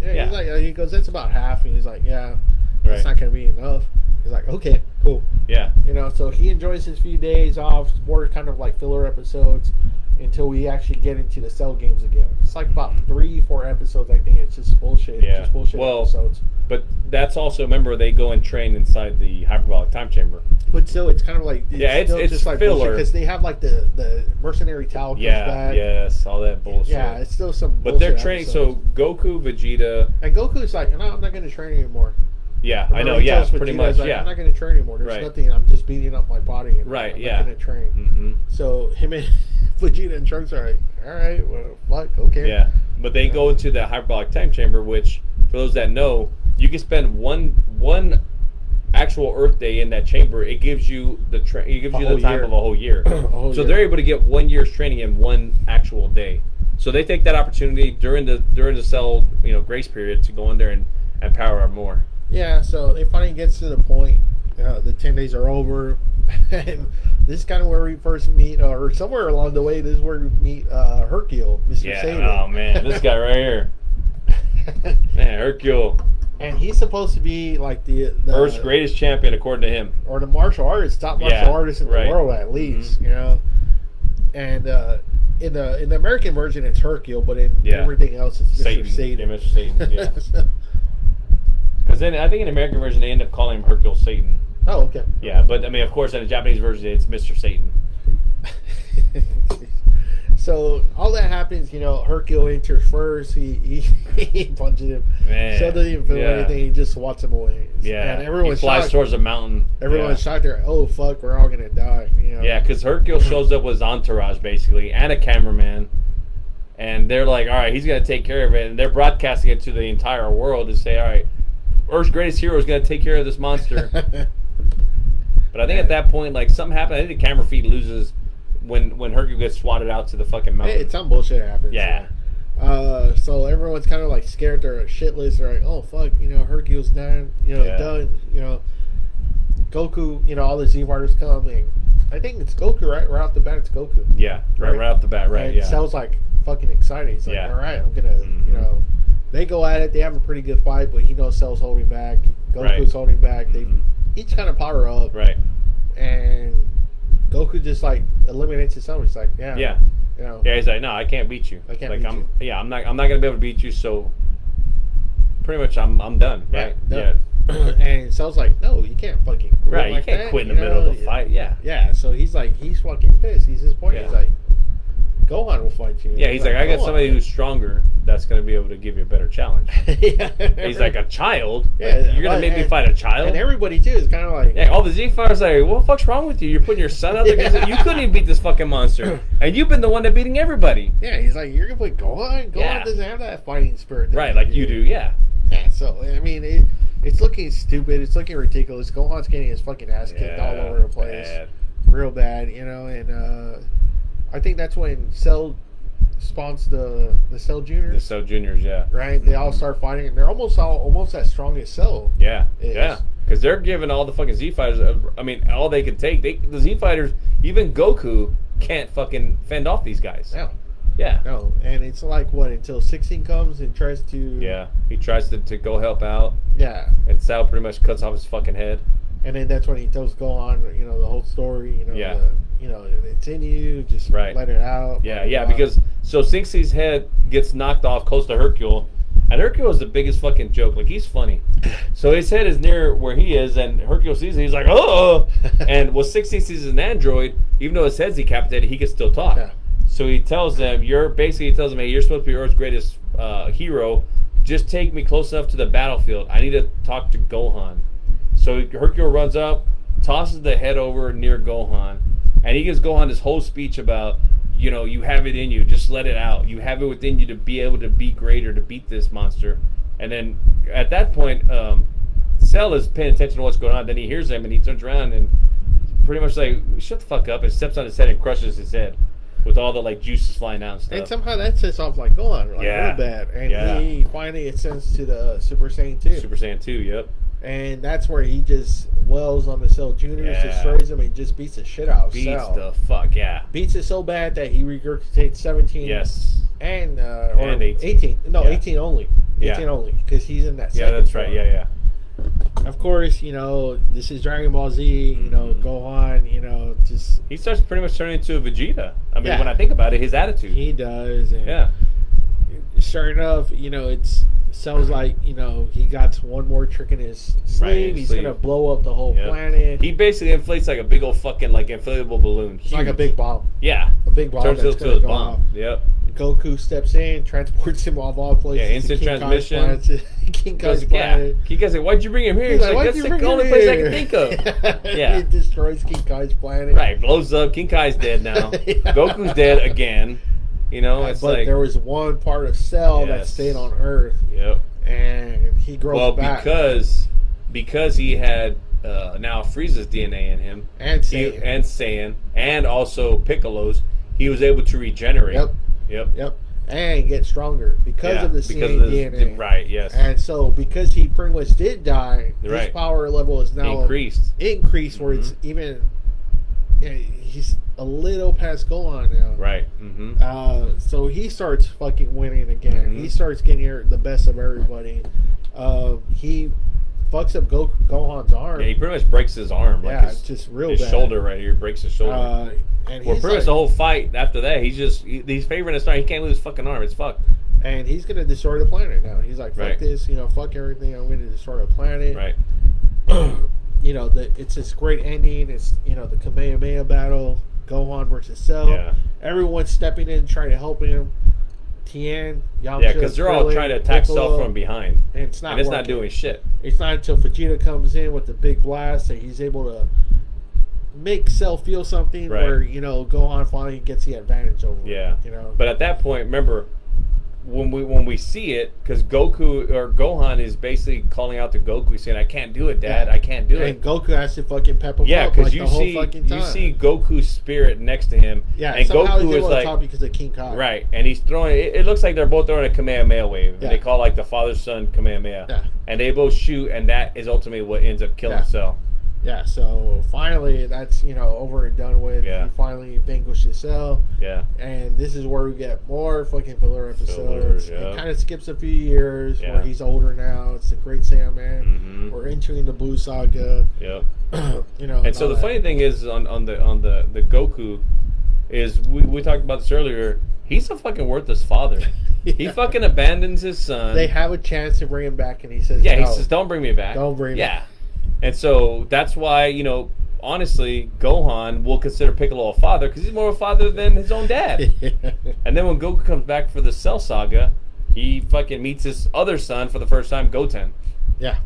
he's like, he goes, that's about half, and he's like, that's not gonna be enough. He's like, okay, cool. Yeah. So he enjoys his few days off, more kind of like filler episodes, until we actually get into the Cell games again. It's like about 3-4 episodes, I think. It's just bullshit. Yeah. Just bullshit episodes. But that's also, remember, they go and train inside the hyperbolic time chamber. But still, it's kind of like it's just like filler because they have like the mercenary towel. Back. Yes, all that bullshit. Yeah, it's still some. But they're training. Episodes. So Goku, Vegeta, and Goku's like, no, I'm not going to train anymore. Yeah, Remember I know. he Yeah, tells pretty Vegeta, much. he's like, Yeah. I'm not going to train anymore. There's Right. nothing. I'm just beating up my body. And Right, I'm yeah. not going to train. Mm-hmm. So him and Vegeta and Trunks are like, all right, well, fuck, okay. Yeah, but they go into the hyperbolic time chamber, which, for those that know, you can spend one actual Earth day in that chamber. It gives you the time of a whole year. So they're able to get 1 year's training in one actual day. So they take that opportunity during the Cell grace period to go in there and power up more. Yeah, so it finally gets to the point. The 10 days are over, and this is kind of where we first meet, or somewhere along the way, this is where we meet Hercule, Mr. Yeah. Satan. Oh man, this guy right here, man, Hercule. And he's supposed to be like the Earth's greatest champion, according to him. Or the martial artist, top martial artist in the world, at least, And in the American version, it's Hercule, but in everything else, it's Mr. Satan. Yeah, Mr. Satan. Yeah. Because then I think in the American version they end up calling him Hercule Satan. Oh, okay. Yeah, but I mean, of course, in the Japanese version, it's Mr. Satan. So all that happens, Hercule enters first. He punches him. Man, So doesn't even feel anything. He just swats him away. Yeah, and everyone's he flies shocked. towards a mountain. Everyone's shocked. They're oh fuck, we're all gonna die. Yeah, because Hercule shows up with his entourage basically and a cameraman, and they're like, all right, he's gonna take care of it, and they're broadcasting it to the entire world to say, all right, Earth's greatest hero is gonna take care of this monster. But I think at that point, like something happened. I think the camera feed loses when Hercule gets swatted out to the fucking mountain. It's some bullshit happens. Yeah. So everyone's kind of like scared. They're shitless. They're like, oh fuck, Hercule's done. Done. Goku. All the Z fighters come, and I think it's Goku, right? Right off the bat, it's Goku. Yeah, right off the bat, right? And yeah. Cell's like fucking excited. He's like, all right, I'm gonna, They go at it. They have a pretty good fight, but he knows Cell's holding back. Goku's holding back. They each kind of power up. Right. And Goku just like eliminates himself. He's like, yeah. Yeah, he's like, no, I can't beat you. I can't beat you. Yeah, I'm not gonna be able to beat you. So pretty much, I'm done. Right. Yeah. And Cell's like, no, you can't fucking quit. Right. Like you can't that, quit in the middle of the fight. Yeah. Yeah. So he's like, he's fucking pissed. He's disappointed. He's like, Gohan will fight you. Yeah. He's like, I got somebody who's stronger that's gonna be able to give you a better challenge. He's like, a child. Yeah. Like, you're gonna make me fight a child. And everybody too is kind of like, yeah. All the Z fighters like, what the fuck's wrong with you? You're putting your son out there. You couldn't even beat this fucking monster, and you've been the one that beating everybody. Yeah. He's like, you're gonna put Gohan. Gohan doesn't have that fighting spirit. Right. Like you do. Yeah. Yeah. So I mean, it's looking stupid. It's looking ridiculous. Gohan's getting his fucking ass kicked all over the place, real bad. And I think that's when Cell spawns the Cell Juniors. The Cell Juniors, yeah. Right? They all start fighting, and they're almost as strong as Cell. Yeah, is. yeah. Because they're giving all the fucking Z fighters. I mean, all they can take. The Z fighters, even Goku can't fucking fend off these guys. No. Yeah. No, and it's like what until 16 comes and tries to. Yeah, he tries to go help out. Yeah. And Cell pretty much cuts off his fucking head. And then that's when he tells Gohan, the whole story. Yeah. It's in you. Just right. let it out. Yeah, yeah. Because so Sinxie's head gets knocked off close to Hercule, and Hercule is the biggest fucking joke. Like he's funny. So his head is near where he is, and Hercule sees it. He's like, oh. And what Sinxie sees is an android. Even though his head's decapitated, he can still talk. Yeah. So he tells them, hey, you're supposed to be Earth's greatest hero. Just take me close enough to the battlefield. I need to talk to Gohan. So Hercule runs up, tosses the head over near Gohan, and he gives Gohan this whole speech about, you have it in you. Just let it out. You have it within you to be able to be greater, to beat this monster. And then at that point, Cell is paying attention to what's going on. Then he hears him, and he turns around and pretty much like, shut the fuck up, and steps on his head and crushes his head. With all the juices flying out and stuff. And somehow that sets off Gohan real bad. And he finally ascends to the Super Saiyan 2. Super Saiyan 2, yep. And that's where he just wells on the Cell Juniors, destroys them, and just beats the shit out of Cell. Beats the fuck, yeah. Beats it so bad that he regurgitates 17. Yes. And, and 18. No, 18 only. 18 only. Because he's in that second that's right. Yeah. Of course, this is Dragon Ball Z, Gohan, just... He starts pretty much turning into a Vegeta. I mean, when I think about it, his attitude. He does. And sure enough, it's... Cell's like, he got one more trick in his sleeve. He's going to blow up the whole planet. He basically inflates like a big old fucking, inflatable balloon. It's like a big bomb. Yeah. A big bomb turns that's into a bomb. Yep. It Goku steps in, transports him off all places. Yeah, instant transmission. King Kai's planet. King Kai's like, why'd you bring him here? He's like, that's the only place I can think of. Yeah. It destroys King Kai's planet. Right, blows up. King Kai's dead now. Yeah. Goku's dead again. You know, it's but like... there was one part of Cell that stayed on Earth. Yep. And he grows back. Because he had now Frieza's DNA in him. And Saiyan. And also Piccolo's. He was able to regenerate. Yep. And get stronger because of the DNA. Right, yes. And so, because he pretty much did die, his power level is now increased where it's even... Yeah, he's a little past Gohan now. Right. Mm-hmm. So he starts fucking winning again. Mm-hmm. He starts getting the best of everybody. He fucks up Gohan's arm. Yeah, he pretty much breaks his arm. Yeah, like just real his bad. shoulder right here breaks his shoulder. And pretty much the whole fight after that, he's favoring his arm. He can't lose his fucking arm. It's fucked. And he's gonna destroy the planet now. He's like, fuck this, fuck everything. I'm gonna destroy the planet. Right. It's this great ending. It's the Kamehameha battle, Gohan versus Cell. Yeah. Everyone's stepping in, trying to help him. Tien, Yamcha, yeah, because they're all trying to attack Cell from behind, and it's not doing shit. It's not until Vegeta comes in with the big blast that he's able to make Cell feel something where Gohan finally gets the advantage over him. But at that point, remember when we see it, because Gohan is basically calling out to Goku saying, "I can't do it, Dad. I can't do it." And Goku has to fucking pep him up. Yeah, because the whole fucking time. You see Goku's spirit next to him. Yeah, and Goku is like top because of King Kai. Right, and he's throwing. It looks like they're both throwing a Kamehameha wave. Yeah. They call it like the father-son Kamehameha. Yeah. And they both shoot, and that is ultimately what ends up killing Cell. Yeah, so finally that's over and done with. Yeah. He finally vanquishes Cell. Yeah. And this is where we get more fucking filler episodes. It kind of skips a few years where he's older now. It's the Great Saiyaman. Mm-hmm. We're entering the Blue Saga. Yep. And so the funny thing is on the Goku is we talked about this earlier. He's a fucking worthless father. He fucking abandons his son. They have a chance to bring him back, and he says, "Yeah, he says, don't bring me back. Don't bring me back." And so that's why, honestly, Gohan will consider Piccolo a father because he's more of a father than his own dad. And then when Goku comes back for the Cell Saga, he fucking meets his other son for the first time, Goten. Yeah.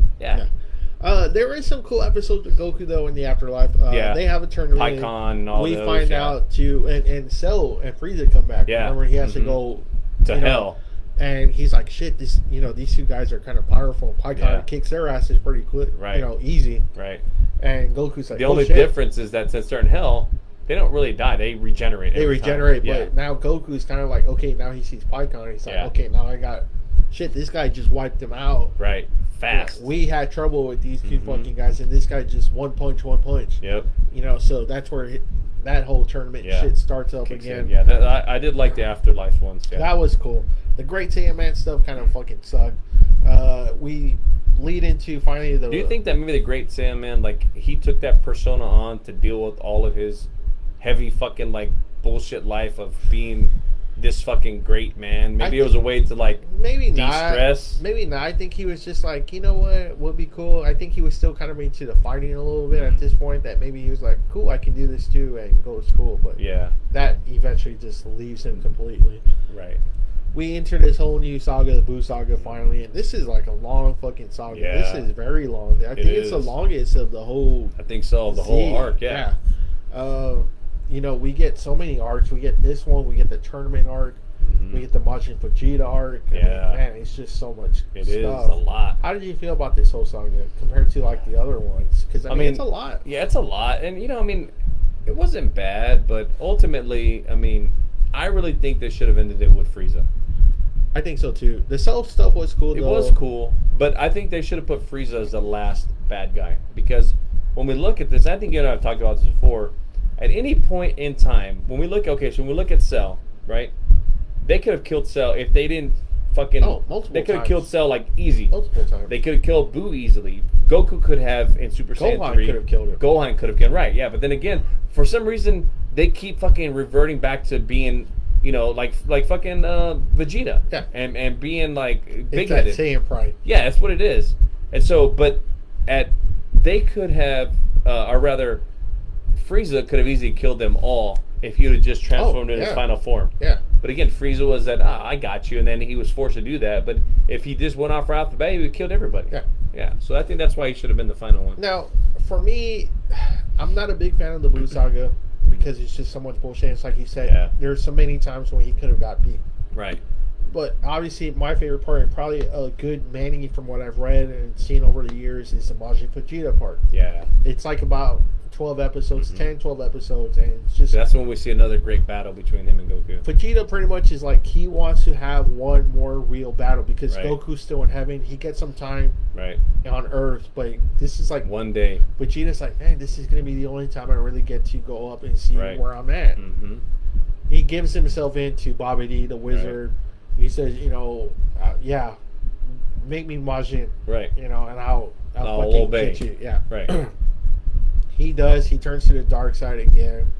There is some cool episodes of Goku, though, in the afterlife. They have a tournament. Piccon and all we find out, too, and Cell and Frieza come back. Yeah. Remember, he has to go to hell. And he's like, shit, these two guys are kind of powerful. Piccolo kicks their asses pretty quick, easy. Right. And Goku's like, the only difference is that since they're in hell, they don't really die. They regenerate. But now Goku's kind of like, okay, now he sees Piccolo, and he's like, okay, now I got, shit, this guy just wiped him out. Right. Fast. We had trouble with these two fucking guys, and this guy just one punch. Yep. So that's where that whole tournament shit starts up again. Yeah, I did like the Afterlife ones. Yeah. That was cool. The Great Saiyaman stuff kind of fucking sucked. We lead into finally the... Do you think that maybe the Great Saiyaman, like, he took that persona on to deal with all of his heavy fucking, like, bullshit life of being this fucking great man? Maybe it was a way to, like, de-stress? Maybe not. I think he was just like, you know what would be cool? I think he was still kind of into the fighting a little bit at this point, that maybe he was like, cool, I can do this too and go to school. But that eventually just leaves him completely. Right. We enter this whole new saga, the Buu Saga, finally, and this is like a long fucking saga. Yeah. This is very long. I think it's the longest of the whole. I think so. The whole arc, yeah. We get so many arcs. We get this one. We get the tournament arc. We get the Majin Vegeta arc. Yeah. Man, it's just so much stuff. It is a lot. How did you feel about this whole saga compared to like the other ones? Because I mean, it's a lot. Yeah, it's a lot, and it wasn't bad, but ultimately, I really think they should have ended it with Frieza. I think so too. The Cell stuff was cool. It was cool, but I think they should have put Frieza as the last bad guy, because when we look at this, I think you and I have talked about this before. At any point in time, when we look at Cell, right? They could have killed Cell if they didn't fucking. Multiple They could have times. killed Cell like easy. Multiple times. They could have killed Buu easily. Goku could have in Super Saiyan 3. Gohan could have killed him. Gohan could have killed. Right? Yeah, but then again, for some reason, they keep fucking reverting back to being. Like fucking Vegeta. Yeah. And being like big It's headed. that Saiyan pride. Yeah, that's what it is. And so, but they could have, or rather, Frieza could have easily killed them all if he would have just transformed in his final form. Yeah. But again, Frieza was that, I got you, and then he was forced to do that. But if he just went off right off the bat, he would have killed everybody. Yeah. Yeah. So I think that's why he should have been the final one. Now, for me, I'm not a big fan of the Buu saga because it's just so much bullshit. It's like you said, there's so many times when he could have got beat. Right. But obviously, my favorite part, and probably a good Manny from what I've read and seen over the years, is the Majin Vegeta part. Yeah. It's like about 12 episodes, 10, 12 episodes, and it's just... That's when we see another great battle between him and Goku. Vegeta pretty much is like, he wants to have one more real battle because Goku's still in heaven. He gets some time on Earth, but this is like... One day. Vegeta's like, man, this is going to be the only time I really get to go up and see where I'm at. Mm-hmm. He gives himself into Bobby D, the wizard. He says, make me Majin. Right. And I'll fucking obey. get you. Yeah. Right. He does. He turns to the dark side again.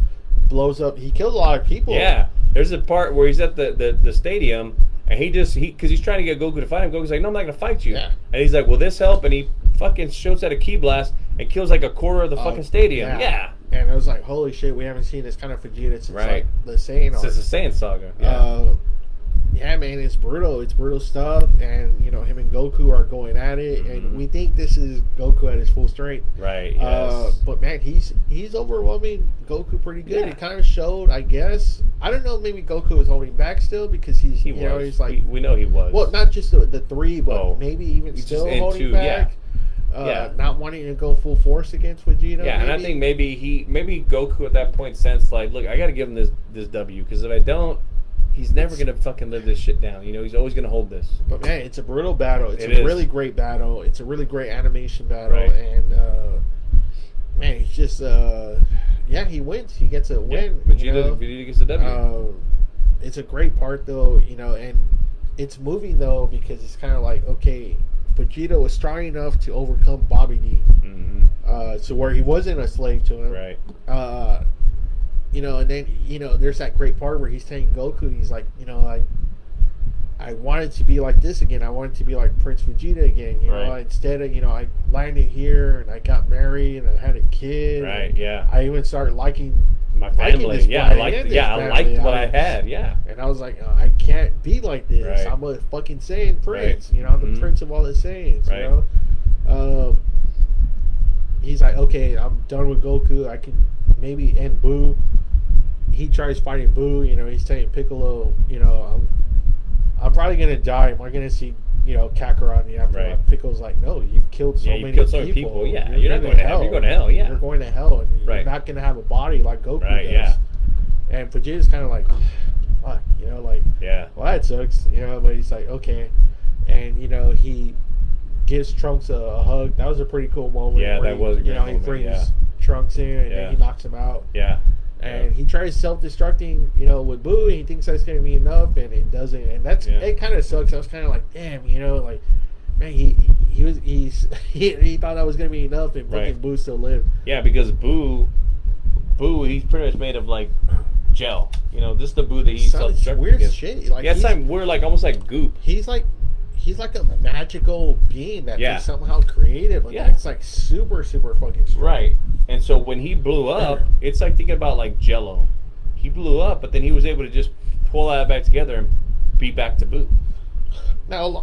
Blows up. He kills a lot of people. Yeah. There's a part where he's at the stadium, and because he's trying to get Goku to fight him. Goku's like, no, I'm not going to fight you. Yeah. And he's like, will this help? And he fucking shoots out a ki blast and kills like a quarter of the fucking stadium. Yeah. And I was like, holy shit, we haven't seen this kind of Vegeta since like the Saiyan. Since the Saiyan saga. Yeah, man, it's brutal. It's brutal stuff, and him and Goku are going at it, and we think this is Goku at his full strength. Right. Yes. But man, he's overwhelming Goku pretty good. Yeah. It kind of showed, I guess. I don't know. Maybe Goku was holding back still because he's he's like we know he was. Well, not just the three, but maybe even still holding back. Not wanting to go full force against Vegeta. Yeah, and I think maybe Goku at that point sensed like, look, I got to give him this W because if I don't, he's never going to fucking live this shit down. He's always going to hold this. But man, it's a brutal battle. It's a really great battle. It's a really great animation battle, and man, he's just he wins. He gets a win. Vegeta gets a W. It's a great part though, and it's moving though because it's kind of like, okay, Vegeta was strong enough to overcome Bobby D, so where he wasn't a slave to him, right? And then there's that great part where he's telling Goku, he's like, I wanted to be like this again. I wanted to be like Prince Vegeta again. Instead of I landed here and I got married and I had a kid. Right. Yeah. I even started liking my family. I liked what I had. Yeah. And I was like, I can't be like this. Right. I'm a fucking Saiyan prince. Right. I'm the prince of all the Saiyans. Right. He's like, okay, I'm done with Goku. I can maybe end Buu. He tries fighting Buu. He's telling Piccolo, I'm probably gonna die. Am I gonna see Kakarot in the afterlife? Right. Piccolo's like, no, you've killed so many people. Yeah, you're not going to hell. You're going to hell. Yeah, you're going to hell, and you're not gonna have a body like Goku does. Yeah. And Vegeta's kind of like, fuck, well, that sucks, But he's like, okay, and he gives Trunks a hug. That was a pretty cool moment. Yeah, that was a great moment. He brings Trunks in and then he knocks him out. Yeah. And he tries self-destructing, with Buu, and he thinks that's going to be enough, and it doesn't. And that's it. Kind of sucks. I was kind of like, damn, man, he thought that was going to be enough, and fucking Buu still lived. Yeah, because Buu, he's pretty much made of like gel. This is the Buu that he self-destructed weird against. Shit. Like, it's like we're like almost like goop. He's like a magical being that they somehow created, but that's like super, super fucking strong. Right. And so when he blew up, it's like thinking about like Jello. He blew up, but then he was able to just pull that back together and be back to Buu. Now,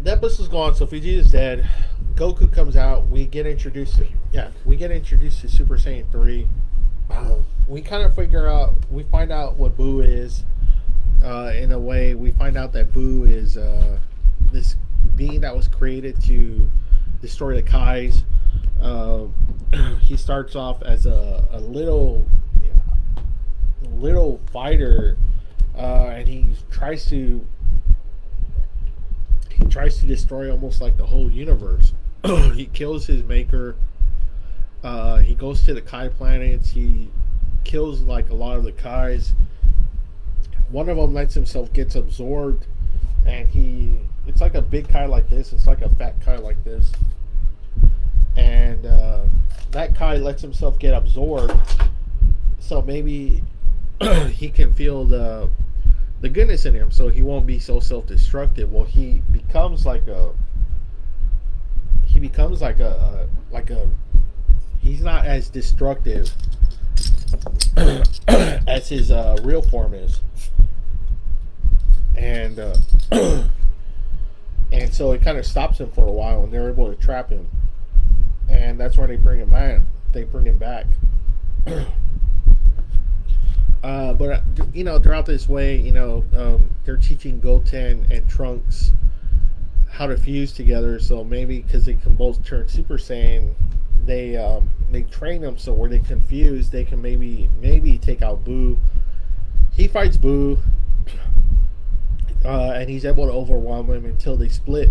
the episode's gone, so Vegeta's dead. Goku comes out. We get introduced to Super Saiyan 3. We kind of we find out what Buu is. In a way, we find out that Buu is this being that was created to destroy the Kais. He starts off as a little fighter, and he tries to destroy almost like the whole universe. He kills his maker. He goes to the Kai planets. He kills like a lot of the Kais. One of them lets himself get absorbed, and it's like a big Kai like this. It's like a fat Kai like this. And that Kai lets himself get absorbed, so maybe he can feel the goodness in him, so he won't be so self-destructive. Well, he becomes like a he's not as destructive as his real form is. and and so it kind of stops him for a while, and they're able to trap him, and that's when they bring him back. But you know, throughout this way, you know, they're teaching Goten and Trunks how to fuse together. So maybe because they can both turn Super Saiyan, they train them so where they confuse, they can maybe take out Boo. He fights Boo, and he's able to overwhelm him until they split.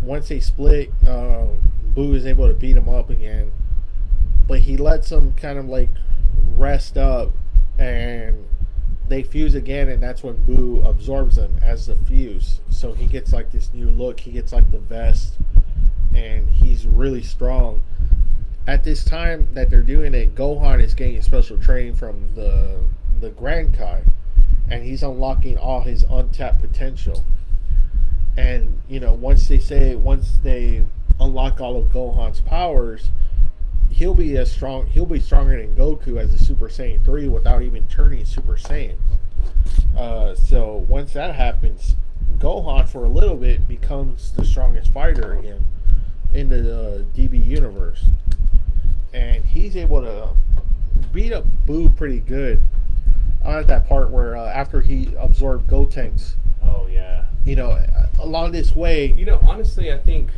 Once they split, Boo is able to beat him up again, but he lets him kind of like rest up, and they fuse again, and that's when Boo absorbs them as the fuse. So he gets like this new look. He gets like the vest, and he's really strong. At this time that they're doing it, Gohan is getting special training from the Grand Kai, and he's unlocking all his untapped potential. And you know, once they unlock all of Gohan's powers, he'll be stronger than Goku as a Super Saiyan 3 without even turning Super Saiyan. So once that happens, Gohan for a little bit becomes the strongest fighter again in the DB universe, and he's able to beat up Boo pretty good. At that part where after he absorbed Gotenks. Oh yeah. You know, along this way. You know, honestly, I think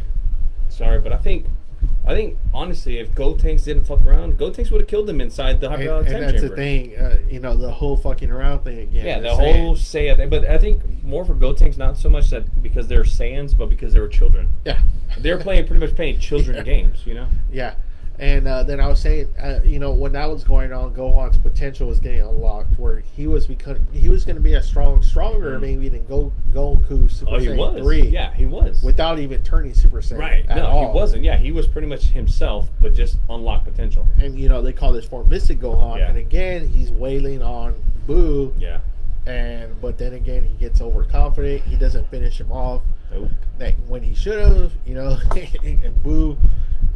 honestly, if Gotenks didn't fuck around, Gotenks would have killed him inside the hyperbolic time and that's chamber. The thing, you know, the whole fucking around thing again. Yeah, the whole Saiyan thing. But I think more for Gotenks, not so much that because they're Saiyans, but because they were children. Yeah. They're pretty much playing children games, you know? Yeah. And then I was saying, you know, when that was going on, Gohan's potential was getting unlocked, where he was going to be stronger maybe than Goku Super Saiyan 3. Yeah, he was. Without even turning Super Saiyan. Right. At No, all. he wasn't. Yeah, he was pretty much himself, but just unlocked potential. And you know, they call this form Mystic Gohan. Yeah. And again, he's wailing on Boo. Yeah. But then again, he gets overconfident. He doesn't finish him off. Nope. When he should have, you know, and Boo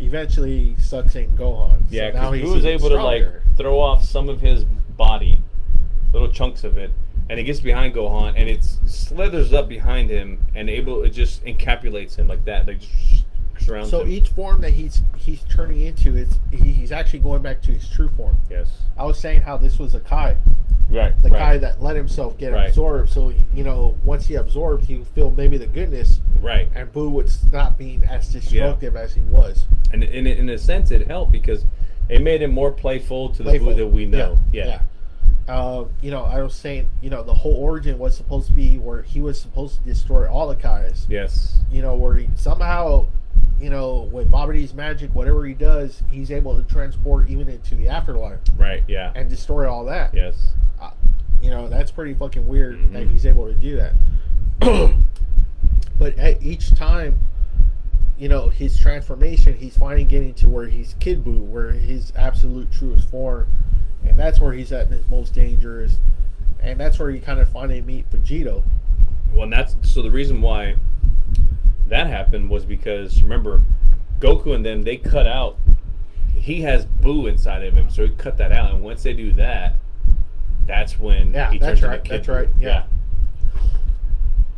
eventually sucks in Gohan. Yeah, so because Boo was able to like throw off some of his body, little chunks of it, and it gets behind Gohan, and it slithers up behind him, and it just encapsulates him like that, like just surrounds him. So each form that he's turning into, he's actually going back to his true form. Yes. I was saying how this was a Kai. Right. The Kai that let himself get absorbed. So, you know, once he absorbed, he would feel maybe the goodness. Right. And Boo would stop being as destructive as he was. And in a sense, it helped because it made him more playful to the Boo that we know. Yeah. You know, I was saying, you know, the whole origin was supposed to be where he was supposed to destroy all the Kais. Yes. You know, where he somehow, you know, with Babidi's magic, whatever he does, he's able to transport even into the afterlife. Right, yeah. And destroy all that. Yes. You know, that's pretty fucking weird that he's able to do that. But at each time, you know, his transformation, he's finally getting to where he's Kid Buu, where his absolute truest form. And that's where he's at his most dangerous. And that's where you kind of finally meet Vegeta. Well, and so the reason why that happened was because, remember, Goku and them, they cut out, he has Buu inside of him, so he cut that out. And once they do that, that's when he turns into Kid Buu. Yeah.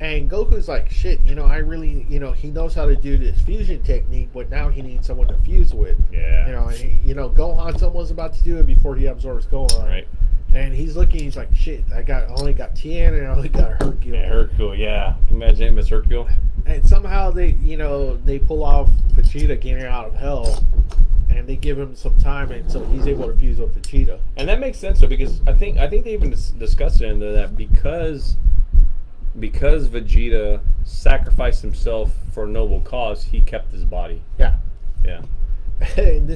And Goku's like, shit, you know, I really, you know, he knows how to do this fusion technique, but now he needs someone to fuse with. Yeah. You know, and Gohan's almost about to do it before he absorbs Gohan. Right. And he's looking, he's like, shit, I only got Tien and I only got Hercule. Yeah, Hercule, yeah. Imagine him as Hercule. And somehow they pull off Vegeta getting out of hell, and they give him some time, and so he's able to fuse with Vegeta. And that makes sense, though, because I think they even discussed it in there that because Vegeta sacrificed himself for a noble cause, he kept his body. Yeah. Yeah. And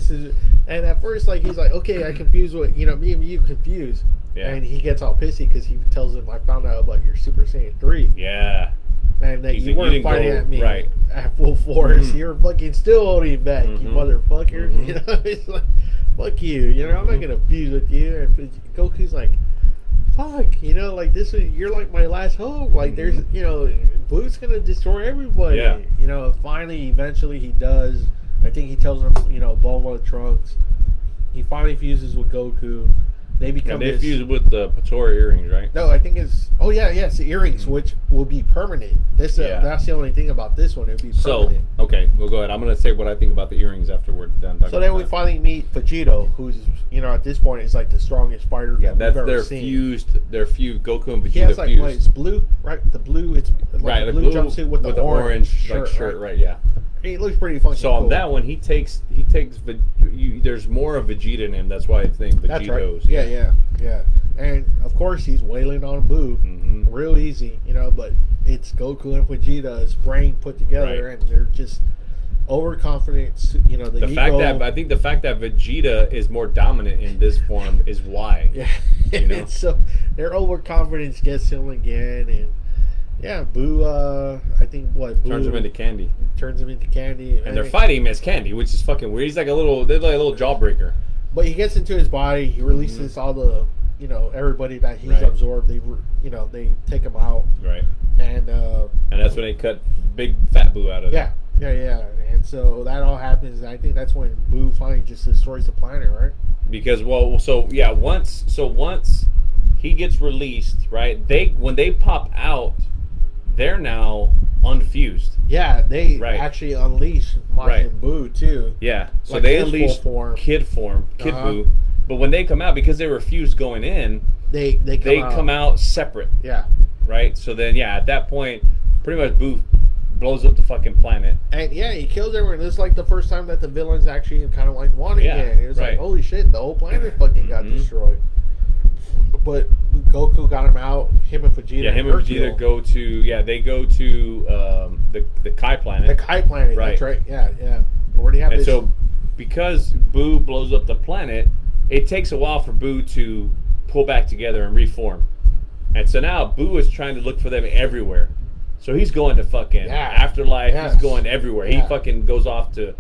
at first, like, he's like, okay, I confuse what, you know, me and you confuse. Yeah. And he gets all pissy because he tells him, I found out about your Super Saiyan 3. Yeah. And that He's you like, weren't you didn't fighting go at me right. at full force. You're fucking still holding back, you motherfucker. You know, it's like, fuck you. You know, I'm not going to fuse with you. And Goku's like, fuck, you know, like, you're like my last hope. Like, there's, you know, Boo's going to destroy everybody. Yeah. You know, finally, eventually he does. I think he tells him, you know, Bulma, Trunks. He finally fuses with Goku. they become. And they fuse with the Patora earrings, right? No, I think it's. Oh yeah, it's the earrings, which will be permanent. That's the only thing about this one. It'll be permanent. So okay, well go ahead. I'm gonna say what I think about the earrings after we're done talking. So then we finally meet Vegeta, who's at this point is like the strongest fighter that we've ever seen. They're fused. Goku and Vegeta he has like fused. It's blue, right? The blue. It's like right, the blue jumpsuit with the orange shirt, right? Yeah. He looks pretty funky. So on that one, he takes. There's more of Vegeta in him. That's why it's named Vegeto's. That's right. Yeah. And of course, he's wailing on Boo, real easy, But it's Goku and Vegeta's brain put together, and they're just overconfident. The fact that Vegeta is more dominant in this form is why. Yeah. So their overconfidence gets him again, and. Yeah, Boo. I think Boo turns him into candy. And they're fighting him as candy, which is fucking weird. He's like a little jawbreaker. But he gets into his body. He releases all the, everybody that he's absorbed. They take him out. Right. And that's when they cut big fat Boo out of it. Yeah. And so that all happens. And I think that's when Boo finally just destroys the planet, right? Because once he gets released, right? When they pop out. They're now unfused. Yeah, they actually unleash Majin Buu too. Yeah, so like they unleash Kid Buu. But when they come out, because they were fused going in, they come out separate. Yeah. Right? So then, at that point, pretty much Buu blows up the fucking planet. And he kills everyone. This is like the first time that the villains actually kind of like won again. It was like, holy shit, the whole planet fucking got destroyed. But Goku got him out. Him and Vegeta. Yeah, him and Vegeta go to. They go to the Kai planet. The Kai planet. Right. That's right. Yeah. Where do you have this? So, because Boo blows up the planet, it takes a while for Boo to pull back together and reform. And so now Boo is trying to look for them everywhere. So he's going to fucking Afterlife. Yes. He's going everywhere. He fucking goes off to,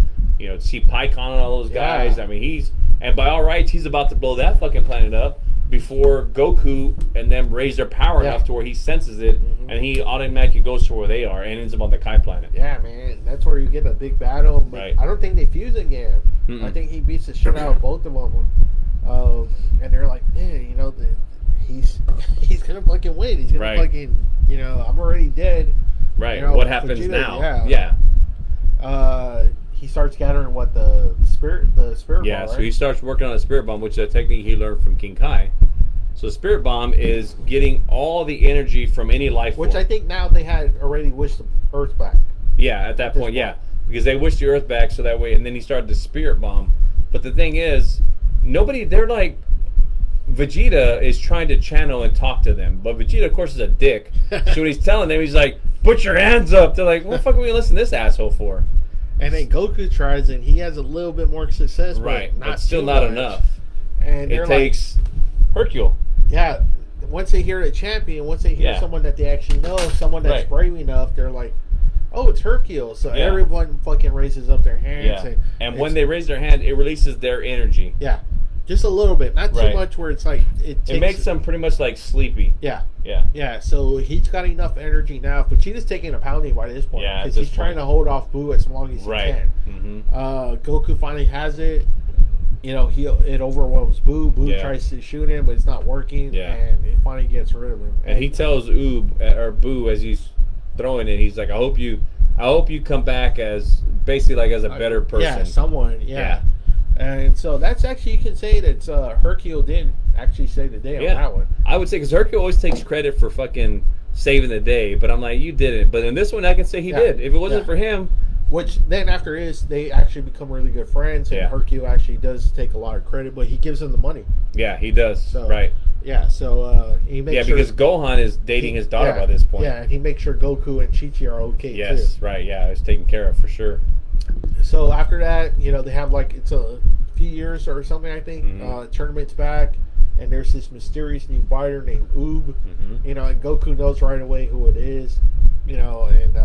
see Pycon and all those guys. I mean, and by all rights, he's about to blow that fucking planet up. Before Goku and them raise their power enough to where he senses it, and he automatically goes to where they are and ends up on the Kai planet. Yeah, man, that's where you get a big battle. But I don't think they fuse again. I think he beats the shit out of both of them. And they're like, man, he's gonna fucking win. He's gonna fucking, I'm already dead. Right. What happens Vegeta, now? Yeah. He starts gathering the spirit bomb, right? So he starts working on a spirit bomb, which is a technique he learned from King Kai. So the spirit bomb is getting all the energy from any life form. Which I think now they had already wished the Earth back. Yeah, at that point, because they wished the Earth back so that way, and then he started the spirit bomb. But the thing is, they're like, Vegeta is trying to channel and talk to them, but Vegeta, of course, is a dick. So when he's telling them, he's like, "Put your hands up." They're like, "What the fuck are we listening to this asshole for?" And then Goku tries, and he has a little bit more success, but still not enough. And it takes Hercule. Yeah, once they hear the champion, once they hear someone that they actually know, someone that's brave enough, they're like, "Oh, it's Hercule!" So everyone fucking raises up their hands, and when they raise their hand, it releases their energy. Yeah, just a little bit, not too much, where it's like it makes them pretty much like sleepy. Yeah. So he's got enough energy now. Vegeta's taking a pounding by this point because he's trying to hold off Boo as long as he can. Goku finally has it. It overwhelms Boo. Boo tries to shoot him, but it's not working. And he finally gets rid of him. And he tells Boo as he's throwing it, he's like, "I hope you come back as basically like as a better person." Yeah, someone. Yeah. And so that's actually, you can say that Hercule did actually save the day on that one. I would say, because Hercule always takes credit for fucking saving the day, but I'm like, you didn't. But in this one, I can say he did. If it wasn't for him. Which then after they actually become really good friends, and Hercule actually does take a lot of credit, but he gives him the money. Yeah, he does. So, right. Yeah, so he makes sure... because Gohan is dating his daughter by this point. Yeah, and he makes sure Goku and Chi-Chi are okay, too. Yes, right, it's taken care of for sure. So after that, they have it's a few years or something, I think. Tournament's back, and there's this mysterious new fighter named Oob. And Goku knows right away who it is. And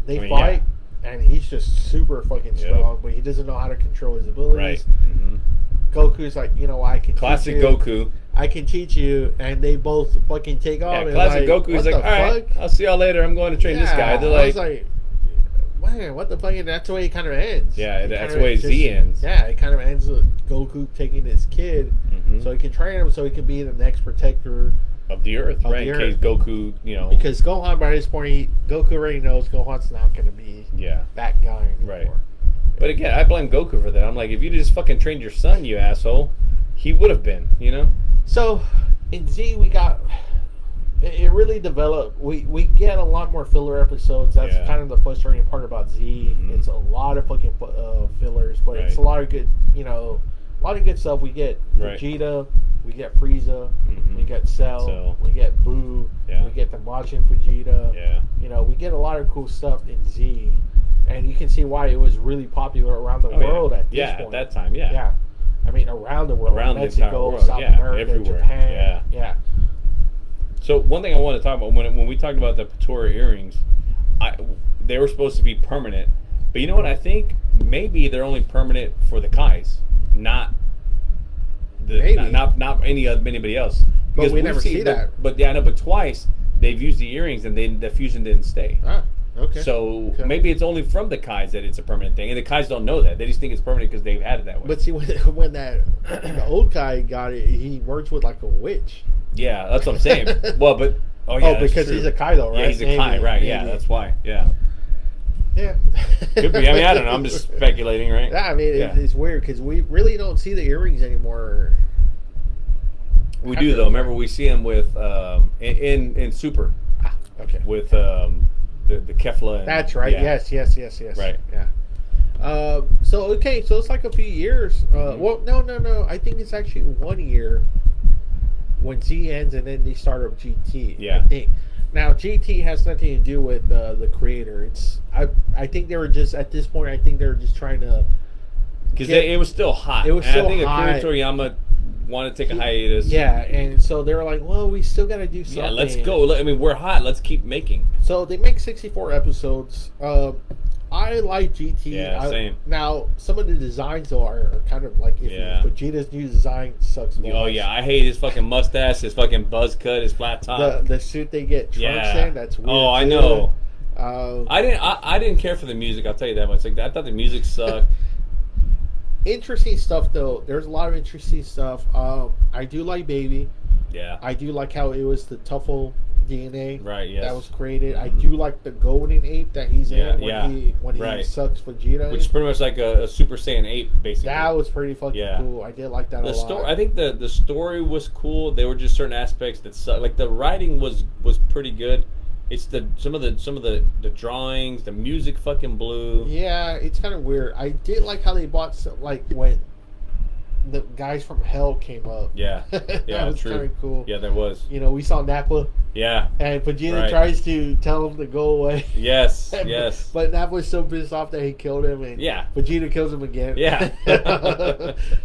they fight, and he's just super fucking strong, but he doesn't know how to control his abilities. Right. Goku's like, I can classic teach you. Goku. I can teach you, and they both fucking take off. Yeah, classic Goku. He's like, all right, I'll see y'all later. I'm going to train this guy. They're like, man, what the fuck? And that's the way it kind of ends. Yeah, that's the way Z ends. Yeah, it kind of ends with Goku taking his kid so he can train him so he can be the next protector of the Earth, right? In case Goku, Because Gohan, by this point, Goku already knows Gohan's not going to be that guy anymore. Right. But again, I blame Goku for that. I'm like, if you just fucking trained your son, you asshole, he would have been, So, in Z, we got... It really developed. We get a lot more filler episodes. That's kind of the frustrating part about Z. It's a lot of fucking fillers, but it's a lot of good, a lot of good stuff. We get Vegeta, we get Frieza, we get Cell, we get Boo, we get the Majin Vegeta. Yeah. We get a lot of cool stuff in Z, and you can see why it was really popular around the world at this point. At that time, yeah. I mean, around the world, around Mexico, the entire world. South America, everywhere. Japan, yeah. So one thing I want to talk about when we talked about the Patora earrings, they were supposed to be permanent, but you know what? I think maybe they're only permanent for the Kais, not anybody else. Because we never see that. But I know. But twice they've used the earrings and the fusion didn't stay. Ah, okay. So maybe it's only from the Kais that it's a permanent thing, and the Kais don't know that. They just think it's permanent because they've had it that way. But see, when the old Kai got it, he worked with like a witch. Yeah, that's what I'm saying. Well, but because he's a Kaido, right? Yeah, he's a Kai, right? Maybe. Yeah, that's why. Yeah. Could be. I mean, I don't know. I'm just speculating, right? Yeah, I mean, it's weird because we really don't see the earrings anymore. We do though. Remember, we see him with in Super. Okay. With the Kefla. That's right. Yeah. Yes. Right. Yeah. So it's like a few years. Well, no. I think it's actually 1 year. When Z ends and then they start up GT. Yeah. I think. Now GT has nothing to do with the creator. I think they were just at this point. I think they were just trying to. Because it was still hot. It was still hot. I think Akira Toriyama wanted to take a hiatus. Yeah, and so they were like, "Well, we still got to do something." Yeah, let's go. I mean, we're hot. Let's keep making. So they make 64 episodes. I like GT. Yeah, same. Now, some of the designs though are kind of like Vegeta's new design sucks. Oh yeah, I hate his fucking mustache, his fucking buzz cut, his flat top. The suit they get Trunks in, that's weird. Oh, I know. I didn't care for the music. I'll tell you that much. Like I thought the music sucked. Interesting stuff though. There's a lot of interesting stuff. I do like Baby. Yeah. I do like how it was the Tuffle DNA that was created. I do like the golden ape that he's in when he sucks Vegeta. Which is pretty much like a Super Saiyan 8, basically. That was pretty fucking cool. I did like that a lot. I think the story was cool. There were just certain aspects that sucked. Like the writing was pretty good. It's some of the drawings, the music fucking blew. Yeah, it's kind of weird. I did like how they bought some, like when the guys from Hell came up. Yeah, that was kind of cool. Yeah, that was. We saw Nappa. Yeah. And Vegeta tries to tell him to go away. Yes, But Nappa's so pissed off that he killed him, and Vegeta kills him again. Yeah.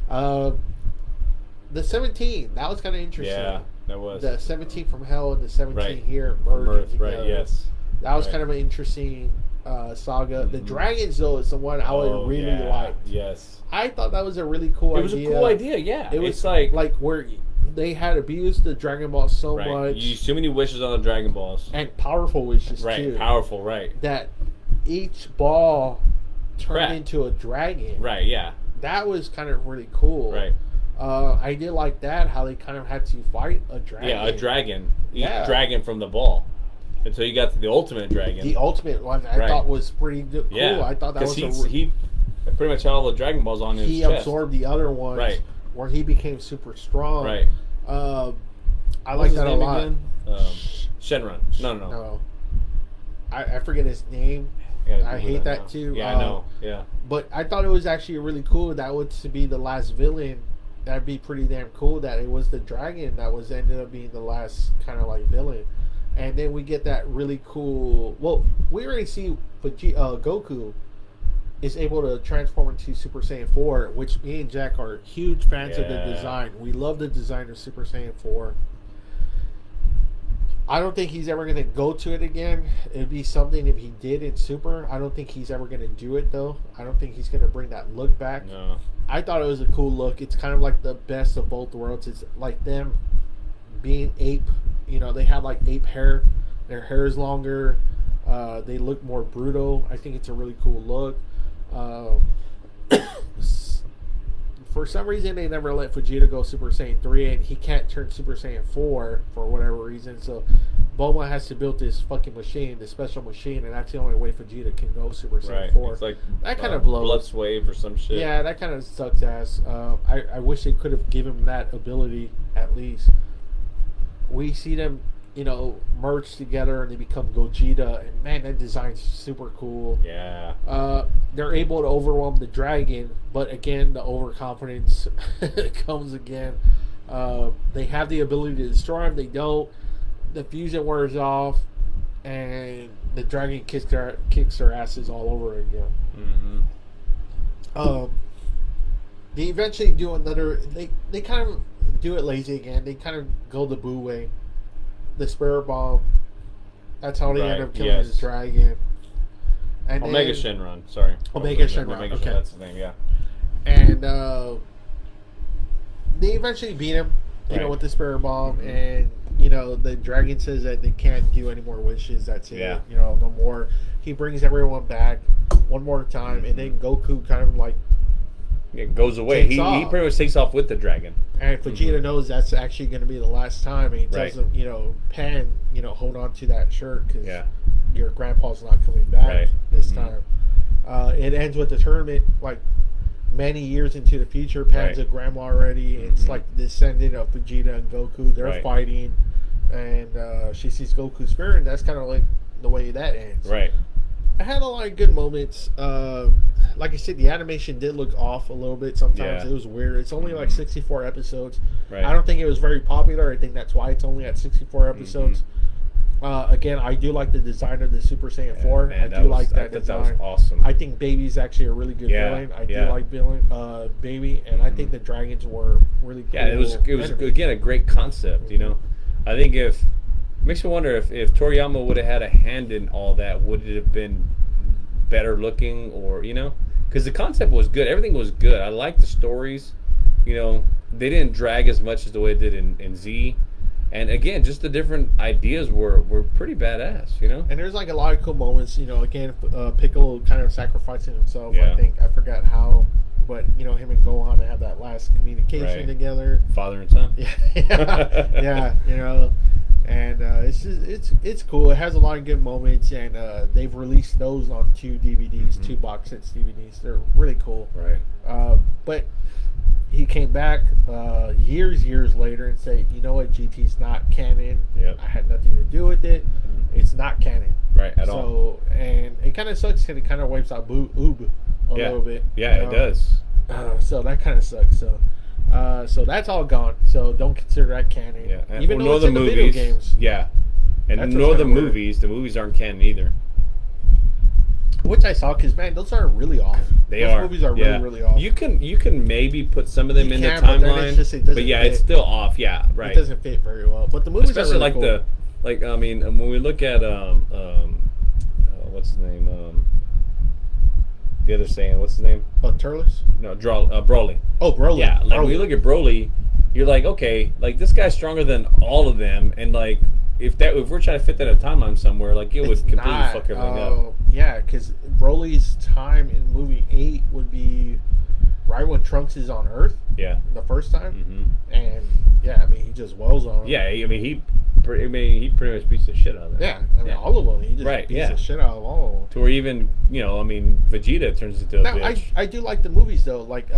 The 17, that was kind of interesting. Yeah, that was. The 17 from Hell and the 17 here merged together. Right, yes. That was kind of an interesting saga. The Dragons, though, is the one I would really like. Yes. I thought that was a really cool idea. It was a cool idea, yeah. It was like where they had abused the Dragon Ball so much. You used too many wishes on the Dragon Balls. And powerful wishes, too. Right, powerful, right. That each ball turned into a dragon. Right, yeah. That was kind of really cool. Right. I did like that, how they kind of had to fight a dragon. Yeah, a dragon. Each dragon from the ball. Until you got to the ultimate dragon. The ultimate one I thought was pretty cool. Yeah. I thought that was he pretty much had all the Dragon Balls on his chest. He absorbed the other ones, where he became super strong. Right. I like that a lot. Shenron. No. I forget his name. I hate that too. Yeah, I know. Yeah. But I thought it was actually really cool. That was to be the last villain. That'd be pretty damn cool. That it was the dragon that was ended up being the last kind of like villain. And then we get that really cool. Well, we already see Goku is able to transform into Super Saiyan 4, which me and Jack are huge fans of the design. We love the design of Super Saiyan 4. I don't think he's ever going to go to it again. It'd be something if he did in Super. I don't think he's ever going to do it, though. I don't think he's going to bring that look back. No. I thought it was a cool look. It's kind of like the best of both worlds. It's like them being ape. They have like ape hair. Their hair is longer. They look more brutal. I think it's a really cool look. For some reason, they never let Vegeta go Super Saiyan 3, and he can't turn Super Saiyan 4 for whatever reason. So, Bulma has to build this fucking machine, this special machine, and that's the only way Vegeta can go Super Saiyan 4. It's like that kind of blows. Blood Wave or some shit. Yeah, that kind of sucks ass. I wish they could have given him that ability at least. We see them, merge together and they become Gogeta, and man, that design's super cool. Yeah. They're able to overwhelm the dragon, but again, the overconfidence comes again. They have the ability to destroy him. They don't. The fusion wears off, and the dragon kicks their asses all over again. Mm-hmm. They eventually do another. They kind of do it lazy again. They kind of go the Boo way. The Spirit Bomb. That's how they end up killing the dragon. And Omega Shenron. Sorry. Omega Shenron. Okay. That's his name. Yeah. And they eventually beat him. With the Spirit Bomb, and the dragon says that they can't do any more wishes. That's it. Yeah. No more. He brings everyone back one more time, and then Goku kind of like goes away. He pretty much takes off with the dragon. And Vegeta knows that's actually going to be the last time, and he tells him, Pan, hold on to that shirt because your grandpa's not coming back this time. It ends with the tournament, like many years into the future. Pan's a grandma already. It's like the descendant of Vegeta and Goku. They're fighting, and she sees Goku's spirit, and that's kind of like the way that ends. Right. I had a lot of good moments. Like I said, the animation did look off a little bit sometimes. It was weird. It's only like 64 episodes. Right. I don't think it was very popular. I think that's why it's only at 64 episodes. Again, I do like the design of the Super Saiyan 4. Man, I do like that design. That was awesome. I think Baby's actually a really good villain. I do like Baby, and I think the dragons were really cool. Yeah, it was again a great concept. I think makes me wonder if Toriyama would have had a hand in all that, would it have been better looking, or because the concept was good, everything was good. I liked the stories. They didn't drag as much as the way it did in Z. And again, just the different ideas were pretty badass, And there's like a lot of cool moments, again, Piccolo kind of sacrificing himself. I think, I forgot how, but him and Gohan have that last communication together. Father and son. Yeah, and it's cool. It has a lot of good moments, and they've released those on 2 DVDs, 2 box sets DVDs. They're really cool. Right. But he came back years later and said, you know what, GT's not canon. Yep. I had nothing to do with it. It's not canon. Right, at all. So, and it kind of sucks because it kind of wipes out Oob a little bit. Yeah, it does. So that kind of sucks. So that's all gone. So don't consider that canon. Yeah. Even though it's in the video games. Yeah. And nor the movies. The movies aren't canon either. Which I saw, because man, those are really off. Those movies are really off. You can maybe put some of them in the timeline, but it's still off. Yeah, right. It doesn't fit very well. But the movies especially are really cool. I mean, when we look at what's his name? The other Saiyan, what's his name? Turles? No, Broly. Oh, Broly. Yeah, like when you look at Broly, you're like, okay, like this guy's stronger than all of them, and like if we're trying to fit that in a timeline somewhere, like it would completely fuck everything up. Yeah, because Broly's time in movie 8 would be right when Trunks is on Earth. Yeah. The first time, and I mean he just wells on him. Yeah, I mean he pretty much beats the shit out of them. Yeah, I mean all of them. He just beats the shit out of all of them. To where even I mean Vegeta turns into a bitch. I do like the movies though, like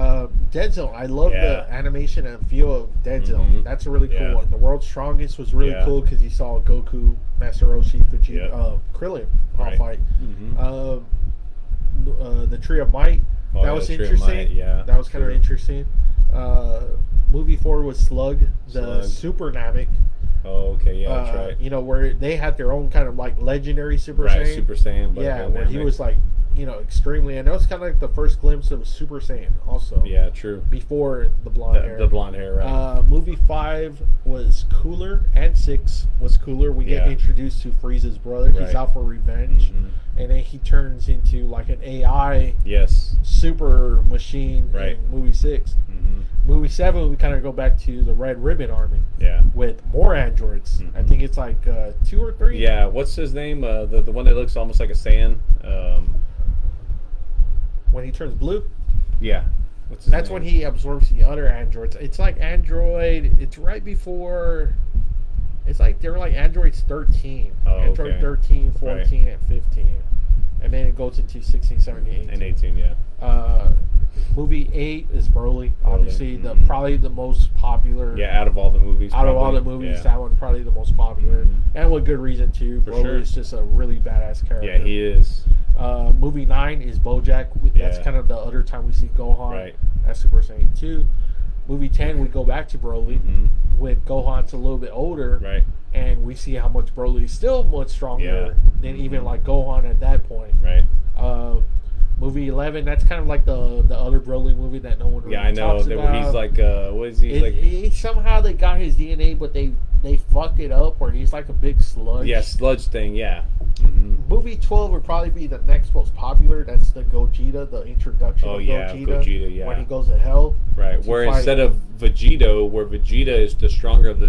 Dead Zone. I love the animation and feel of Dead Zone. That's a really cool one. The World's Strongest was really cool because you saw Goku, Master Roshi, Vegeta, Krillin all fight. The Tree of Might. That was interesting. That was kind of interesting. Movie 4 was Slug, the Super Namek. Oh, okay, yeah, that's right. Where they had their own kind of like legendary Super Saiyan. Super Saiyan. Yeah, where he was like, extremely. And that was kind of like the first glimpse of Super Saiyan, also. Yeah, true. Before the blonde hair. The blonde hair, right. Movie 5 was cooler, and 6 was cooler. We get introduced to Frieza's brother. He's out for revenge. And then he turns into like an AI super machine in movie 6. movie 7, we kind of go back to the Red Ribbon Army. Yeah. With more androids. I think it's like 2 or 3. Yeah. What's his name? The one that looks almost like a Saiyan. When he turns blue. Yeah. What's his That's name? when he absorbs the other androids. It's like Android. It's right before. It's like they're like Androids 13. Oh, Android okay. 13, 14, and 15. And then it goes into 16, 17, 18. And 18, yeah. Movie 8 is Broly. Obviously, probably the most popular. Yeah, out of all the movies. Out of all the movies, that one probably the most popular. And with good reason, too. For Broly sure. is just a really badass character. Yeah, he is. Movie 9 is BoJack. That's kind of the other time we see Gohan. Right. That's Super Saiyan 2. Movie 10, we go back to Broly. With Gohan's a little bit older. Right. And we see how much Broly is still much stronger than even like Gohan at that point. Right. Movie 11, that's kind of like the other Broly movie that no one really talks about. Where he's like, what is he? Somehow they got his DNA, but they fucked it up where he's like a big sludge. Yeah, sludge thing, yeah. Movie 12 would probably be the next most popular. That's the Gogeta, the introduction of Gogeta, yeah. when he goes to hell. Right, where instead of Vegeta, where Vegeta is the stronger of the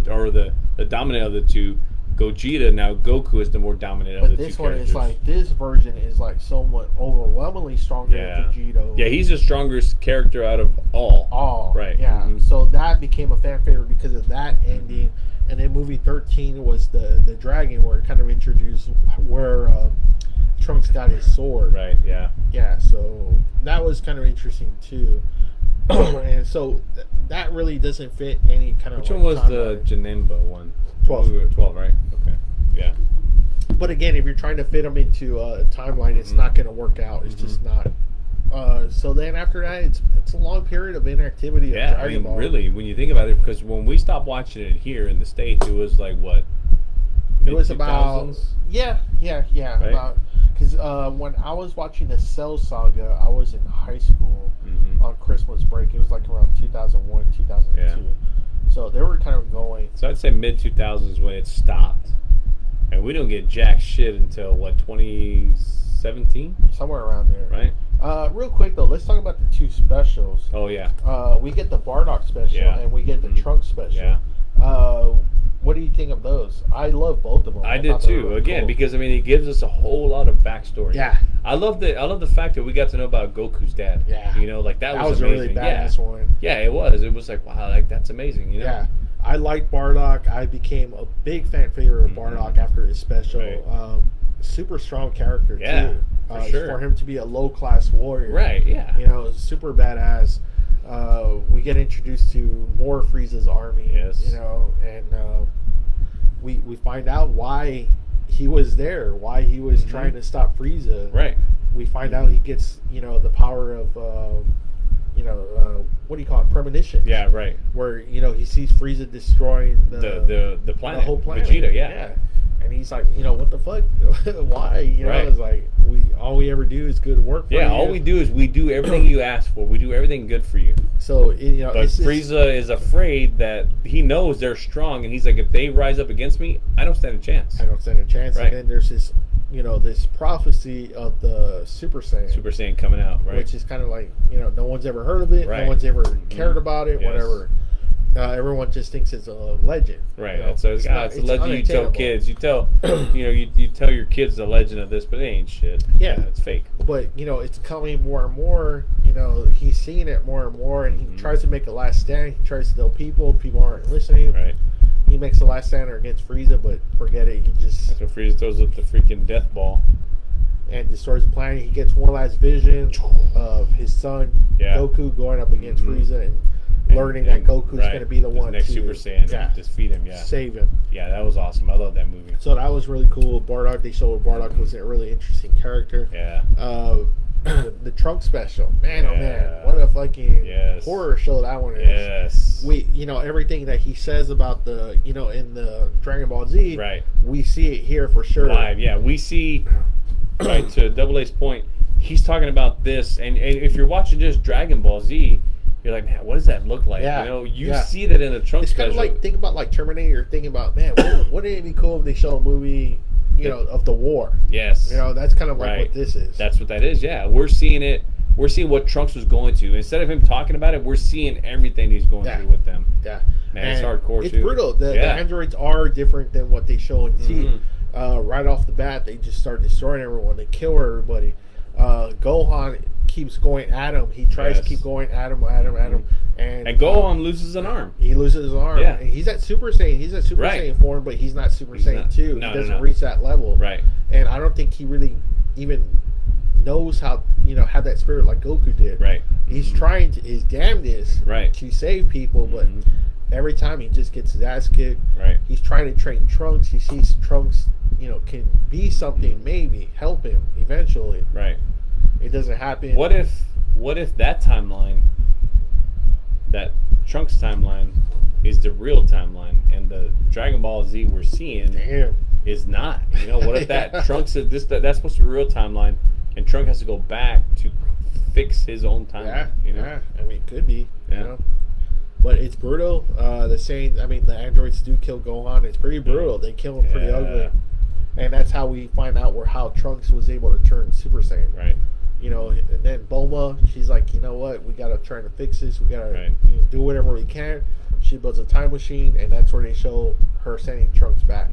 dominant of the two, Gogeta, now Goku is the more dominant of the two characters. But this one is like, this version is like somewhat overwhelmingly stronger than Vegeta. Yeah, he's the strongest character out of all. Right. Yeah, so that became a fan favorite because of that ending. And then movie 13 was the Dragon, where it kind of introduced where Trunks got his sword. Right, yeah. Yeah, so that was kind of interesting too. And so that really doesn't fit any kind of. Which one was the Janemba one? 12. 12, right? Okay. Yeah. But again, if you're trying to fit them into a timeline, it's not going to work out. It's just not. So then after that, it's a long period of inactivity. Yeah, of Dragon Ball. Really, when you think about it, because when we stopped watching it here in the States, it was like what? It was about Mid-2000s? yeah. Right? About because when I was watching the Cell Saga, I was in high school on Christmas break. It was like around 2001, 2002. Yeah. So they were kind of going. So I'd say mid-2000s when it stopped, and we don't get jack shit until what 2017, somewhere around there. right? Real quick though, let's talk about the 2 specials. Oh yeah. We get the Bardock special and we get the Trunks special. Yeah. What do you think of those? I love both of them. I did too. Really again, cool. Because I mean, it gives us a whole lot of backstory. Yeah. I love the fact that we got to know about Goku's dad. Yeah. You know, like that was a amazing. really badass one. Yeah, it was. It was like, wow, like that's amazing. You know. Yeah. I liked Bardock. I became a big fan favorite of Bardock after his special. Right. Super strong character too. For sure. For him to be a low class warrior. Right. Yeah. You know, super badass. We get introduced to more Frieza's army. Yes. You know, and we find out why he was there, why he was trying to stop Frieza. Right. We find out he gets, you know, the power of, what do you call it? Premonition. Yeah. Right. Where, you know, he sees Frieza destroying the planet, the whole planet. Vegeta. Yeah. And he's like, you know, what the fuck? Why? You know, it's like all we ever do is good work. Yeah, all we do is we do everything you ask for. We do everything good for you. So you know, but Frieza is afraid that he knows they're strong, and he's like, if they rise up against me, I don't stand a chance. I don't stand a chance. Right. And then there's this, you know, this prophecy of the Super Saiyan. Super Saiyan coming out, right? Which is kind of like, you know, no one's ever heard of it. Right. No one's ever cared about it. Yes. Whatever. Everyone just thinks it's a legend. Right. You know? So it's a legend you tell kids. You tell, you tell your kids the legend of this, but it ain't shit. Yeah. It's fake. But, you know, it's coming more and more. You know, he's seeing it more and more, and he tries to make a last stand. He tries to tell people. People aren't listening. Right. He makes the last stand against Frieza, but forget it. He just... That's when Frieza throws up the freaking death ball. And destroys the planet. He gets one last vision of his son, Goku, going up against Frieza and learning that Goku's going to be the one next to Super Saiyan and defeat him, save him. Yeah, that was awesome. I love that movie. So that was really cool. Bardock, they showed Bardock was a really interesting character. Yeah. The Trunks special, man, oh man, what a fucking horror show that one is. Yes. We, you know, everything that he says about the, you know, in the Dragon Ball Z, right? We see it here for sure. Live, yeah. We see, right, to Double A's point, he's talking about this, and if you're watching just Dragon Ball Z, you're like, man, what does that look like? Yeah. You know, you see that in the Trunks special. It's kind of like, think about like Terminator, thinking about, man, wouldn't it be cool if they show a movie, you know, of the war? Yes. You know, that's kind of like what this is. That's what that is, yeah. We're seeing it we're seeing what Trunks was going to. Instead of him talking about it, we're seeing everything he's going through with them. Yeah, man, it's hardcore too. It's brutal. The androids are different than what they show in Z. Right off the bat, they just start destroying everyone. They kill everybody. Gohan keeps going at him. He tries to keep going at him, and Gohan loses an arm. He loses his arm. Yeah. And he's at Super Saiyan. He's at Super Saiyan form, but he's not Super Saiyan 2. No, he doesn't reach that level. Right. And I don't think he really even knows how, have that spirit like Goku did. Right. He's trying to his damnedest to save people, but every time he just gets his ass kicked. Right. He's trying to train Trunks. He sees Trunks, can be something, maybe help him eventually. Right. It doesn't happen. What if that timeline, that Trunks timeline, is the real timeline, and the Dragon Ball Z we're seeing is not? What if that Trunks is that's supposed to be a real timeline, and Trunks has to go back to fix his own timeline? Yeah. I mean, it could be. But it's brutal. The androids do kill Gohan. It's pretty brutal. They kill him pretty ugly. And that's how we find out how Trunks was able to turn Super Saiyan. Right. And then Bulma, she's like, you know what? We got to try to fix this. We got to do whatever we can. She builds a time machine, and that's where they show her sending Trunks back.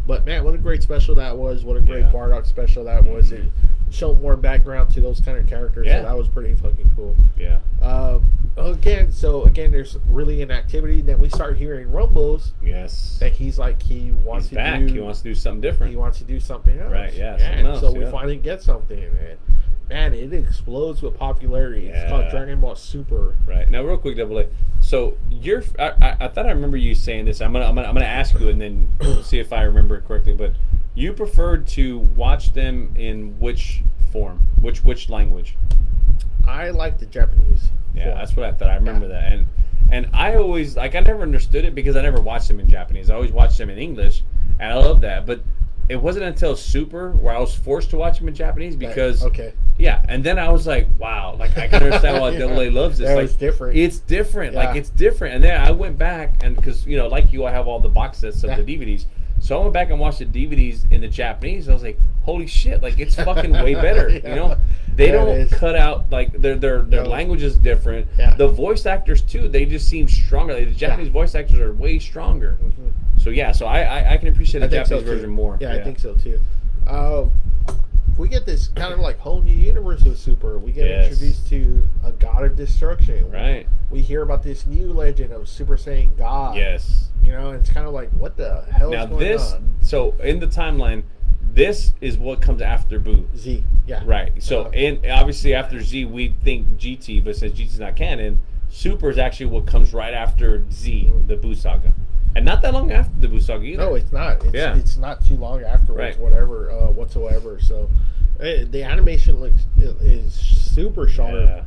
But, man, what a great special that was. What a great Bardock special that was. It showed more background to those kind of characters. So that was pretty fucking cool. Yeah. Again, there's really an activity. Then we start hearing rumbles. Yes. That he's like, he wants to do something different. He wants to do something else. Right, yeah. And so we finally get something. And, man, it explodes with popularity. It's called Dragon Ball Super. Right. Now, real quick, Double A. So I thought I remember you saying this. I'm gonna ask you and then see if I remember it correctly. But you preferred to watch them in which form? Which language? I like the Japanese. Yeah, that's what I thought. I remember that. And I always I never understood it because I never watched them in Japanese. I always watched them in English, and I love that. But it wasn't until Super where I was forced to watch them in Japanese because and then I was like, wow, like I can understand why Double A loves this. It's different. It's different. Like it's different. And then I went back and because like you, I have all the box sets of the DVDs. So I went back and watched the DVDs in the Japanese. I was like, holy shit, like it's fucking way better. They don't cut out like their language is different. The voice actors too, they just seem stronger. Like, the Japanese voice actors are way stronger. So I can appreciate the Japanese version more. I think so too. We get this kind of like whole new universe with Super. We get introduced to a god of destruction. Right. We hear about this new legend of Super Saiyan God. Yes. It's kind of like, what the hell is going on? So in the timeline, this is what comes after Boo. Z. Yeah. Right. So obviously after Z, we think GT, but since GT's not canon, Super is actually what comes right after Z, the Boo saga. And not that long after the Boo saga either. No, it's not. It's not too long afterwards, whatsoever. So the animation is super sharp.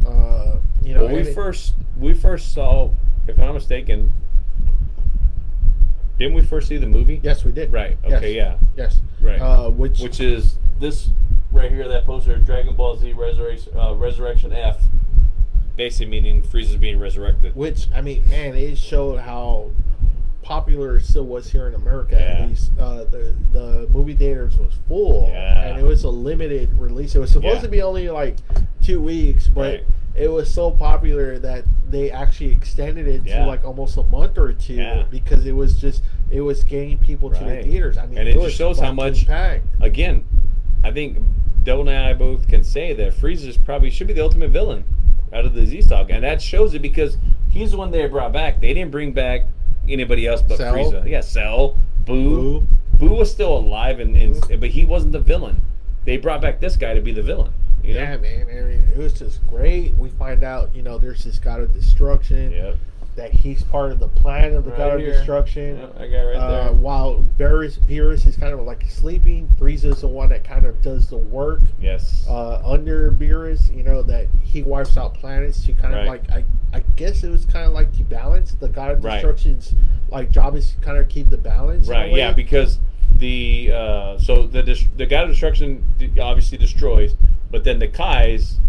We first saw, if I'm not mistaken, didn't we first see the movie? Yes, we did. Right. Okay. Yes. Right. Which is this right here, that poster, Dragon Ball Z Resurrection F. Basically meaning Frieza's being resurrected. Which, I mean, man, it showed how popular it still was here in America. At least the movie theaters was full, and it was a limited release. It was supposed to be only like 2 weeks, but it was so popular that they actually extended it to like almost a month or two because it was getting people to the theaters. I mean, and it just shows how much. Again, I think Double and I both can say that Frieza probably should be the ultimate villain out of the Z saga, and that shows it because he's the one they brought back. They didn't bring back anybody else but Cell. Frieza. Yeah, Cell, Boo was still alive, but he wasn't the villain. They brought back this guy to be the villain. Yeah, man. I mean, it was just great. We find out, there's this god of destruction. Yep. That he's part of the plan of the god of destruction. Yep, I got right there. While Beerus is kind of like sleeping, Frieza's the one that kind of does the work. Yes. Under Beerus, that he wipes out planets to kind of like, I guess it was kind of like to balance. The god of destruction's like job is to kind of keep the balance. Right. Yeah, because the god of destruction obviously destroys, but then the Kais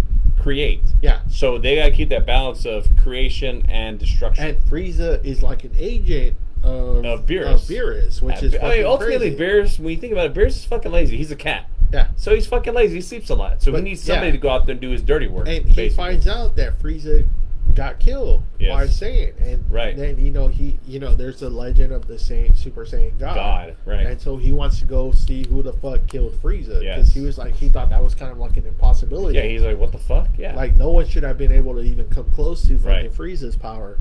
create. Yeah. So they gotta keep that balance of creation and destruction. And Frieza is like an agent of Beerus. Which is ultimately crazy. Beerus. When you think about it, Beerus is fucking lazy. He's a cat. Yeah. So he's fucking lazy. He sleeps a lot. So he needs somebody to go out there and do his dirty work. And he finds out that Frieza got killed by Saiyan, and then there's the legend of the Super Saiyan God, right? And so he wants to go see who the fuck killed Frieza, because he was like, he thought that was kind of like an impossibility. Yeah, he's like, what the fuck? Yeah, like no one should have been able to even come close to fucking Frieza's power.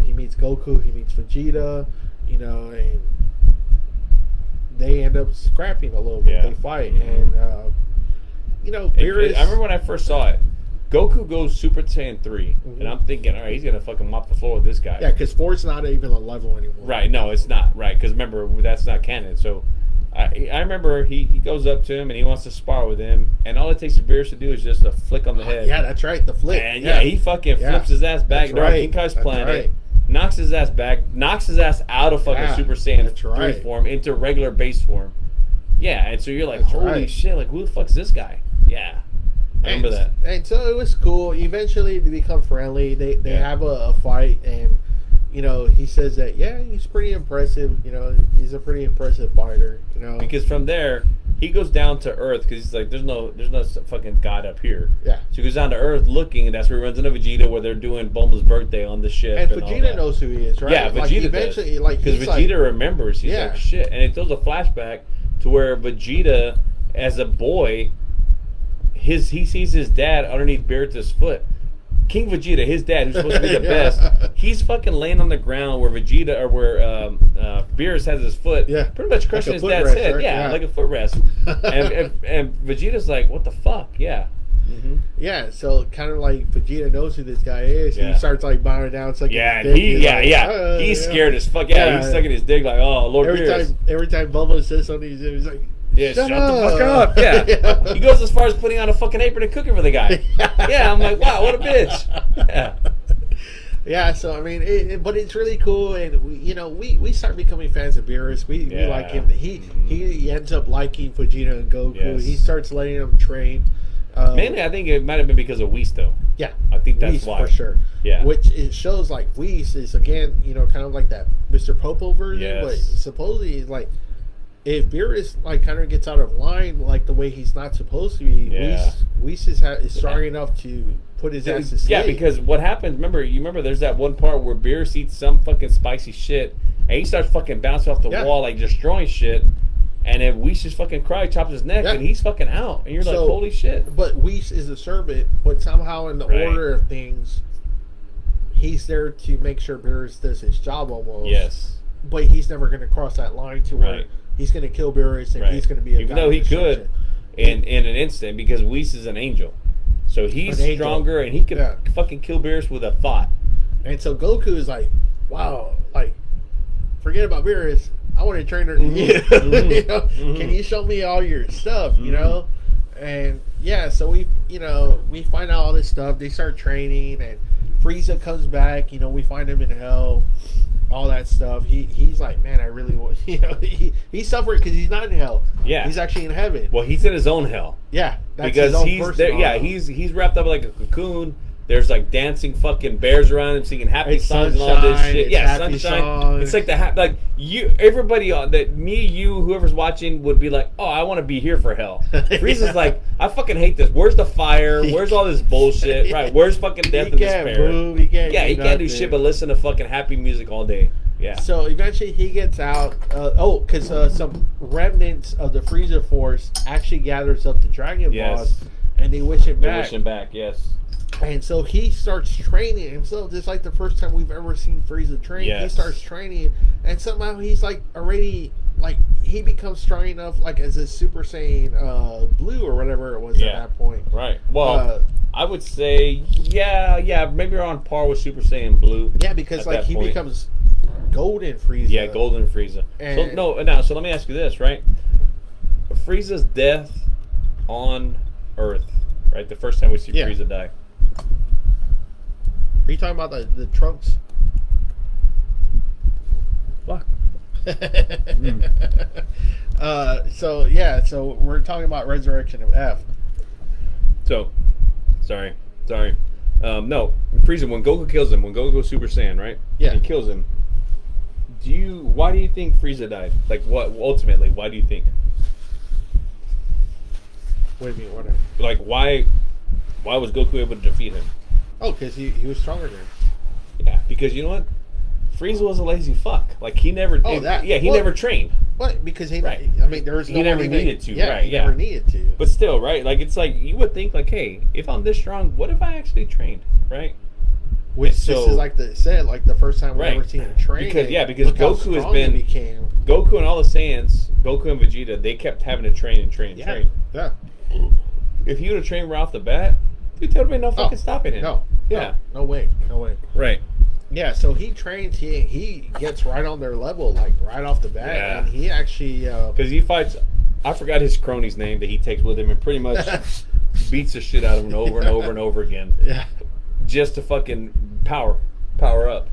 He meets Goku, he meets Vegeta, and they end up scrapping a little bit. They fight, and Beerus, I remember when I first saw it. Goku goes Super Saiyan 3, and I'm thinking, all right, he's going to fucking mop the floor with this guy. Yeah, because 4's not even a level anymore. Right, no, it's not. Right, because remember, that's not canon. So I remember he goes up to him, and he wants to spar with him, and all it takes for Beerus to do is just a flick on the head. Yeah, that's right, the flick. And he fucking flips his ass back. King Kai's planet. Knocks his ass back. Knocks his ass out of fucking Super Saiyan 3 form into regular base form. Yeah, and so you're like, holy shit, like, who the fuck's this guy? Yeah. I remember that. And so it was cool. Eventually, they become friendly. They have a fight, and he says that he's pretty impressive. He's a pretty impressive fighter. Because from there he goes down to Earth because he's like, there's no fucking God up here. Yeah. So he goes down to Earth looking, and that's where he runs into Vegeta, where they're doing Bulma's birthday on the ship. And Vegeta knows who he is, right? Yeah, Vegeta eventually, because Vegeta remembers. He's like, shit, and it throws a flashback to where Vegeta, as a boy. He sees his dad underneath Beerus's foot. King Vegeta, his dad, who's supposed to be the best, he's fucking laying on the ground where Vegeta or where Beerus has his foot, pretty much crushing his dad's head. Right? Yeah, like a footrest. and Vegeta's like, what the fuck? Yeah. Yeah, so kind of like Vegeta knows who this guy is. He starts like bowing down, sucking his dick. He's scared as fuck. Yeah, he's sucking his dick like, oh, Lord Beerus. Every time Bulma says something, he's like, yeah, shut the fuck up. Yeah. He goes as far as putting on a fucking apron and cooking for the guy. Yeah, I'm like, wow, what a bitch. Yeah. Yeah, so I mean, but it's really cool, and we start becoming fans of Beerus. We like him. He ends up liking Vegeta and Goku. Yes. He starts letting them train. Mainly, I think it might have been because of Whis, though. Yeah, I think that's Whis, why for sure. Yeah, which it shows like Whis is again, kind of like that Mr. Popo version, but supposedly he's like. If Beerus like kind of gets out of line like the way he's not supposed to be, Whis is strong enough to put his ass to sleep. Yeah, because what happens? Remember, there's that one part where Beerus eats some fucking spicy shit, and he starts fucking bouncing off the wall like destroying shit, and then Whis just fucking chops his neck, and he's fucking out, and you're like, holy shit. But Whis is a servant, but somehow in the order of things, he's there to make sure Beerus does his job almost. Yes. But he's never going to cross that line to where he's going to kill Beerus and he's going to be even though he could in an instant, because Whis is an angel. So he's stronger and he can fucking kill Beerus with a thought. And so Goku is like, wow, like, forget about Beerus. I want to train her. Can you show me all your stuff, And so we find out all this stuff. They start training, and Frieza comes back. We find him in hell. All that stuff. He's like, man, I really want. He's suffering because he's not in hell. Yeah, he's actually in heaven. Well, he's in his own hell. Yeah, that's because he's there. Yeah, he's wrapped up like a cocoon. There's like dancing fucking bears around him, singing happy songs and all this shit. Yeah, sunshine. Songs. It's like everybody that me, you, whoever's watching would be like, oh, I want to be here for hell. Frieza's like, I fucking hate this. Where's the fire? Where's all this bullshit? Right? Where's fucking death and despair? Move, he can't do shit but listen to fucking happy music all day. Yeah. So eventually he gets out. Because some remnants of the Frieza Force actually gathers up the Dragonballs, and they wish him back. They wish him back. Yes. And so he starts training himself, just like the first time we've ever seen Frieza train. Yes. He starts training, and somehow he's like already, like, he becomes strong enough, like as a Super Saiyan Blue or whatever it was at that point. Right. Well, I would say, maybe you're on par with Super Saiyan Blue. Yeah, because like he becomes Golden Frieza. Yeah, Golden Frieza. So let me ask you this, right? Frieza's death on Earth, right? The first time we see Frieza die. Are you talking about the trunks? Fuck. So we're talking about Resurrection of F. So, sorry. No, Frieza, when Goku kills him, when Goku goes Super Saiyan, right? Yeah. He kills him. Why do you think Frieza died? Like, what, ultimately, why do you think? What do you mean? What? Like, why was Goku able to defeat him? Oh, because he was stronger than him. Yeah, because you know what? Frieza was a lazy fuck. Like, he never... Oh, that... Yeah, he never trained. What? Because he... Right. I mean, there was no... He never needed to, yeah, right, he never needed to. But still, right? Like, it's like, you would think, like, hey, if I'm this strong, what if I actually trained, right? Which this is like the first time we've ever seen him train. Because Goku has been... Goku and all the Saiyans, Goku and Vegeta, they kept having to train. Yeah. If he would have trained right off the bat, dude, there would have been no fucking stopping him. No. Yeah. No way. Right. Yeah, so he trains. He gets right on their level, like right off the bat, and he actually because he fights. I forgot his crony's name that he takes with him, and pretty much beats the shit out of him over and over and over again. Yeah, just to fucking power up.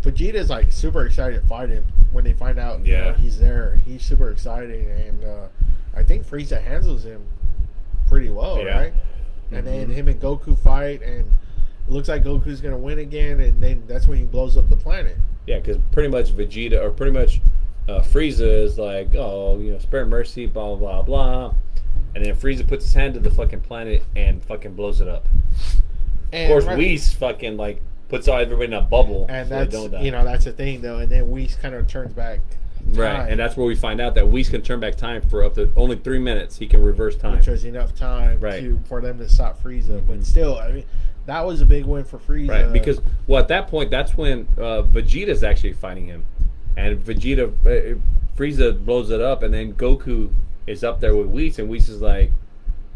Vegeta's like super excited to fight him when they find out you know, he's there. He's super excited, and I think Frieza handles him pretty well, right? And then him and Goku fight, and it looks like Goku's gonna win again, and then that's when he blows up the planet. Yeah, because pretty much Vegeta, or pretty much Frieza is like, oh, you know, spare mercy, blah, blah, blah. And then Frieza puts his hand to the fucking planet and fucking blows it up. And of course, Whis fucking, like, puts everybody in a bubble. And so that's, you know, that's the thing, though. And then Whis kind of turns back time. Right, and that's where we find out that Whis can turn back time for up to only 3 minutes. He can reverse time. Which was enough time for them to stop Frieza. But still, I mean... That was a big win for Frieza. Right, because, well, at that point, that's when Vegeta's actually fighting him. And Frieza blows it up, and then Goku is up there with Whis, and Whis is like,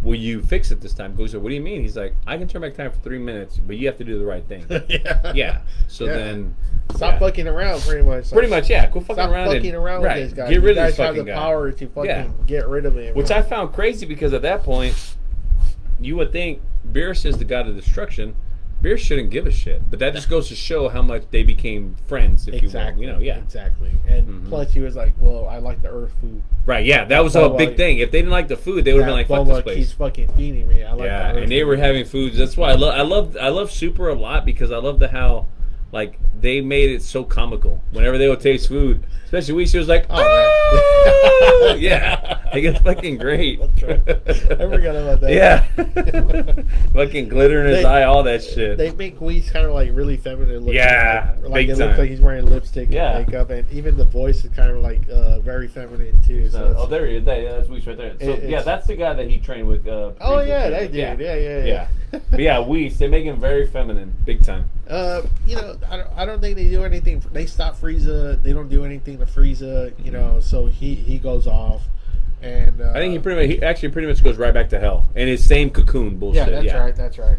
will you fix it this time? Goku said, what do you mean? He's like, I can turn back time for 3 minutes, but you have to do the right thing. Yeah. So then... Stop fucking around, pretty much. Like, pretty much, yeah. Quit fucking around. Stop fucking around with this guy. Get rid of this fucking guy. You guys have the power to fucking get rid of him. Which I found crazy, because at that point, you would think Beerus is the god of destruction. Beerus shouldn't give a shit, but that just goes to show how much they became friends, if you will. You know, exactly. And plus, he was like, "Well, I like the Earth food." Right? Yeah, that was a big thing. If they didn't like the food, they would have been like, "Fuck this place." He's fucking feeding me. I like the Earth and they were having foods. That's why I love Super a lot, because I love how like they made it so comical. Whenever they would taste food, especially Whis, was like, "Oh, yeah, I think it's fucking great." That's right. I forgot about that. Yeah, fucking glitter in his eye, all that shit. They make Whis kind of like really feminine looking. Like it looks like he's wearing lipstick and makeup, and even the voice is kind of like very feminine too. So there he is. That's Whis right there. So that's the guy that he trained with. Oh yeah, that dude. Yeah. But yeah, Whis, they make him very feminine, big time. You know, I don't think they do anything. They stop Frieza. They don't do anything to Frieza. You know, so he goes off, and I think he pretty much goes right back to hell in his same cocoon bullshit. Yeah, that's right.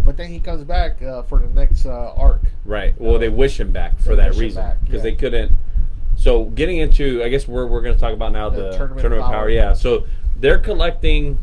But then he comes back for the next arc. Right. Well, they wish him back for that reason, because they couldn't. So getting into, I guess we're going to talk about now the tournament power. Yeah. So they're collecting.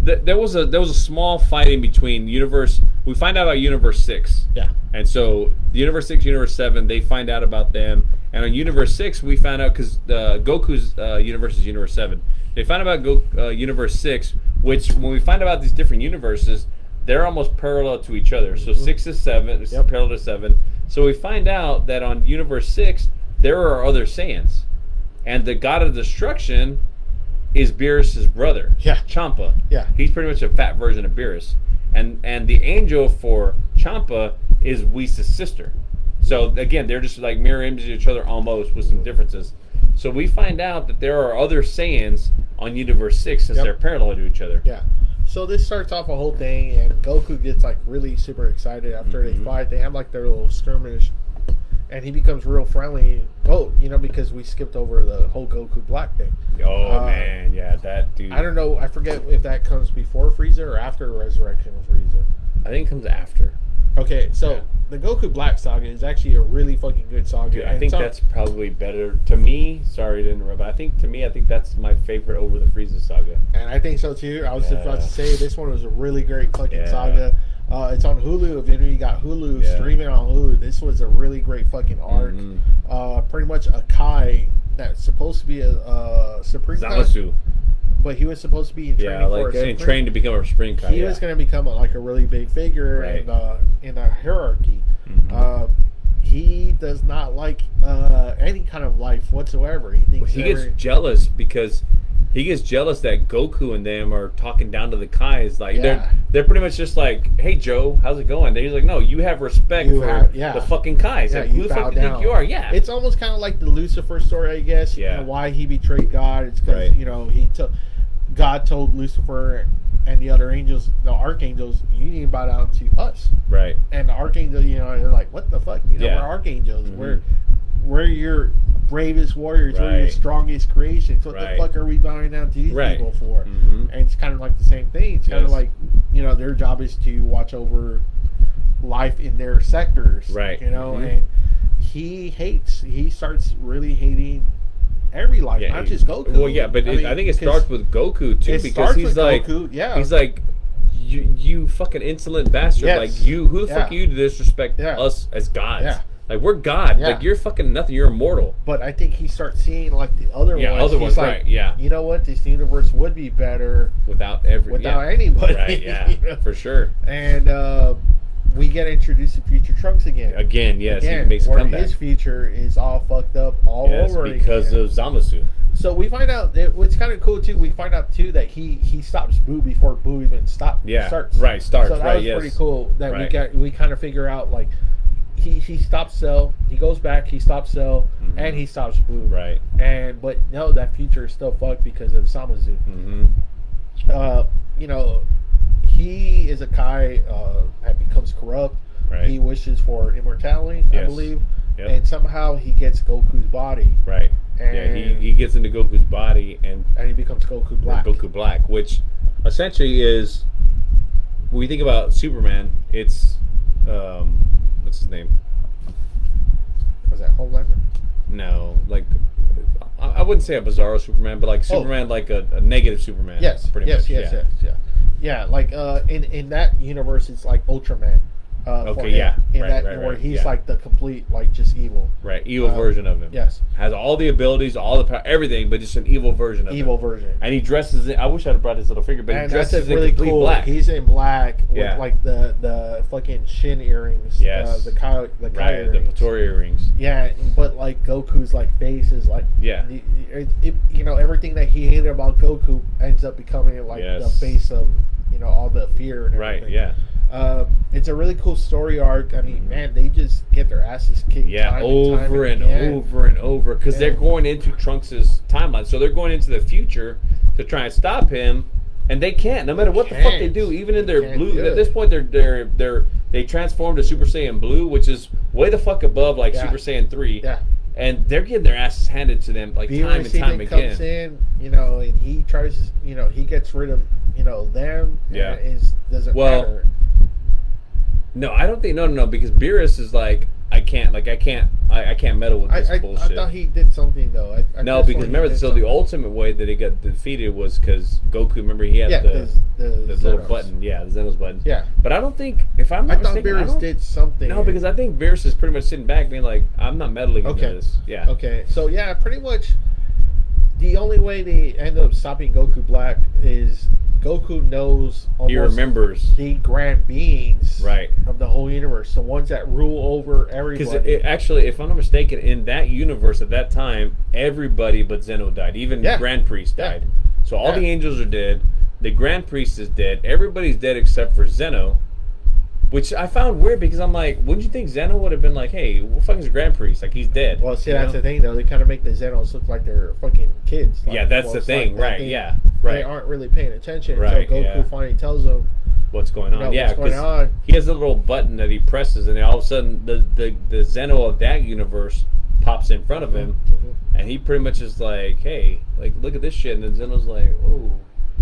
There was a small fighting between Universe. We find out about Universe 6. Yeah. And so the Universe 6, Universe 7, they find out about them. And on Universe 6, we found out, because Goku's universe is Universe 7. They find out about Universe 6, which when we find out about these different universes, they're almost parallel to each other. So 6 is 7, it's parallel to 7. So we find out that on Universe 6, there are other Saiyans. And the God of Destruction is Beerus' brother, Champa. Yeah. He's pretty much a fat version of Beerus. And the angel for Champa is Whis' sister. So again, they're just like mirror images of each other almost, with some differences. So we find out that there are other Saiyans on Universe 6, since they're parallel to each other. Yeah. So this starts off a whole thing, and Goku gets like really super excited after they fight. They have like their little skirmish, and he becomes real friendly. Oh, you know, because we skipped over the whole Goku Black thing. Oh man, yeah, that dude. I don't know. I forget if that comes before Frieza or after the resurrection of Frieza. I think it comes after. Okay, so the Goku Black saga is actually a really fucking good saga. Dude, I think that's probably better to me. Sorry to interrupt, but I think that's my favorite over the Frieza saga. And I think so too. I was just about to say this one was a really great fucking saga. It's on Hulu. If you got Hulu, streaming on Hulu. This was a really great fucking arc. Pretty much a Kai that's supposed to be a Supreme Zamasu. But he was supposed to be in training trained to become a Supreme Kai. He was going to become a really big figure in a hierarchy. He does not like any kind of life whatsoever. He thinks he gets jealous because he gets jealous that Goku and them are talking down to the Kais. Like they're pretty much just like, "Hey Joe, how's it going?" He's like, "No, you have respect for the fucking Kais. Yeah, like, who the fuck do you think you are?" Yeah, it's almost kind of like the Lucifer story, I guess. Yeah, you know, why he betrayed God? It's because God told Lucifer and the other angels, the archangels, you need to bow down to us. Right. And the archangels, they're like, what the fuck? We're archangels. Mm-hmm. We're your bravest warriors. We're your strongest creations. What the fuck are we bowing down to these people for? Mm-hmm. And it's kind of like the same thing. It's kind of like, their job is to watch over life in their sectors. Right. And he starts really hating every life, not just Goku. Well, yeah, but I think it starts with Goku too, because he's like, Goku, he's like, you fucking insolent bastard! Yes. Like who the fuck are you to disrespect us as gods? Yeah. Like we're God. Yeah. Like you're fucking nothing. You're immortal. But I think he starts seeing like the other ones. Yeah, other ones, like, right? Yeah. You know what? This universe would be better without anybody. Right? Yeah, for sure. And we get introduced to Future Trunks again. Again, yes. He makes a comeback. His future is all fucked up over because of Zamasu. So we find out what's kind of cool too. We find out too that he stops Boo before Boo even starts. Starts. So that was pretty cool. That we kind of figure out like he stops Cell, he goes back, he stops Cell, and he stops Boo. Right. But no, that future is still fucked because of Zamasu. He is a Kai that becomes corrupt. Right. He wishes for immortality, I believe. Yep. And somehow he gets Goku's body. Right. And he gets into Goku's body and he becomes Goku Black. Goku Black, which essentially is, when we think about Superman, it's what's his name? Was that Homelander? No, like I wouldn't say a Bizarro Superman, but like Superman, like a negative Superman. Yes, pretty much. Yeah, like in that universe, it's like Ultraman. Where he's like the complete, like just evil. Right, evil version of him. Yes, has all the abilities, all the power, everything, but just an evil version of him. Evil version. And he dresses in, I wish I'd have brought his little figure, but he dresses in really complete cool. black. He's in black with like the fucking shin earrings. Yes. The Kai earrings. The Patori earrings. Yeah, but like Goku's like face is like everything that he hated about Goku ends up becoming like the face of all the fear and everything. Right. Yeah. It's a really cool story arc. I mean, man, they just get their asses kicked over and over because they're going into Trunks' timeline. So they're going into the future to try and stop him, and they can't. No matter what the fuck they do, even in their blue. At this point, they transform to Super Saiyan Blue, which is way the fuck above like Super Saiyan 3. Yeah. And they're getting their asses handed to them like time and time again. Comes in, and he tries, he gets rid of, them. Yeah. And it doesn't matter. No, I don't think no, because Beerus is like I can't meddle with this bullshit. I thought he did something though. No, because remember, the ultimate way that he got defeated was because Goku. Remember, he had the little button, the Xenos button. Yeah, but I don't think I thought Beerus did something. No, because I think Beerus is pretty much sitting back, being like, I'm not meddling into this. Yeah. Okay, so pretty much the only way they end up stopping Goku Black is Goku knows he remembers the grand beings of the whole universe, the ones that rule over everybody. Because actually, if I'm not mistaken, in that universe at that time, everybody but Zeno died. Even the Grand Priest died. So all the angels are dead. The Grand Priest is dead. Everybody's dead except for Zeno. Which I found weird because I'm like, wouldn't you think Zeno would have been like, hey, what the fuck is the Grand Priest? Like, he's dead. Well, see, that's the thing, though. They kind of make the Zenos look like they're fucking kids. Like, that's the thing, right? They aren't really paying attention. Right, so Goku finally tells them what's going on. Because he has a little button that he presses, and all of a sudden, the Zeno of that universe pops in front of him, and he pretty much is like, hey, like, look at this shit. And then Zeno's like, oh.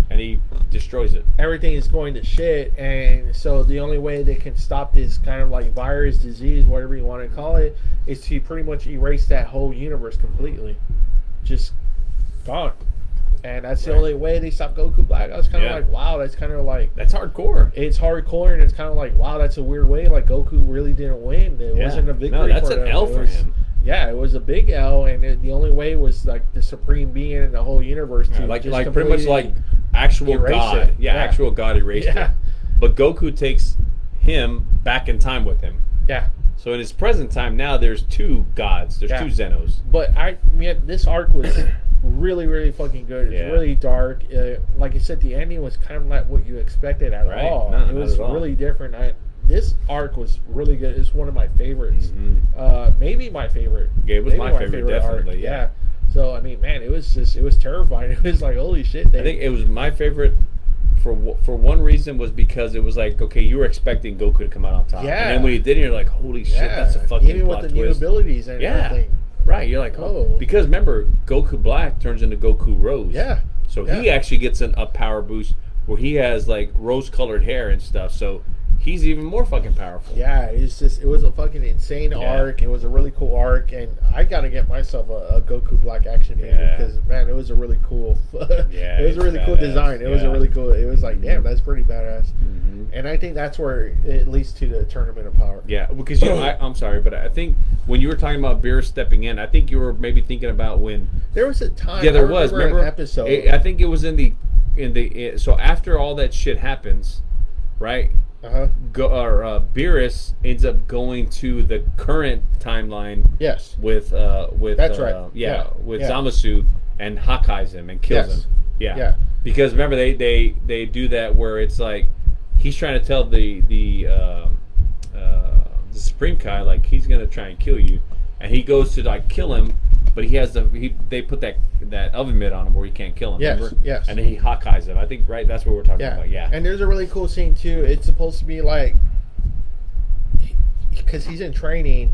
And he destroys it. Everything is going to shit, and so the only way they can stop this kind of like virus, disease, whatever you want to call it, is to pretty much erase that whole universe completely. Just gone. And that's the only way they stop Goku Black. I was kind of like, wow, that's kind of like... That's hardcore. It's hardcore, and it's kind of like, wow, that's a weird way. Like, Goku really didn't win. It wasn't a victory for him. No, that's an L for him. Yeah, it was a big L, and the only way was like the supreme being in the whole universe to like pretty much like actual God. Actual God erased it. But Goku takes him back in time with him. Yeah. So in his present time now, there's 2 gods. There's 2 Zenos. But this arc was really, really fucking good. It's really dark. Like I said, the ending was kind of not what you expected at all. No, it was really different. This arc was really good. It's one of my favorites. Maybe my favorite. Yeah, it was my favorite definitely. Arc. Yeah. So I mean, man, it was terrifying. It was like, holy shit. I think it was my favorite for one reason was because it was like, okay, you were expecting Goku to come out on top. Yeah. And then when he did, you're like, holy shit, that's a fucking even plot with the new twist. abilities and everything. Right, you're like, oh. Because remember, Goku Black turns into Goku Rose. Yeah. So he actually gets a power boost where he has like rose-colored hair and stuff. So he's even more fucking powerful. Yeah, it was a fucking insane arc. It was a really cool arc, and I gotta get myself a Goku Black action figure because man, it was a really cool. It was a really cool design. It was a really cool. It was like, damn, that's pretty badass. And I think that's where it leads to the Tournament of Power. Yeah, because I'm sorry, but I think when you were talking about Beerus stepping in, I think you were maybe thinking about when there was a time. Yeah, there was. Remember an episode? I think it was in the so after all that shit happens, right? Beerus ends up going to the current timeline. Yes. With that's right. With Zamasu and Hakkai's him and kills him. Yeah. Because remember they do that where it's like he's trying to tell the Supreme Kai like he's gonna try and kill you, and he goes to like kill him, but they put that oven mitt on him where he can't kill him. Remember? Yes. And then he Hakkai's him. I think that's what we're talking about. Yeah. And there's a really cool scene too. It's supposed to be like because he's in training,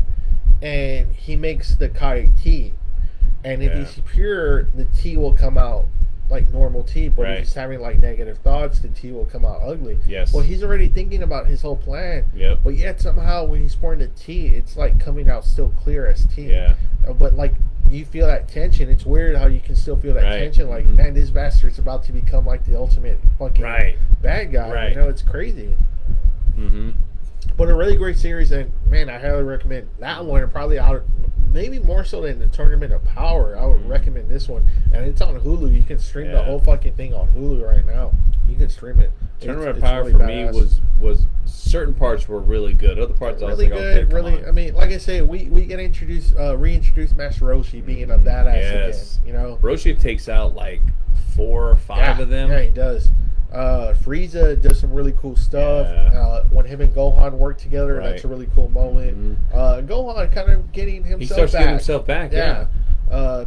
and he makes the Kai tea, and if he's pure, the tea will come out like normal tea, but if he's having like negative thoughts, the tea will come out ugly. Yes. Well, he's already thinking about his whole plan. Yep. But yet somehow when he's pouring the tea, it's like coming out still clear as tea. Yeah. But like you feel that tension. It's weird how you can still feel that tension. Like, man, this bastard's about to become like the ultimate fucking bad guy. Right. You know, it's crazy. But a really great series, and man, I highly recommend that one. And probably maybe more so than the Tournament of Power. I would recommend this one, and it's on Hulu. You can stream the whole fucking thing on Hulu right now. You can stream it. Tournament of Power really for badass. Me was certain parts were really good. Other parts really I was like, good. Okay, I mean, like I say, we get reintroduced Master Roshi being a badass again. You know, Roshi takes out like 4 or 5 of them. Yeah, he does. Frieza does some really cool stuff. When him and Gohan work together, that's a really cool moment. Gohan kind of getting himself back. He starts getting himself back,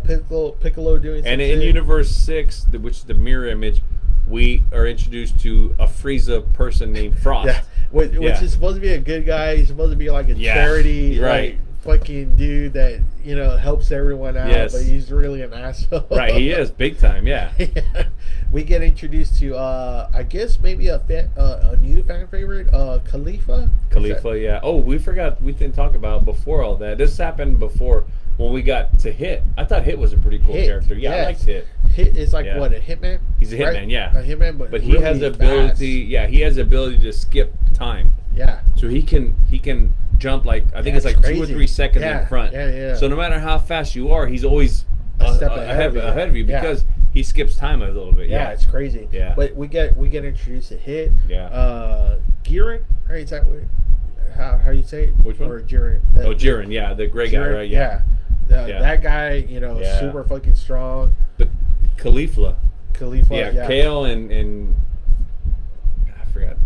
Piccolo doing something. And in Universe 6, which is the mirror image, we are introduced to a Frieza person named Frost. Which is supposed to be a good guy. He's supposed to be like a charity, like, fucking dude that, you know, helps everyone out, but he's really an asshole. Right, he is, big time, We get introduced to, I guess maybe a new fan favorite, Khalifa. Oh, we didn't talk about before all that. This happened before when we got to Hit. I thought Hit was a pretty cool character. Yeah, I liked Hit. Hit is like what, a hitman? He's a hitman, a hitman, but he has the ability. Yeah, he has the ability to skip time. Yeah. So he can jump like I think it's like crazy. 2 or 3 seconds in front. Yeah. So no matter how fast you are, he's always a step ahead of you because he skips time a little bit. Yeah, it's crazy. Yeah. But we get introduced to Hit. Yeah. Giran, right? Is that how you say it? Which one? Or Jiren? Jiren. Yeah, the gray guy, right? Yeah. That guy, you know, super fucking strong. But Khalifa. Yeah. Kale and I forgot.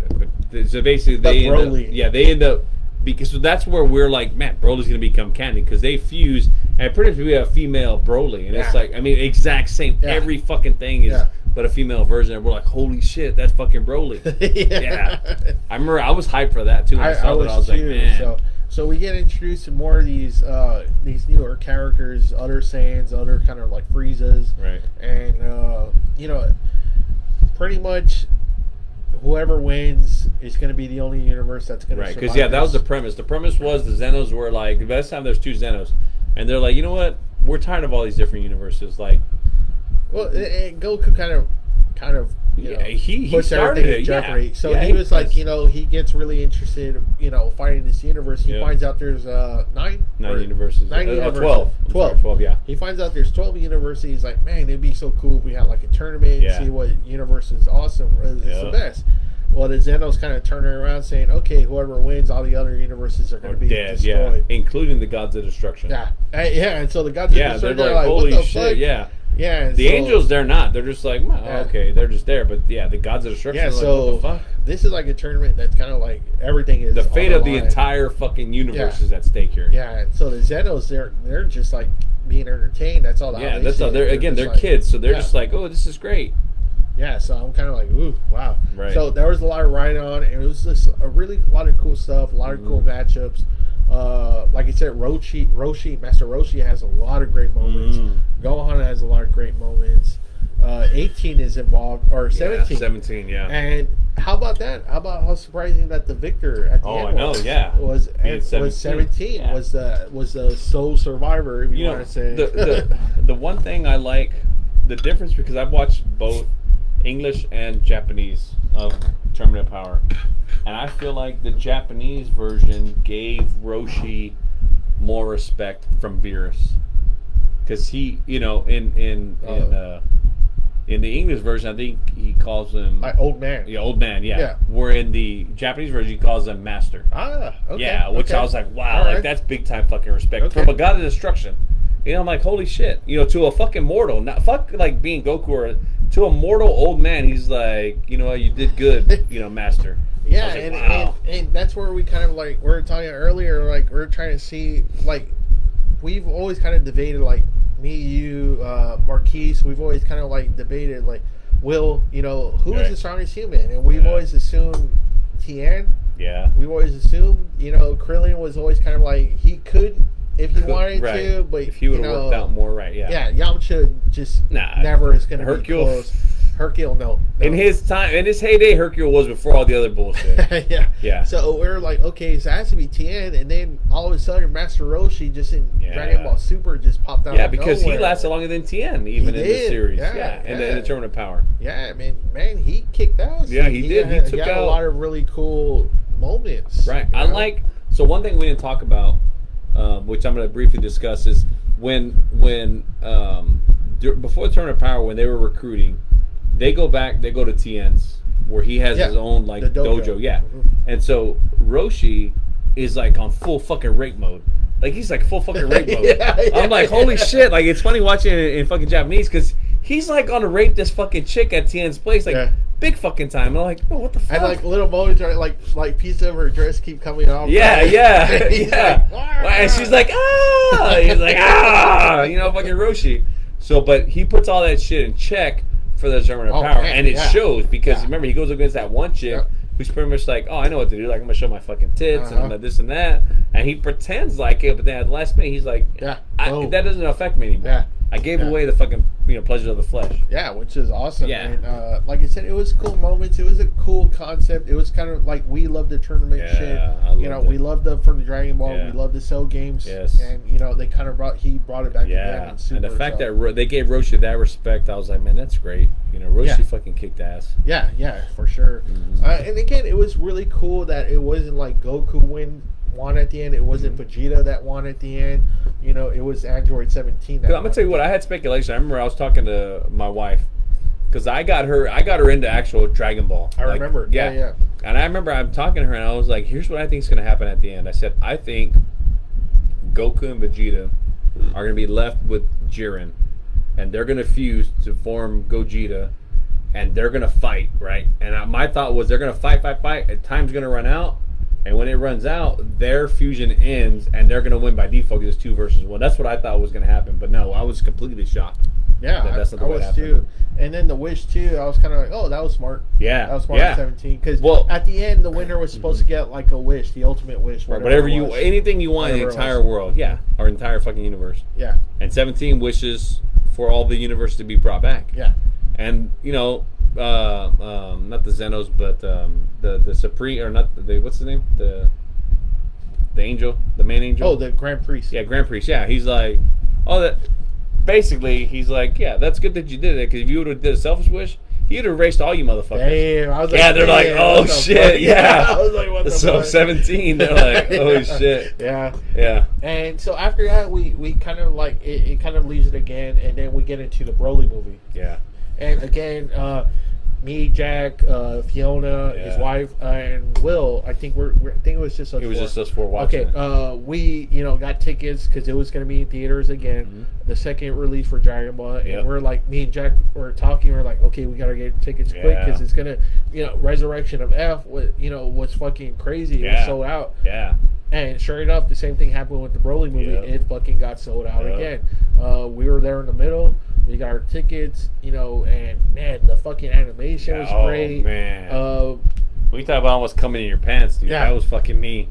But so basically, they end up because so that's where we're like, man, Broly's gonna become canon because they fuse and pretty much we have a female Broly, and it's like, I mean, exact same. Every fucking thing is but a female version, and we're like, holy shit, that's fucking Broly. I remember I was hyped for that too. I was like, man. So we get introduced to more of these newer characters, other Saiyans, other kind of like Friezas, right? And you know, pretty much whoever wins is going to be the only universe that's going to survive. Because that was the premise. The premise was the Zenos were like, by this time there's 2 Zenos, and they're like, you know what? We're tired of all these different universes. Like, well, and Goku kind of you know, he puts started everything in jeopardy. So he was like, you know, he gets really interested, you know, fighting this universe. He finds out there's 9 universes. 12. 12, yeah. He finds out there's 12 universes. He's like, man, it'd be so cool if we had like a tournament and see what universe is awesome. It's the best. Well, the Zenos kind of turning around saying, okay, whoever wins, all the other universes are going to be dead, destroyed. yeah, including the gods of destruction. Yeah, and so the gods of destruction, they're like, holy what the shit, fuck? yeah. Yeah, The angels, they're not. They're just like, well, Yeah. okay, they're just there. But yeah, the gods of destruction. Yeah, are like, so what the fuck? this is like a tournament that's kind of like everything is The on fate of the line. entire fucking universe Yeah. is at stake here. Yeah, and so the Zenos, they're just like being entertained. That's all. Yeah, that's all. They're just like, kids, so they're yeah. just like, oh, this is great. Yeah, so I'm kind of like, ooh, wow. Right. So there was a lot of writing on, and it was just a lot of cool stuff, a lot of cool matchups. Like I said, Master Roshi has a lot of great moments. Gohan has a lot of great moments. 18 is involved, or 17. Yeah, 17, yeah. And how about that? How surprising that the victor at the end was 17. Yeah. Was the sole survivor, if you want to say. The one thing I like, the difference, because I've watched both English and Japanese of Tournament of Power, and I feel like the Japanese version gave Roshi more respect from Beerus, because he, in the English version, I think he calls him old man. Yeah, old man. Yeah. Where in the Japanese version, he calls him master. Ah, okay. Yeah, which I was like, wow, All right. that's big time fucking respect Okay. from a god of destruction. I'm like, holy shit, to a fucking mortal, not fuck like being Goku, or to a mortal old man, he's like, you did good, master. Yeah, like, wow. and that's where we kind of like, we were talking earlier, like we're trying to see, like, we've always kind of debated, like, me, you, Marquise, we've always kind of like debated, like, who is the strongest human? And we've always assumed Tien. Yeah. We've always assumed, Krillin was always kind of like, he could, if he wanted to, but if he would have worked out more, right? Yeah. Yeah, Yamcha just never is going to be close. Hercule, no. In his heyday, Hercule was before all the other bullshit. Yeah. So we're like, okay, so it has to be Tien, and then all of a sudden, Master Roshi just in Dragon Ball Super just popped out. Yeah, because nowhere. he lasted longer than Tien, even in the series. In the Tournament of Power. Yeah, man, he kicked ass. Yeah, he did. He took out a lot of really cool moments. Right. I like. So one thing we didn't talk about, which I'm going to briefly discuss, is when before the Tournament of Power, when they were recruiting. They go to Tien's, where he has his own like dojo. Yeah. And so Roshi is like on full fucking rape mode. Like he's like full fucking rape mode. I'm like, holy shit! Like it's funny watching it in fucking Japanese, because he's like on to rape this fucking chick at Tien's place, like big fucking time. And I'm like, oh, what the fuck? And like little moments, right? Like pieces of her dress keep coming off. Yeah. And she's like, ah! He's like, ah! Fucking Roshi. So, but he puts all that shit in check for the Tournament of Power, and it shows, because remember, he goes against that one chick who's pretty much like, oh, I know what to do, like I'm gonna show my fucking tits and this and that, and he pretends like it, but then at the last minute he's like, that doesn't affect me anymore. I gave away the fucking pleasures of the flesh. Yeah, which is awesome. Yeah. And like I said, it was cool moments. It was a cool concept. It was kind of like, we love the tournament shit. We loved from the Dragon Ball. We loved the Cell games. Yes. And they kind of brought it back again. And the fact that they gave Roshi that respect, I was like, man, that's great. Roshi fucking kicked ass. Yeah, for sure. Mm-hmm. And again, it was really cool that it wasn't like Goku won at the end. It wasn't Vegeta that won at the end. It was Android 17. I'm gonna tell you what, I had speculation. I remember I was talking to my wife, because I got her into actual Dragon Ball. I remember. Yeah. And I remember I'm talking to her, and I was like, here's what I think is gonna happen at the end. I said, I think Goku and Vegeta are gonna be left with Jiren, and they're gonna fuse to form Gogeta, and they're gonna fight, right? And my thought was, they're gonna fight, and time's gonna run out. And when it runs out, their fusion ends, and they're going to win by default, because it's 2 versus 1. That's what I thought was going to happen. But no, I was completely shocked. Yeah, that's not the way it happened. too. And then the wish too, I was kind of like, oh, that was smart. Yeah, that was smart at 17. Because at the end, the winner was supposed to get like a wish, the ultimate wish, anything you want in the entire world, or entire fucking universe. Yeah. And 17 wishes for all the universe to be brought back. Yeah. And not the Zenos, but the Supreme, or not the, what's his name? The angel, the main angel. Oh, the Grand Priest. Yeah, Grand Priest. Yeah, he's like, oh, that. Basically, he's like, yeah, that's good that you did it, because if you would have did a selfish wish, he'd have erased all you motherfuckers. Damn, I was like, they're like, oh shit, yeah. I was like, what the fuck? 17, they're like, oh shit. Yeah. And so after that, we kind of like it kind of leaves it again, and then we get into the Broly movie. Yeah. And again, me, Jack, Fiona, his wife, and Will. I think I think it was just us. It was just us four watching. Okay, we got tickets because it was going to be in theaters again. The second release for Dragon Ball, and we're like, me and Jack were talking. We're like, okay, we gotta get tickets quick because it's gonna, Resurrection of F. Was fucking crazy. It was sold out. Yeah. And sure enough, the same thing happened with the Broly movie. It fucking got sold out again. We were there in the middle. We got our tickets, and man, the fucking animation was great. Man. We thought about almost coming in your pants, dude. That was fucking me.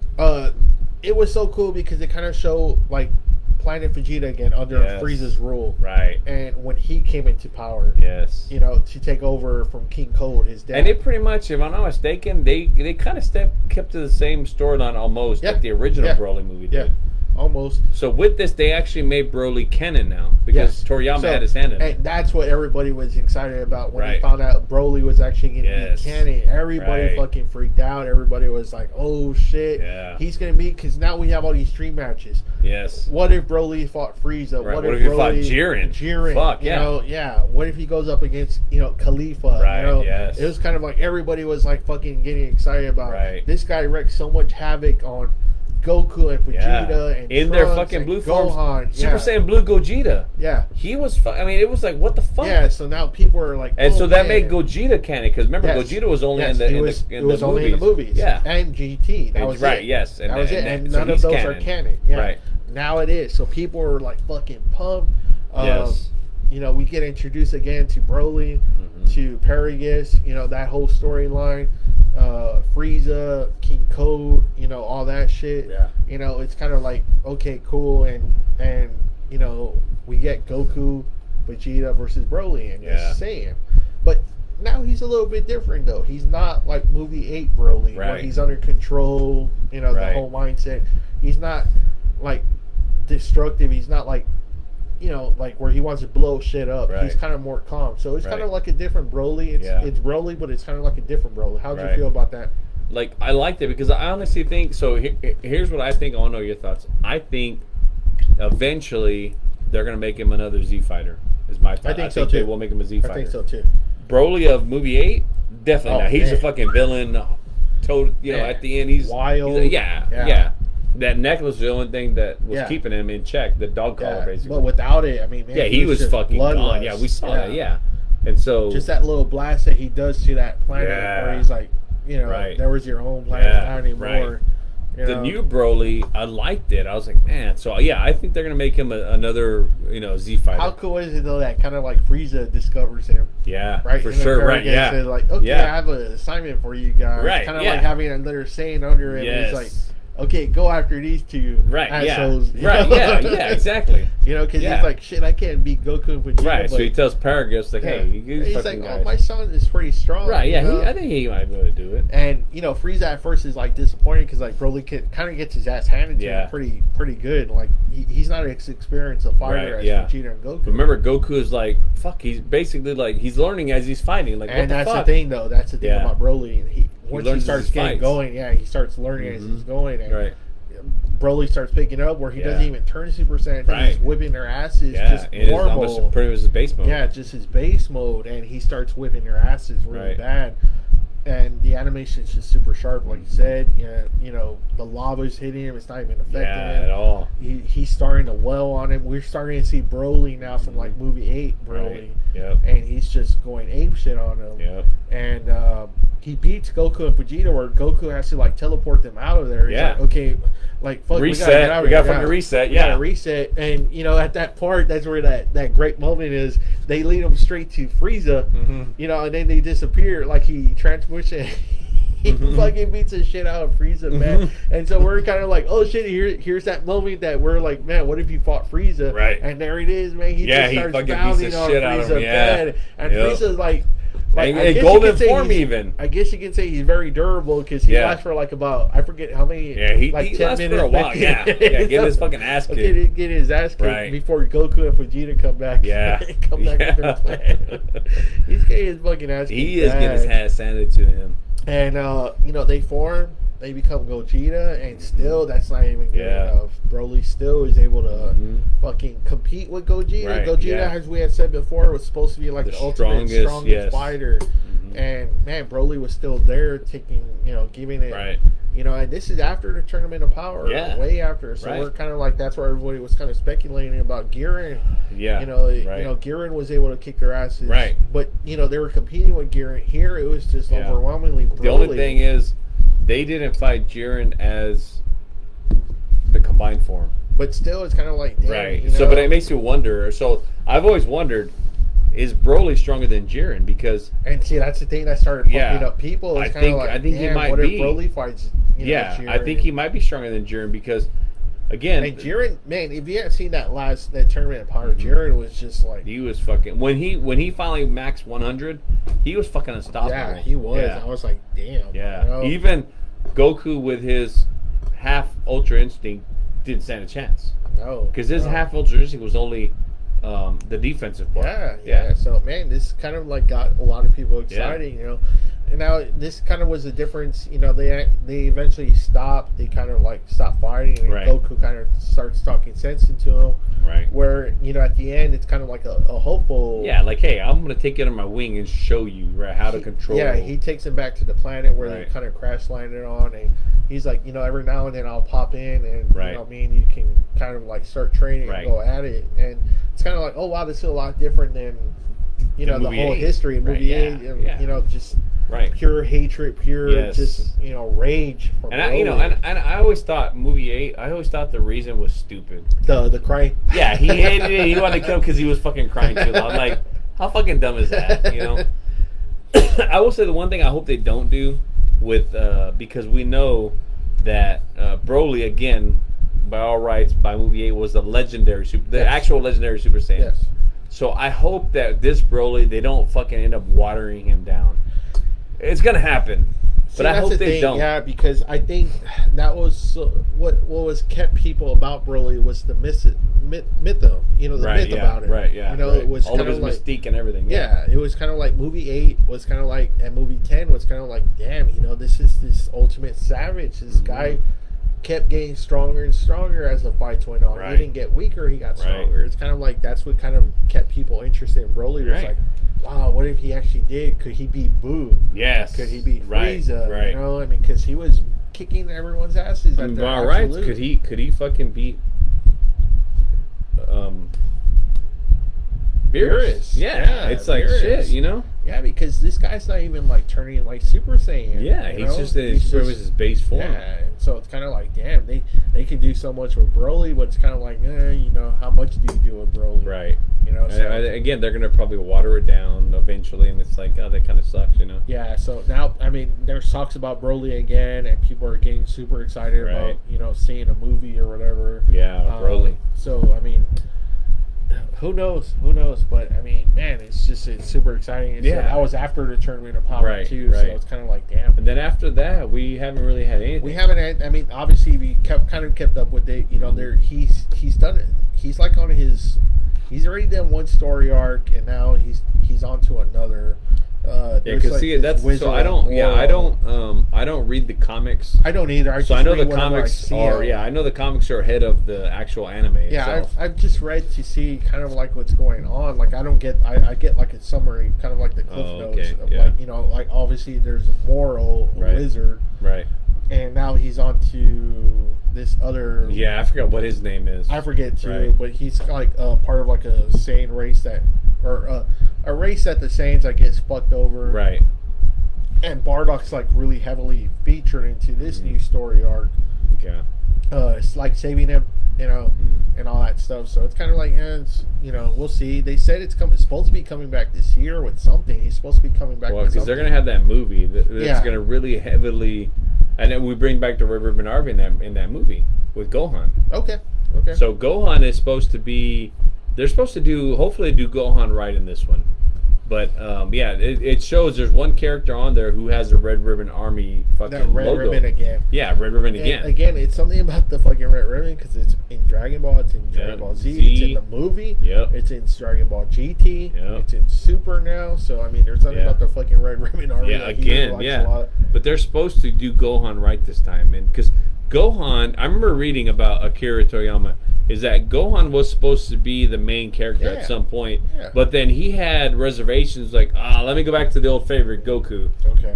It was so cool because it kind of showed like Planet Vegeta again under Frieza's rule. Right. And when he came into power. Yes. To take over from King Cold, his dad. And it pretty much, if I'm not mistaken, they kind of kept to the same storyline almost like the original Broly movie did. Almost. So with this, they actually made Broly Canon now because Toriyama had his hand in it. And that's what everybody was excited about when they found out Broly was actually going to be canon. Everybody fucking freaked out. Everybody was like, "Oh shit, he's going to be." Because now we have all these stream matches. Yes. What if Broly fought Frieza? Right. What if he fought Jiren? Fuck yeah. What if he goes up against Khalifa? Right. Yes. It was kind of like everybody was like fucking getting excited about this guy wrecked so much havoc on Goku and Vegeta and in Trunks their fucking blue Gohan, forms. Super Saiyan Blue Gogeta. Yeah. He was, it was like, what the fuck? Yeah, so now people are like, and so that made Gogeta canon, because remember, Gogeta was only in the movies. Yeah. And GT. That was right, it. yes. And that was it. And none of those are canon. Yeah. Right. Now it is. So people are like fucking pumped. Yes. We get introduced again to Broly, to Paragus, that whole storyline. Frieza, King Code, all that shit. Yeah. It's kind of like, okay, cool, and we get Goku, Vegeta versus Broly, and just saying. But now he's a little bit different though. He's not like movie 8 Broly, where he's under control, the whole mindset. He's not like destructive. He's not like like where he wants to blow shit up. He's kind of more calm. So it's kind of like a different Broly. It's Broly, but it's kind of like a different Broly. How'd you feel about that? Like, I liked it because I honestly think, so here's what I think. I want to know your thoughts. I think eventually they're going to make him another Z fighter, is my thought. I think so too. They will make him a Z fighter. I think so too. Broly of movie 8? Definitely not. He's a fucking villain. At the end, he's wild. Yeah. That necklace was the only thing that was keeping him in check. The dog collar, basically. But without it, I mean, man, he was fucking gone. Yeah, we saw that. Yeah, and so just that little blast that he does to that planet, where he's like, there was your home planet, not anymore. The new Broly, I liked it. I was like, man. So I think they're gonna make him another, Z fighter. How cool is it though that kind of like Frieza discovers him? Yeah, right. For sure. Right. Yeah. Says like, okay, I have an assignment for you guys. Right. Kind of like having another Saiyan under him. Yes. And he's like, okay, go after these two assholes. Right, yeah, exactly. Because he's like, shit, I can't beat Goku and Vegeta. Right, so he tells Paragus, like, hey, he's like, guys. My son is pretty strong. Right, yeah, I think he might be able to do it. And, Frieza at first is, like, disappointed because, like, Broly kind of gets his ass handed to him pretty good. Like, he's not as experienced a fighter as Vegeta and Goku. Remember, Goku is like, fuck, he's basically, like, he's learning as he's fighting. Like, and that's the thing, though. That's the thing about Broly. Once he starts getting going, he starts learning as he's going. And Broly starts picking up where he doesn't even turn Super Saiyan. He's whipping their asses just normal. Almost pretty much his base mode. Yeah, just his base mode. And he starts whipping their asses really bad. And the animation is just super sharp, like you said. The lava's hitting him. It's not even affecting him at all. He's starting to well on him. We're starting to see Broly now from like movie 8 Broly. Yep. And he's just going ape shit on him. Yep. And he beats Goku and Vegeta where Goku has to like teleport them out of there. He's like, okay, like fuck, reset. We got to fucking reset. Yeah, reset. And at that part, that's where that great moment is. They lead him straight to Frieza. And then they disappear. Like he transmutation. He fucking beats the shit out of Frieza, man. And so we're kind of like, oh shit, here's that moment that we're like, man, what if you fought Frieza? Right. And there it is, man. He just starts pounding on Frieza bad. And Frieza's like in golden form even. I guess you can say he's very durable because he lasts for like about, I forget how many. Yeah, he 10 lasts minutes. For a while. Get his fucking ass kicked. Get his ass kicked before Goku and Vegeta come back. Yeah. Come back with their plan. He's getting his fucking ass kicked. He is getting his ass handed to him. And they form, they become Gogeta, and still that's not even good enough. Broly still is able to fucking compete with Gogeta. Gogeta, as we had said before, was supposed to be like the ultimate strongest fighter. and man, Broly was still there, taking giving it Right. And this is after the Tournament of Power, way after. So we're kind of like, that's where everybody was kind of speculating about Giran. Yeah, Giran was able to kick their asses, right? But they were competing with Giran. Here, it was just overwhelmingly Broly. The only thing is, they didn't fight Jiren as the combined form. But still, it's kind of like, damn, right. So, but it makes you wonder. So, I've always wondered, is Broly stronger than Jiren? Because see, that's the thing that started pumping up people. It's kind of like, I think he might what be. If Broly fights? Jiren? I think he might be stronger than Jiren because, again, and Jiren, man, if you haven't seen that Tournament of Power, Jiren was just like, he was fucking when he finally maxed 100, he was fucking unstoppable. Yeah, he was. Yeah. I was like, damn. Yeah, even Goku with his half Ultra Instinct didn't stand a chance. No, because his half Ultra Instinct was only the defensive part. Yeah. So man, this kind of like got a lot of people excited, And now this kind of was the difference. They eventually stopped. They kind of like stopped fighting, and Goku kind of starts talking sense into him. Right. Where at the end it's kind of like a hopeful. Yeah, like, hey, I'm gonna take it on my wing and show you how to control. Yeah, he takes him back to the planet where they kind of crash landed on, and he's like, every now and then I'll pop in, and me and you can kind of like start training and go at it, and it's kind of like, oh wow, this is a lot different than the whole history of movie 8, and just. Right, pure hatred, pure just rage. From and I always thought movie 8. I always thought the reason was stupid. The cry. Yeah, he hated it. He wanted to kill him because he was fucking crying too loud. Like, how fucking dumb is that? I will say the one thing I hope they don't do with because we know that Broly again, by all rights, by movie 8 was the legendary actual legendary Super Saiyan. Yes. So I hope that this Broly, they don't fucking end up watering him down. It's gonna happen, but I hope they don't. Yeah, because I think that was what was kept people about Broly was the myth of the myth about it. Right, yeah. It was all of his mystique and everything. Yeah, it was kind of like movie 8 was kind of like, and movie 10 was kind of like, damn, this is this ultimate savage. This guy kept getting stronger and stronger as the fights went on. He didn't get weaker; he got stronger. It's kind of like that's what kind of kept people interested in Broly. It was like, wow, what if he actually did? Could he beat Boo? Yes. Could he beat Frieza? Right. Because he was kicking everyone's asses. All right. Could he fucking beat Beerus? Yeah. It's like Beerus. Shit, Yeah, because this guy's not even like turning like Super Saiyan. Yeah, he's just his base form. Yeah, and so it's kind of like, damn, they can do so much with Broly, but it's kind of like, how much do you do with Broly? Right. So, again, they're gonna probably water it down eventually, and it's like, oh, that kind of sucks, Yeah. So now, there's talks about Broly again, and people are getting super excited about seeing a movie or whatever. Yeah, Broly. So who knows? But man, it's super exciting. That was after the Tournament of Power too. So it's kind of like, damn. And then after that, we haven't really had anything. We haven't had. Obviously, we kept up with it. He's done it. He's like on his. He's already done one story arc, and now he's on to another. Because that's so I don't. Yeah, I don't read the comics. I don't either. I know the comics are. Yeah, I know the comics are ahead of the actual anime. Yeah, so. I've just read to see kind of like what's going on. Like I don't get. I get like a summary, kind of like the cliff notes of like obviously there's a moral wizard. Right. And now he's on to this other. Yeah, I forgot what his name is. I forget too, but he's like part of like a Saiyan race a race that the Saiyans, I guess, fucked over. Right. And Bardock's like really heavily featured into this new story arc. Yeah. It's like saving him, and all that stuff. So it's kind of like, we'll see. They said it's supposed to be coming back this year with something. He's supposed to be coming back. Well, because they're gonna have that movie that's gonna really heavily. And then we bring back the Red Ribbon Army in that movie with Gohan. Okay. So Gohan is supposed to be. They're supposed to hopefully do Gohan right in this one. But it shows there's one character on there who has the Red Ribbon Army fucking that red logo. Ribbon again. Yeah, Red Ribbon again. Again, it's something about the fucking Red Ribbon because it's in Dragon Ball, it's in Dragon Ball Z, it's in the movie, it's in Dragon Ball GT, it's in Super now. So there's something about the fucking Red Ribbon Army. Yeah, again, but they're supposed to do Gohan right this time, and because Gohan, I remember reading about Akira Toriyama. is that Gohan was supposed to be the main character at some point, but then he had reservations like, let me go back to the old favorite, Goku,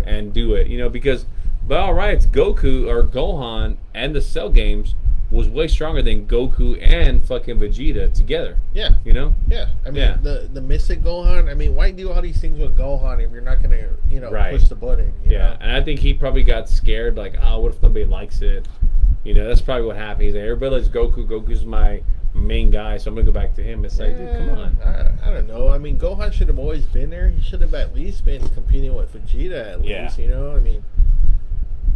and do it. Because by all rights, Goku or Gohan and the Cell games was way stronger than Goku and fucking Vegeta together. Yeah. Yeah. I mean, the Mystic Gohan, I mean, why do all these things with Gohan if you're not going to, push the button? You know? And I think he probably got scared, like, what if nobody likes it? That's probably what happened. He's like, everybody likes Goku. Goku's my main guy, so I'm going to go back to him. It's like, dude, come on. I don't know. I mean, Gohan should have always been there. He should have at least been competing with Vegeta at least, I mean,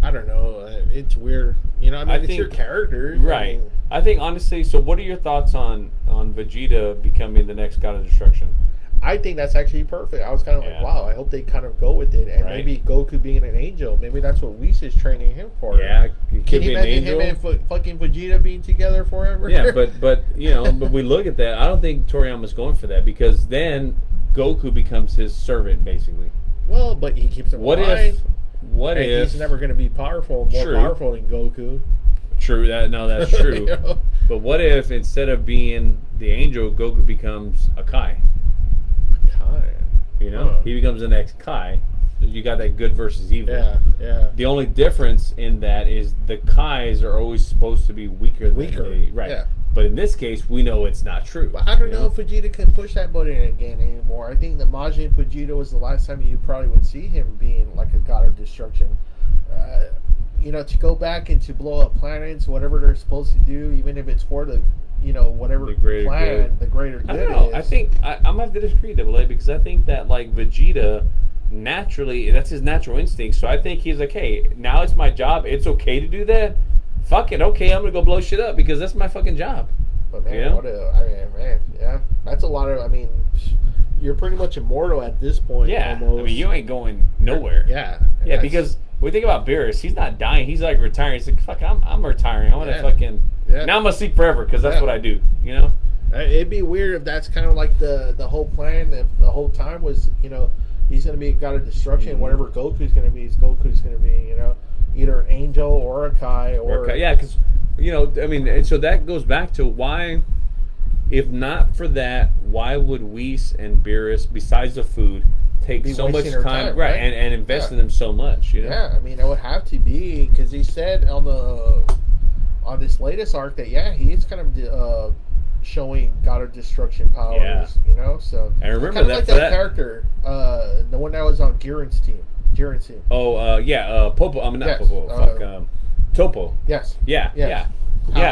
I don't know. It's weird. I mean, it's your character. Right. I think, honestly, so what are your thoughts on Vegeta becoming the next God of Destruction? I think that's actually perfect. I was kind of like, wow, I hope they kind of go with it. And maybe Goku being an angel, maybe that's what Whis is training him for. Yeah. Can you imagine him and fucking Vegeta being together forever? Yeah, but but we look at that. I don't think Toriyama's going for that because then Goku becomes his servant, basically. Well, but he keeps him alive. What if he's never going to be more powerful than Goku? True. That's true. But what if instead of being the angel, Goku becomes a Kai? He becomes the next Kai. You got that good versus evil. Yeah. The only difference in that is the Kais are always supposed to be weaker. Right. Yeah. But in this case, we know it's not true. But I don't know if Vegeta can push that button again anymore. I think the Majin Vegeta was the last time you probably would see him being like a god of destruction. To go back and to blow up planets, whatever they're supposed to do, even if it's for the whatever the greater good. I don't know. I think I'm gonna have to disagree, Double A, because I think that like Vegeta, naturally, that's his natural instinct. So I think he's like, hey, now it's my job. It's okay to do that. Fuck it. Okay, I'm gonna go blow shit up because that's my fucking job. But man, that's a lot of. I mean, you're pretty much immortal at this point. Yeah, almost. I mean, you ain't going nowhere. Yeah, because when we think about Beerus, he's not dying. He's like retiring. He's like, fuck, I'm retiring. I'm gonna fucking. Yeah. Now I'm gonna sleep forever because that's what I do. It'd be weird if that's kind of like the whole plan. If the whole time was, he's gonna be a god of destruction. Mm-hmm. Whatever Goku's gonna be, Goku's gonna be. Either an angel or a Kai or yeah, because I mean, and so that goes back to why, if not for that, why would Whis and Beerus, besides the food, take so much time right, and invest in them so much? Yeah, I mean, it would have to be because he said on this latest arc that he is kind of showing God of Destruction powers. So I remember kind of like that character, the one that was on Jiren's team. Oh, Popo. I mean, not Popo. Topo. Yes. Yeah.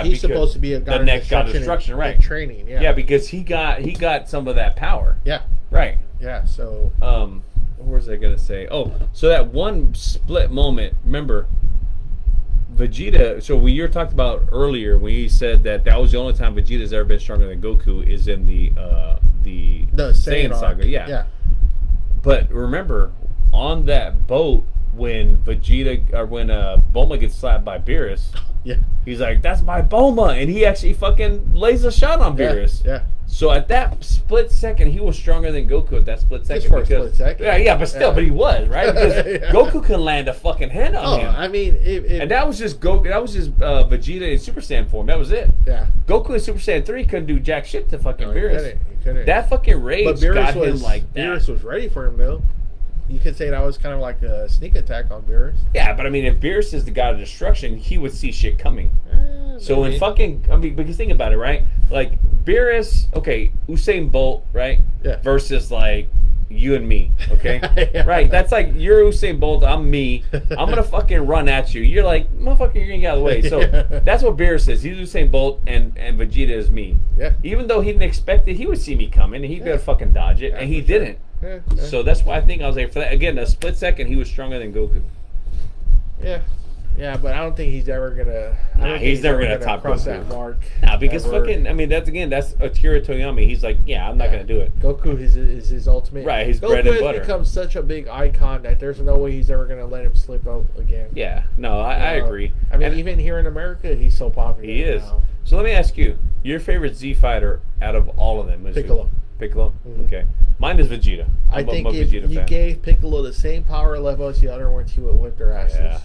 He's supposed to be a god the next God of Destruction, right? Training. Yeah, because he got some of that power. Yeah. Right. Yeah. So. What was I gonna say? Oh, so that one split moment. Remember, Vegeta. So we talked about earlier when he said that was the only time Vegeta's ever been stronger than Goku is in the Saiyan saga. Yeah. But remember, on that boat when Bulma gets slapped by Beerus, he's like, "That's my Bulma," and he actually fucking lays a shot on Beerus. Yeah. So at that split second, he was stronger than Goku at that split second. Just for a split second. Yeah, but still, but he was right because Goku can land a fucking head on him. I mean, and that was just Goku. That was just Vegeta in Super Saiyan form. That was it. Yeah. Goku in Super Saiyan 3 couldn't do jack shit to fucking Beerus. He couldn't. That fucking rage got him like that. Beerus was ready for him though. You could say that was kind of like a sneak attack on Beerus. Yeah, but I mean, if Beerus is the god of destruction, he would see shit coming. So when because think about it, right? Like Beerus, Usain Bolt, right? Yeah. Versus like you and me, okay? Right? That's like you're Usain Bolt, I'm me. I'm gonna fucking run at you. You're like, motherfucker, you're gonna get out of the way. So that's what Beerus is. He's Usain Bolt and Vegeta is me. Yeah. Even though he didn't expect it, he would see me coming and he'd be able to fucking dodge it, and he didn't. Yeah. So that's why I think I was like, for that again, a split second, he was stronger than Goku. Yeah, but I don't think he's ever gonna. He's never gonna top cross Goku. That mark. Nah, because fucking, I mean, that's Akira Toriyama. He's like, I'm not gonna do it. Goku is his ultimate. Right, his Goku bread and butter. Goku has become such a big icon that there's no way he's ever gonna let him slip out again. Yeah, no, I agree. I mean, even here in America, he's so popular. He is. Now. So let me ask you, your favorite Z fighter out of all of them is Piccolo. Piccolo? Mm-hmm. Okay. Mine is Vegeta. I think if you gave Piccolo the same power level as the other ones, he would whip their asses. Yeah.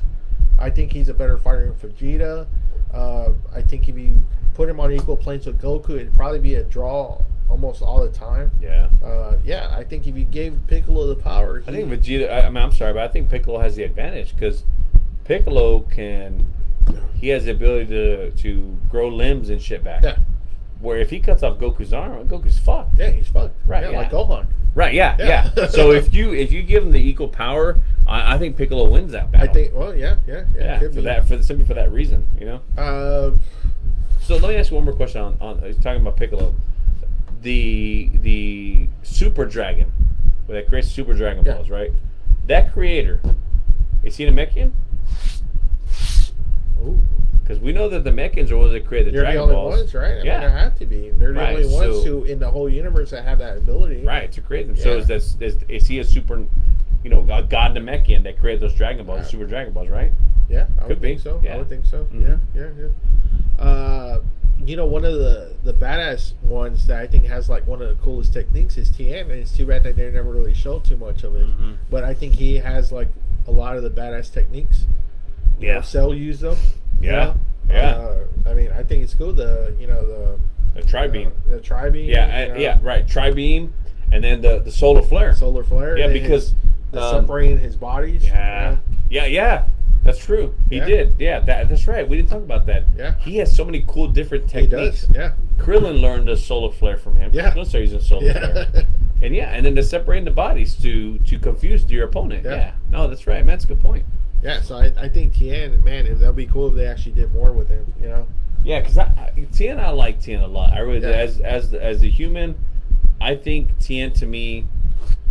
I think he's a better fighter than Vegeta. I think if you put him on equal planes with Goku, it'd probably be a draw almost all the time. Yeah. Yeah, I think if you gave Piccolo the power, I think Vegeta. I'm sorry, but I think Piccolo has the advantage because Piccolo he has the ability to grow limbs and shit back. Yeah. Where if he cuts off Goku's arm, Goku's fucked. Yeah, he's fucked. Right. Yeah, like Gohan. Right. Yeah. So if you give him the equal power, I think Piccolo wins that battle. I think. Well, yeah. Simply for that reason, you know. So let me ask you one more question on talking about Piccolo. The Super Dragon, where that creates Super Dragonballs, right? That creator, is he a Namekian? Ooh. Because we know that the Namekians are the ones that create the They're Dragon the only Balls. ones, right? I Yeah. mean, they have to be. They're the Right, only ones so- who, in the whole universe, that have that ability. Right, to create them. Yeah. So is he a super, a god Namekian that created those Dragon Balls, Super Dragon Balls, right? Yeah, I Could would be. think so. Yeah. I would think so. Mhm. Yeah. One of the badass ones that I think has like one of the coolest techniques is Tien, and it's too bad that they never really showed too much of it. Mhm. But I think he has like a lot of the badass techniques. Yeah. Cell used them. Yeah. Yeah. I mean, I think it's cool. The Tri-beam. the tri-beam. Yeah, right. Tri-beam, and then the solar flare. Solar flare. Yeah, and because separating his bodies. Yeah. That's true. He Yeah. did. Yeah, that's right. We didn't talk about that. Yeah. He has so many cool different He techniques. does. Yeah. Krillin learned the solar flare from him. Yeah. Krillin started using solar flare. And then the separating the bodies to confuse your opponent. Yeah. Yeah. No, that's right, man. That's a good point. Yeah, so I think Tien, man, that'd be cool if they actually did more with him, you know? Yeah, because I like Tien a lot. I really do. Yeah. As a human, I think Tien to me,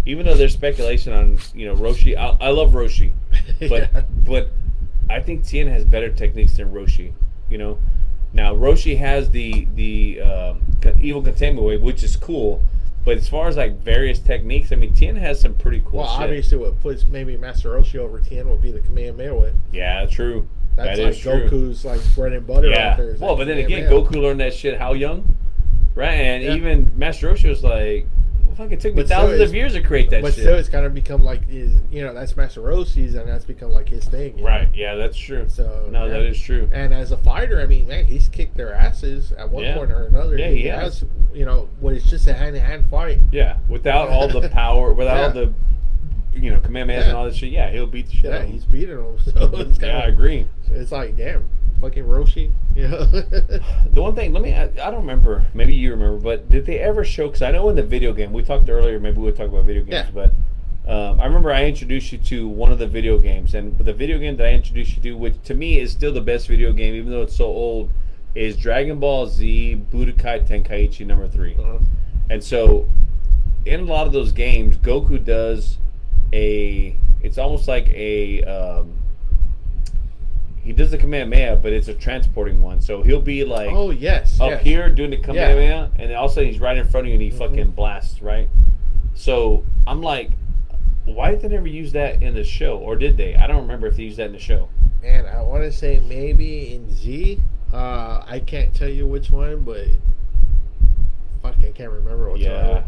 even though there's speculation on Roshi, I love Roshi, but Yeah. but I think Tien has better techniques than Roshi. Now Roshi has the evil containment wave, which is cool. But as far as like various techniques, I mean, Tien has some pretty cool shit. Obviously what puts maybe Master Roshi over Tien would be the Kamehameha whip. Yeah, true. That's that like is true. Goku's like bread and butter out there. Well, but then again, Kamehameha. Goku learned that shit how young? Right? And Yeah. even Master Roshi was like, fuck, it took me But still thousands it's- of years to create that But shit. still, it's kind of become like his, that's Master Roshi's, and that's become like his thing. you know? Right, yeah, that's true. So No, yeah. that is true. And as a fighter, I mean, man, he's kicked their asses at one Yeah. point or another. Yeah, he has. When it's just a hand-to-hand fight. Yeah, without all the power, without all Yeah. the, Kamehamehas and all that shit, yeah, he'll beat the shit out Yeah, of him. he's beating them. So it's Yeah, I kinda, agree. it's like, damn, fucking Roshi. The one thing, I don't remember, maybe you remember, but did they ever show, because I know in the video game, we talked earlier, maybe we'll talk about video games, Yeah. but I remember I introduced you to one of the video games, and the video game that I introduced you to, which to me is still the best video game, even though it's so old, is Dragon Ball Z Budokai Tenkaichi number 3. Uh-huh. And so, in a lot of those games, Goku does it's almost like he does the Kamehameha, but it's a transporting one. So he'll be like Oh, yes. up yes. here doing the Kamehameha, and then all of a sudden he's right in front of you and he fucking blasts, right? So I'm like, why did they never use that in the show? Or did they? I don't remember if they used that in the show. And I want to say maybe in Z. I can't tell you which one, but fuck, I can't remember which Yeah. one.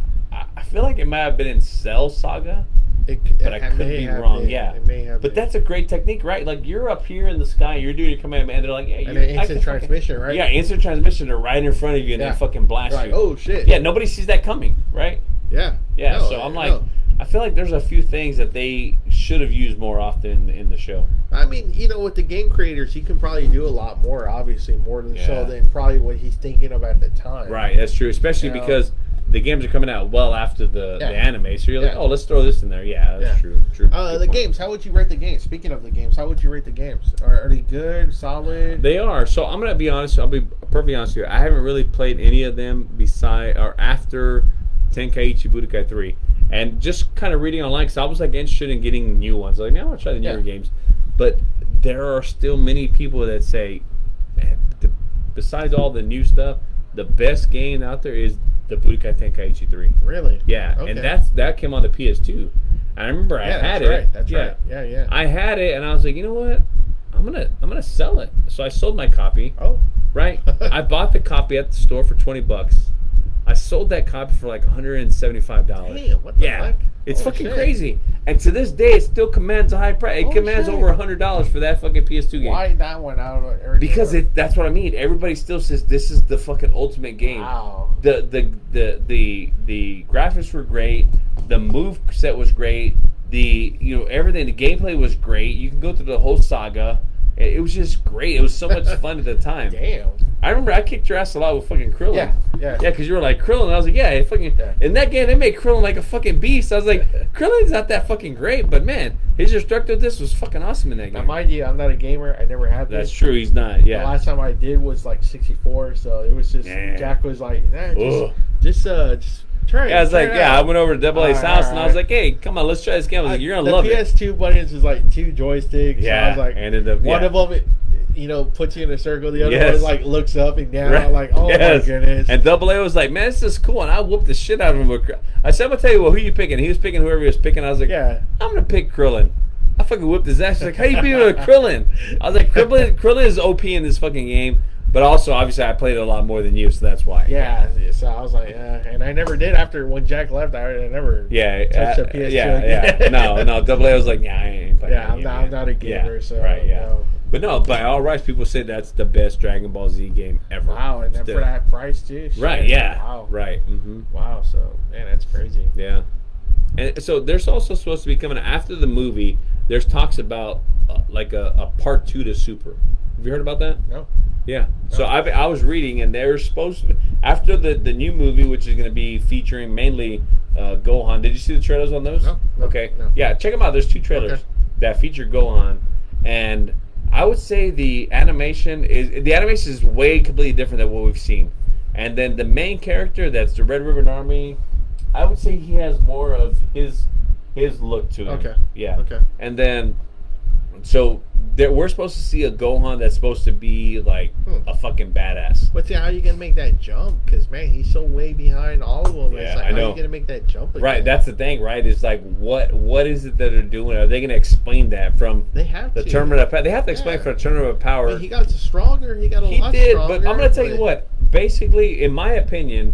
I feel like it might have been in Cell Saga, but I could be wrong. Yeah. It may have But been. that's a great technique, right? Like, you're up here in the sky, you're doing your Kamehameha, and they're like, yeah, And then instant transmission, right? Yeah, instant transmission. They're right in front of you and Yeah. they fucking blast Right. you. Oh, shit. Yeah, nobody sees that coming, right? Yeah. Yeah, No, so I'm like, no. I feel like there's a few things that they should have used more often in the show. I mean, with the game creators, he can probably do a lot more, obviously, more than Yeah. so than probably what he's thinking of at the time. Right, that's true, especially You know? because the games are coming out well after the Yeah. anime, so you're like, Yeah. oh, let's throw this in there. Yeah, that's Yeah. true. True. The Good point. games, how would you rate the games? Speaking of the games, how would you rate the games? Are they good, solid? They are. So I'm gonna be honest. I'll be perfectly honest with you. I haven't really played any of them beside or after Tenkaichi Budokai 3, and just kind of reading online because I was like interested in getting new ones. Like, man, I want to try the newer games, but there are still many people that say, man, besides all the new stuff, the best game out there is the Budokai Tenkaichi 3. Really? Yeah, Okay. and that came on the PS2. And I remember I had it. Right. That's yeah. right. Yeah, yeah. I had it, and I was like, you know what? I'm gonna sell it. So I sold my copy. Oh. Right. I bought the copy at the store for $20. I sold that copy for like $175. Damn, what the Yeah. fuck? It's fucking crazy. And to this day, it still commands a high price. It commands over $100 for that fucking PS2 game. Why that one out? Because that's what I mean. Everybody still says this is the fucking ultimate game. Wow. The graphics were great. The move set was great. Everything. The gameplay was great. You can go through the whole saga. It was just great. It was so much fun at the time. Damn. I remember I kicked your ass a lot with fucking Krillin. Yeah, because you were like, Krillin. I was like, in that game, they made Krillin like a fucking beast. I was like, Krillin's not that fucking great, but man, his destructive this was fucking awesome in that game. Now, mind you, I'm not a gamer. I never had this. That's true. He's not, The last time I did was like 64, so it was just, Jack was like, just try it. Yeah, I was like, I went over to Double A's house, and I was like, hey, come on, let's try this game. I was like, you're going to love it. The PS2 buttons is like 2 joysticks. Yeah, so I was like, one of them, puts you in a circle. The other one like looks up and down. Right. I'm like, oh my goodness. And Double A was like, man, this is cool. And I whooped the shit out of him. I said, I'm gonna tell you what, who you picking? He was picking whoever he was picking. I was like, I'm gonna pick Krillin. I fucking whooped his ass. She's like, how you beat with Krillin? I was like, Krillin is OP in this fucking game. But also, obviously, I played it a lot more than you, so that's why. Yeah, so I was like, and I never did after when Jack left. I never touched a PS2 again. No, Double A was like, I ain't playing. Yeah, I'm not a gamer, so. Right, But no, by all rights, people say that's the best Dragon Ball Z game ever. Wow, and then for that price, too. Shit. Right, yeah. Wow. Right. Mm-hmm. Wow, so, man, that's crazy. Yeah. And so there's also supposed to be coming, after the movie, there's talks about like a part 2 to Super. Have you heard about that? No. Yeah. So I was reading, and they're supposed to, after the new movie, which is going to be featuring mainly Gohan. Did you see the trailers on those? No. Okay. No. Yeah, check them out. There's 2 trailers that feature Gohan, and I would say the animation is way completely different than what we've seen. And then the main character, that's the Red Ribbon Army, I would say he has more of his look to him. Okay. Yeah. Okay. And then, so we're supposed to see a Gohan that's supposed to be like a fucking badass. But see, how are you gonna make that jump? Because man, he's so way behind all of them. Yeah, it's like, I know. How are you gonna make that jump again? Right, that's the thing, right? It's like, what is it that they're doing? Are they gonna explain that from they have the to. Tournament of Power? They have to explain for the Tournament of Power. I mean, he got stronger. He got a lot stronger. But I'm gonna tell you what. Basically, in my opinion,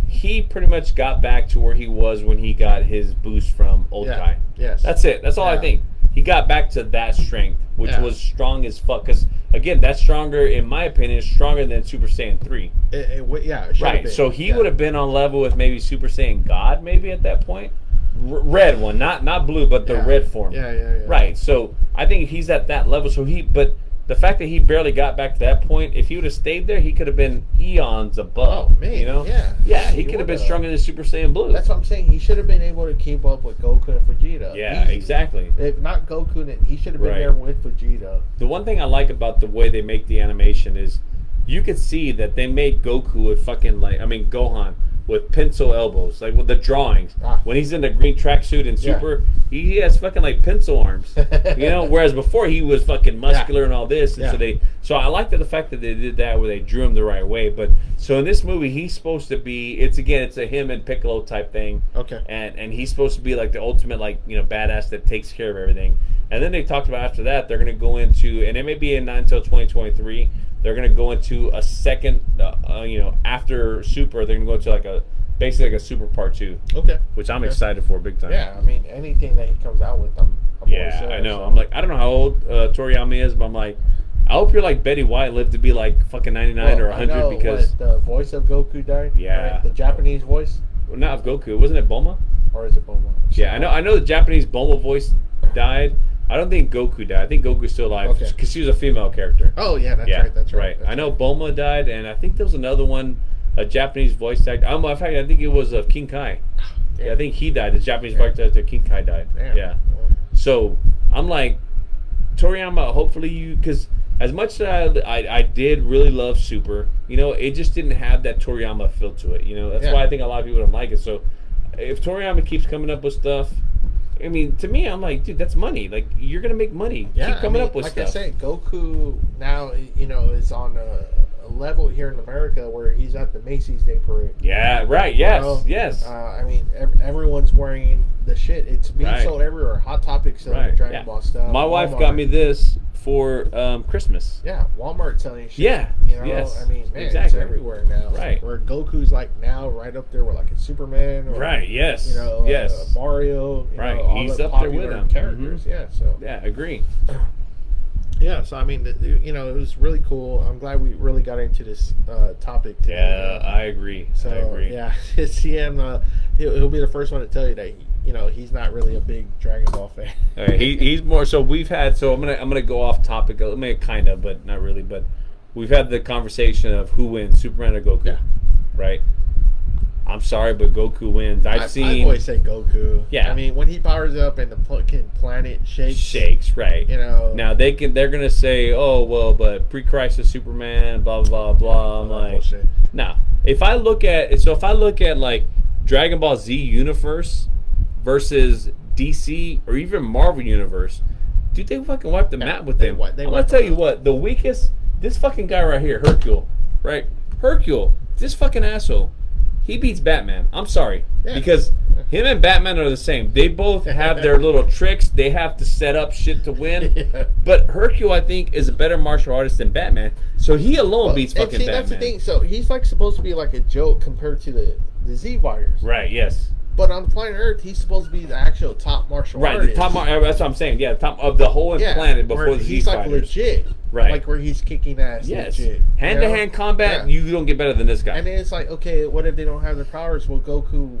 he pretty much got back to where he was when he got his boost from Old Guy. Yes. That's it. That's all I think. He got back to that strength, which was strong as fuck. Because, again, that's stronger, in my opinion, stronger than Super Saiyan 3. It right. been. So he would have been on level with maybe Super Saiyan God, maybe at that point. Red one, not blue, but the red form. Yeah. Right. So I think he's at that level. But the fact that he barely got back to that point, if he would have stayed there, he could have been eons above. Oh, man. You know? Yeah. He could have been stronger than Super Saiyan Blue. That's what I'm saying. He should have been able to keep up with Goku and Vegeta. Yeah, exactly. If not Goku, then he should have been there with Vegeta. The one thing I like about the way they make the animation is you could see that they made Goku with Gohan with pencil elbows, like with the drawings. When he's in the green tracksuit in Super, he has fucking like pencil arms, you know. Whereas before he was fucking muscular and all this, and so I like the fact that they did that where they drew him the right way. But so in this movie, he's supposed to be. It's a him and Piccolo type thing. Okay. And he's supposed to be like the ultimate badass that takes care of everything. And then they talked about after that they're going to go into, and it may be not until 2023. They're going to go into a second, after Super, they're going to go into basically a Super Part 2. Okay. Which I'm excited for big time. Yeah, I mean, anything that he comes out with, I'm I know. So. I'm like, I don't know how old Toriyama is, but I'm like, I hope you're like Betty White and live to be like fucking 99 or 100 I know, because... the voice of Goku died? Yeah. Right? The Japanese voice? Well, not of Goku. Wasn't it Bulma? Or is it Bulma? Yeah, I know the Japanese Bulma voice died. I don't think Goku died. I think Goku's still alive because she was a female character. Oh, yeah, that's right. I know Bulma died, and I think there was another one, a Japanese voice actor. In fact, I think it was King Kai. Yeah, I think he died. The Japanese voice actor, King Kai, died. Damn. Yeah. So, I'm like, Toriyama, hopefully you... Because as much as I did really love Super, it just didn't have that Toriyama feel to it. That's why I think a lot of people don't like it. So, if Toriyama keeps coming up with stuff... I mean, to me, I'm like, dude, that's money. Like, you're gonna make money. Yeah, keep coming up with like stuff. Like I said, Goku now, is on a level here in America where he's at the Macy's Day Parade. Yeah, right. Yes, yes. I mean, everyone's wearing the shit. It's being sold everywhere. Hot Topic selling Dragon Ball stuff. My wife got me this for Christmas. Yeah, Walmart selling shit. Yeah. You know, Yes. I mean, man, Exactly. it's everywhere now. Right. Where Goku's like now right up there with like a Superman. Or, Right. Yes. You know, yes. Mario. Right. Know, all He's the up there with popular them. characters. Mhm. Yeah. So. Yeah. Agree. Yeah. So I mean, you know, it was really cool. I'm glad we really got into this topic today. Yeah, I agree. So I agree. yeah, see him. He'll be the first one to tell you that you know he's not really a big Dragon Ball fan. All right, he's more. So we've had. So I'm gonna go off topic. I mean, kind of, but not really. But we've had the conversation of who wins, Superman or Goku. Yeah. Right. I'm sorry, but Goku wins. I always say Goku. Yeah. I mean, when he powers up and the fucking planet shakes. Right. You know. Now they're gonna say, oh well, but pre-crisis Superman, blah blah blah. I'm like, bullshit. no. If I look at like Dragon Ball Z Universe versus DC or even Marvel Universe, dude, they fucking wiped the map with them. I'm gonna tell you what, the weakest, this fucking guy right here, Hercule, right? Hercule, this fucking asshole, he beats Batman. I'm sorry. Yeah. Because him and Batman are the same. They both have their little tricks. They have to set up shit to win. Yeah. But Hercule, I think, is a better martial artist than Batman. So he alone beats fucking Batman. That's the thing. So he's like supposed to be like a joke compared to the Z virus. Right, yes. But on planet Earth, he's supposed to be the actual top martial artist. Right, the top. That's what I'm saying. Yeah, top of the whole planet before the Z he's like fighters. legit. Right. Like where he's kicking ass. Yes. Legit. Hand-to-hand combat, you don't get better than this guy. And then it's like, okay, what if they don't have the powers? Well, Goku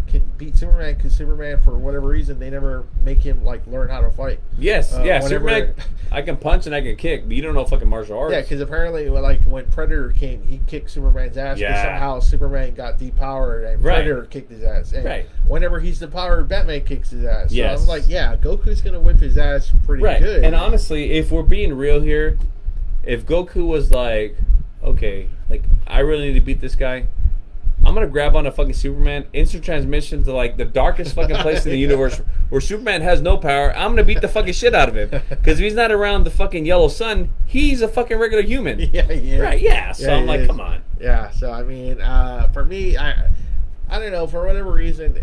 can beat Superman because Superman, for whatever reason, they never make him like learn how to fight. Yes, yeah. whenever- Superman, I can punch and I can kick, but you don't know fucking martial arts. Yeah, because apparently, like when Predator came, he kicked Superman's ass. Yeah. But somehow Superman got depowered and Right. Predator kicked his ass. And Right. whenever he's depowered, Batman kicks his ass. So Yes. I'm like, yeah, Goku's gonna whip his ass pretty Right. good. And honestly, if we're being real here, if Goku was like, okay, like I really need to beat this guy, I'm gonna grab on a fucking Superman, instant transmission to like the darkest fucking place in the universe where Superman has no power. I'm gonna beat the fucking shit out of him because if he's not around the fucking yellow sun, he's a fucking regular human. yeah, yeah, Right? Yeah. So I'm like, come on. Yeah. So I mean, for me, I don't know, for whatever reason,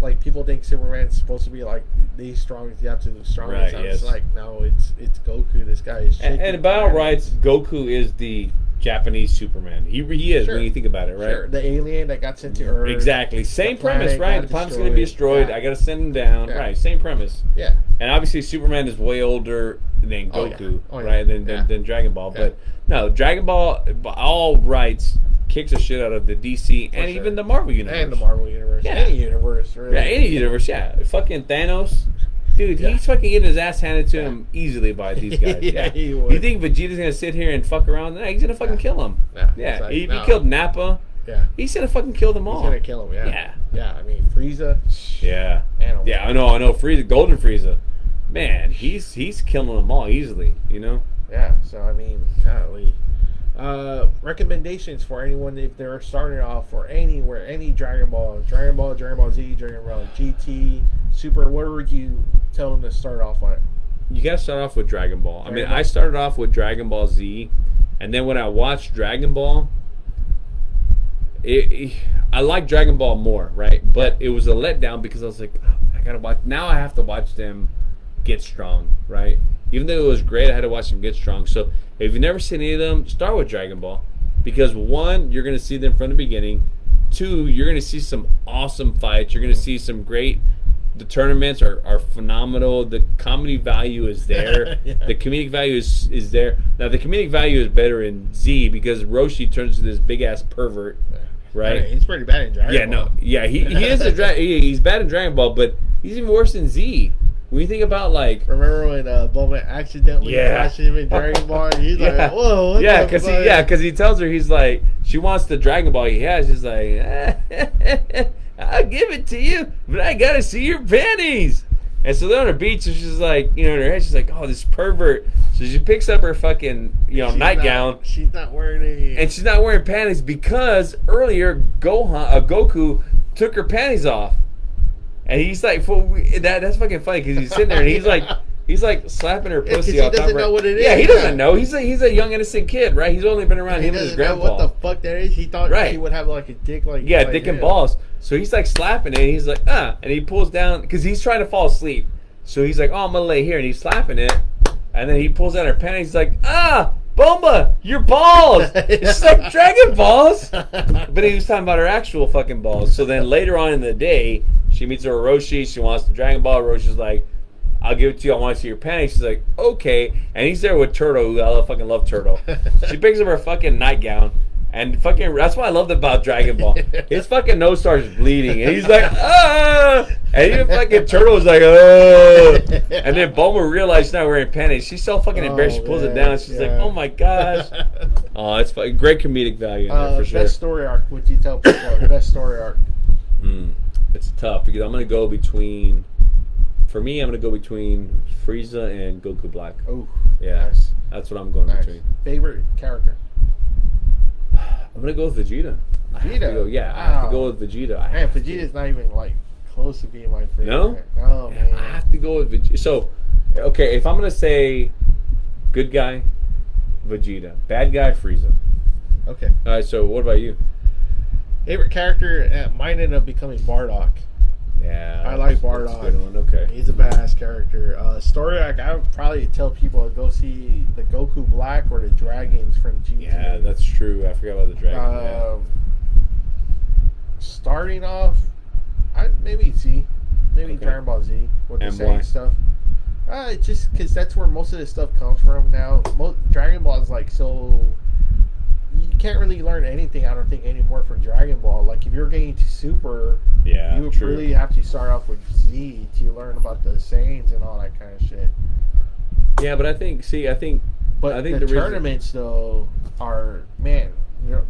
like people think Superman's supposed to be like the strongest, the absolute strongest. Right, I'm yes. just like, no, it's Goku. This guy is shaking. And by all rights, Goku is the Japanese Superman. He is Sure. when you think about it, right? Sure. The alien that got sent to Earth. Exactly. Same The premise, planet right? got The planet's going to be destroyed. Yeah. I got to send him down. Yeah. Right. Same premise. Yeah. And obviously, Superman is way older than Oh, yeah. Goku, Oh, yeah. right? Than Yeah. Dragon Ball. Yeah. But no, Dragon Ball, by all rights, kicks the shit out of the DC and sure. even the Marvel universe. And the Marvel universe. Yeah. Any universe, really. Yeah, any universe. Yeah, fucking Thanos. Dude, Yeah. he's fucking getting his ass handed to him easily by these guys. Yeah, he would. You think Vegeta's gonna sit here and fuck around? No, he's gonna fucking kill him. Yeah. Yeah, It's like, if no. he killed Nappa, Yeah. he's gonna fucking kill them all. He's gonna kill him. Yeah. Yeah. Yeah. I mean, Frieza. Yeah. Animal. Yeah, I know. Frieza, Golden Frieza. Man, he's killing them all easily, you know? Yeah. So I mean, golly. Recommendations for anyone if they're starting off or anywhere, any Dragon Ball, Dragon Ball Z, Dragon Ball GT, Super. What would you tell them to start off on? You gotta start off with Dragon Ball. I mean, Dragon Ball. I started off with Dragon Ball Z, and then when I watched Dragon Ball, I like Dragon Ball more, right? But it was a letdown because I was like, oh, I gotta watch. Now I have to watch them get strong, right? Even though it was great, I had to watch them get strong. So if you've never seen any of them, start with Dragon Ball. Because one, you're going to see them from the beginning. Two, you're going to see some awesome fights. You're going to see some great... The tournaments are phenomenal. The comedy value is there. Yeah. The comedic value is there. Now, the comedic value is better in Z because Roshi turns into this big-ass pervert, right? He's pretty bad in Dragon Ball. He is he's bad in Dragon Ball, but he's even worse in Z. When you think about like, Remember when Bulma accidentally flashed him in Dragon Ball? And he's like, "Whoa, what the fuck?" because he tells her he's like she wants the Dragon Ball he has. She's like, I'll give it to you, but I gotta see your panties. And so they're on the beach, and she's like, in her head, she's like, oh, this pervert. So she picks up her fucking, nightgown. She's not wearing any. And she's not wearing panties because earlier Goku took her panties off. And he's like, that's fucking funny because he's sitting there and he's like slapping her pussy. He doesn't know what it is. Yeah, he doesn't know. He's a young innocent kid, right? He's only been around him and his grandpa. What the fuck that is? He thought Right. he would have like a dick, like dick and balls. So he's like slapping it. And he's like, and he pulls down because he's trying to fall asleep. So he's like, oh, I'm gonna lay here, and he's slapping it. And then he pulls out her panties. He's like, Bulma, your balls. It's like Dragon Balls. But he was talking about her actual fucking balls. So then later on in the day, she meets her Orochi. She wants the Dragon Ball. Oroshi's like, I'll give it to you. I want to see your panties. She's like, okay. And he's there with Turtle, who I fucking love Turtle. She picks up her fucking nightgown. And fucking, that's what I loved about Dragon Ball. His fucking nose starts bleeding. And he's like, And even fucking Turtle's like, And then Bulma realized she's not wearing panties. She's so fucking embarrassed. She pulls it down. She's like, oh my gosh. Oh, it's fucking great comedic value in there for sure. Best story arc. Would you tell people? Best story arc. It's tough because I'm going to go between, for me, I'm going to go between Frieza and Goku Black. Oh, yeah. Nice. That's what I'm going between. Favorite character? I'm going to go with Vegeta. Vegeta? I have to go with Vegeta. Man, Vegeta's not even like close to being my favorite. No? No, man. I have to go with Vegeta. So, okay, if I'm going to say good guy, Vegeta. Bad guy, Frieza. Okay. All right, so what about you? Favorite character, mine ended up becoming Bardock. Yeah. I like Bardock. That's a good one. Okay. He's a badass character. Story arc, I would probably tell people to go see the Goku Black or the Dragons from GT. Yeah, that's true. I forgot about the Dragon. Starting off, maybe Z. Maybe Dragon Ball Z with the same stuff. It's just because that's where most of this stuff comes from now. Dragon Ball is like so... You can't really learn anything, I don't think, anymore from Dragon Ball. Like, if you're getting to Super, you would really have to start off with Z to learn about the Saiyans and all that kind of shit. Yeah, but I think the tournaments, though, are, man,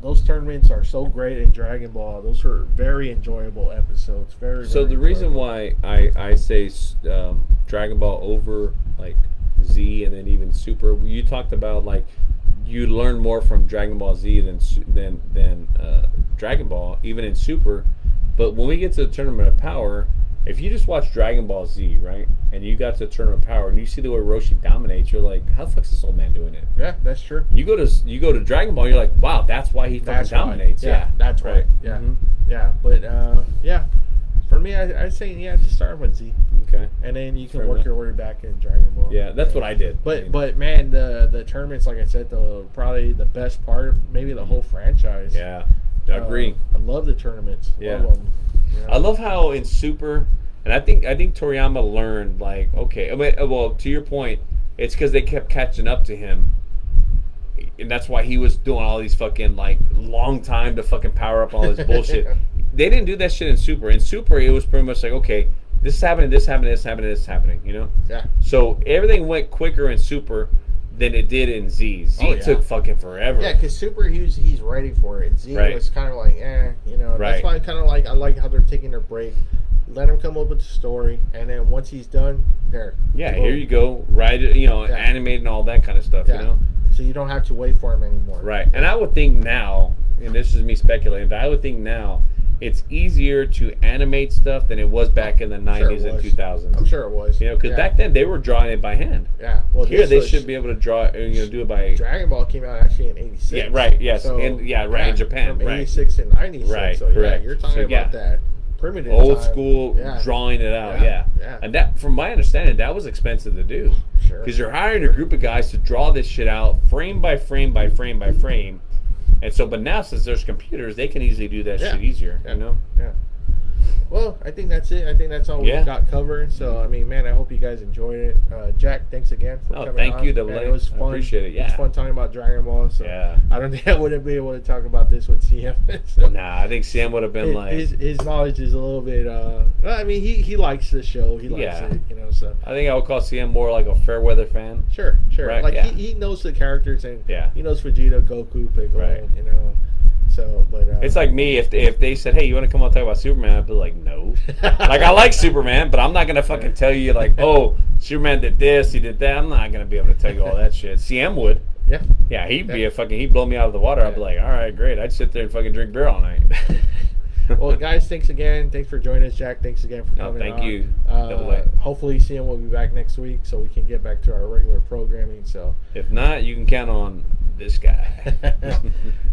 those tournaments are so great in Dragon Ball. Those are very enjoyable episodes. So the reason why I say Dragon Ball over, like, Z and then even Super, you talked about, like, you learn more from Dragon Ball Z than Dragon Ball, even in Super. But when we get to the Tournament of Power, if you just watch Dragon Ball Z, right, and you got to the Tournament of Power, and you see the way Roshi dominates, you're like, how the fuck's this old man doing it? Yeah, that's true. You go to Dragon Ball, you're like, wow, that's why he fucking dominates. Yeah, that's right. Yeah, yeah. But yeah, for me, I say just start with Z. Okay. And then you can work your way back in Dragon Ball. Yeah, that's what I did. But man, the tournaments, like I said, probably the best part of maybe the whole franchise. Yeah, I agree. I love the tournaments. Yeah. Love them. I love how in Super, and I think Toriyama learned, like, okay, well, to your point, it's because they kept catching up to him, and that's why he was doing all these fucking, like, long time to fucking power up all this bullshit. They didn't do that shit in Super. In Super, it was pretty much like, okay, this is happening, this is happening, this is happening, this is happening, you know? Yeah. So everything went quicker in Super than it did in Z. Z took fucking forever. Yeah, because Super, he's ready for it. Z was kind of like, you know. That's why I like how they're taking their break. Let him come up with the story, and then once he's done, there. Yeah, here you go. Right, animate and all that kind of stuff, you know? So you don't have to wait for him anymore. Right. And I would think now, and this is me speculating, but I would think now, it's easier to animate stuff than it was back in the 90s and 2000s. I'm sure it was. You know, because back then they were drawing it by hand. Yeah. Well, here they should be able to draw, do it by. Dragon Ball came out actually in '86. Yeah. Right. Yes. So, in Japan. From '86 and '96. Right. So, correct. You're talking about that primitive old time. school drawing it out. Yeah. And that, from my understanding, that was expensive to do. Sure. Because you're hiring a group of guys to draw this shit out frame by frame by frame by frame. And so, but now since there's computers, they can easily do that shit easier. You know. Yeah. Well, I think that's it. I think that's all we've got covered. So, I mean, man, I hope you guys enjoyed it. Jack, thanks again for coming on. Thank you, Double A. It was fun. I appreciate it. Yeah. It was fun talking about Dragon Ball. So I don't think I would have been able to talk about this with CM. Nah, I think Sam would have been his knowledge is a little bit. I mean, he likes the show. He likes it. You know, so I think I would call CM more like a fair weather fan. Sure. Right? Like he knows the characters and he knows Vegeta, Goku, Piccolo. Right. You know. So, but it's like me if they said, "Hey, you want to come on and talk about Superman?" I'd be like, "No." Like, I like Superman, but I'm not gonna fucking tell you like, "Oh, Superman did this, he did that." I'm not gonna be able to tell you all that shit. CM would. Yeah, he'd be he'd blow me out of the water. I'd be like, "All right, great." I'd sit there and fucking drink beer all night. Well, guys, thanks again. Thanks for joining us, Jack. Thanks again for coming. Thank you. Double A. Hopefully, CM will be back next week so we can get back to our regular programming. So, if not, you can count on this guy.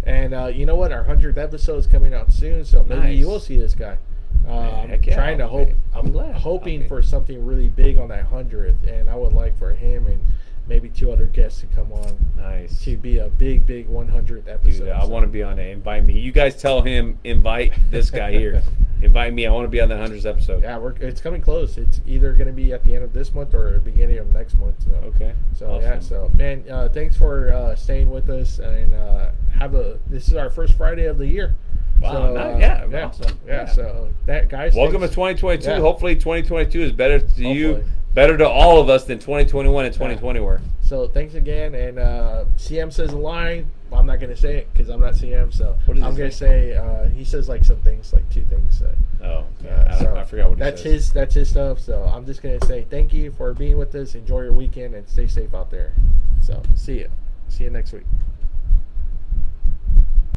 And you know what? Our 100th episode is coming out soon, so maybe you will see this guy. I'm trying to hope. I'm hoping for something really big on that 100th, and I would like for him and maybe 2 other guests to come on. Nice. To be a big 100th episode. Dude, I want to be on it. Invite me. You guys tell him, invite this guy here. Invite me. I want to be on the 100th episode. Yeah, it's coming close. It's either going to be at the end of this month or the beginning of next month. So. Okay. So awesome. yeah, so man, thanks for staying with us, and this is our first Friday of the year. Wow, so, yeah, awesome. Yeah, so that guys. Welcome to 2022. Yeah. Hopefully 2022 is better to you, better to all of us than 2021 and 2020 were. So thanks again, and CM says a line. Well, I'm not going to say it because I'm not CM, so I'm going to say he says like some things, like 2 things. I forgot what he says. That's his stuff. So I'm just going to say thank you for being with us. Enjoy your weekend and stay safe out there. So see you next week.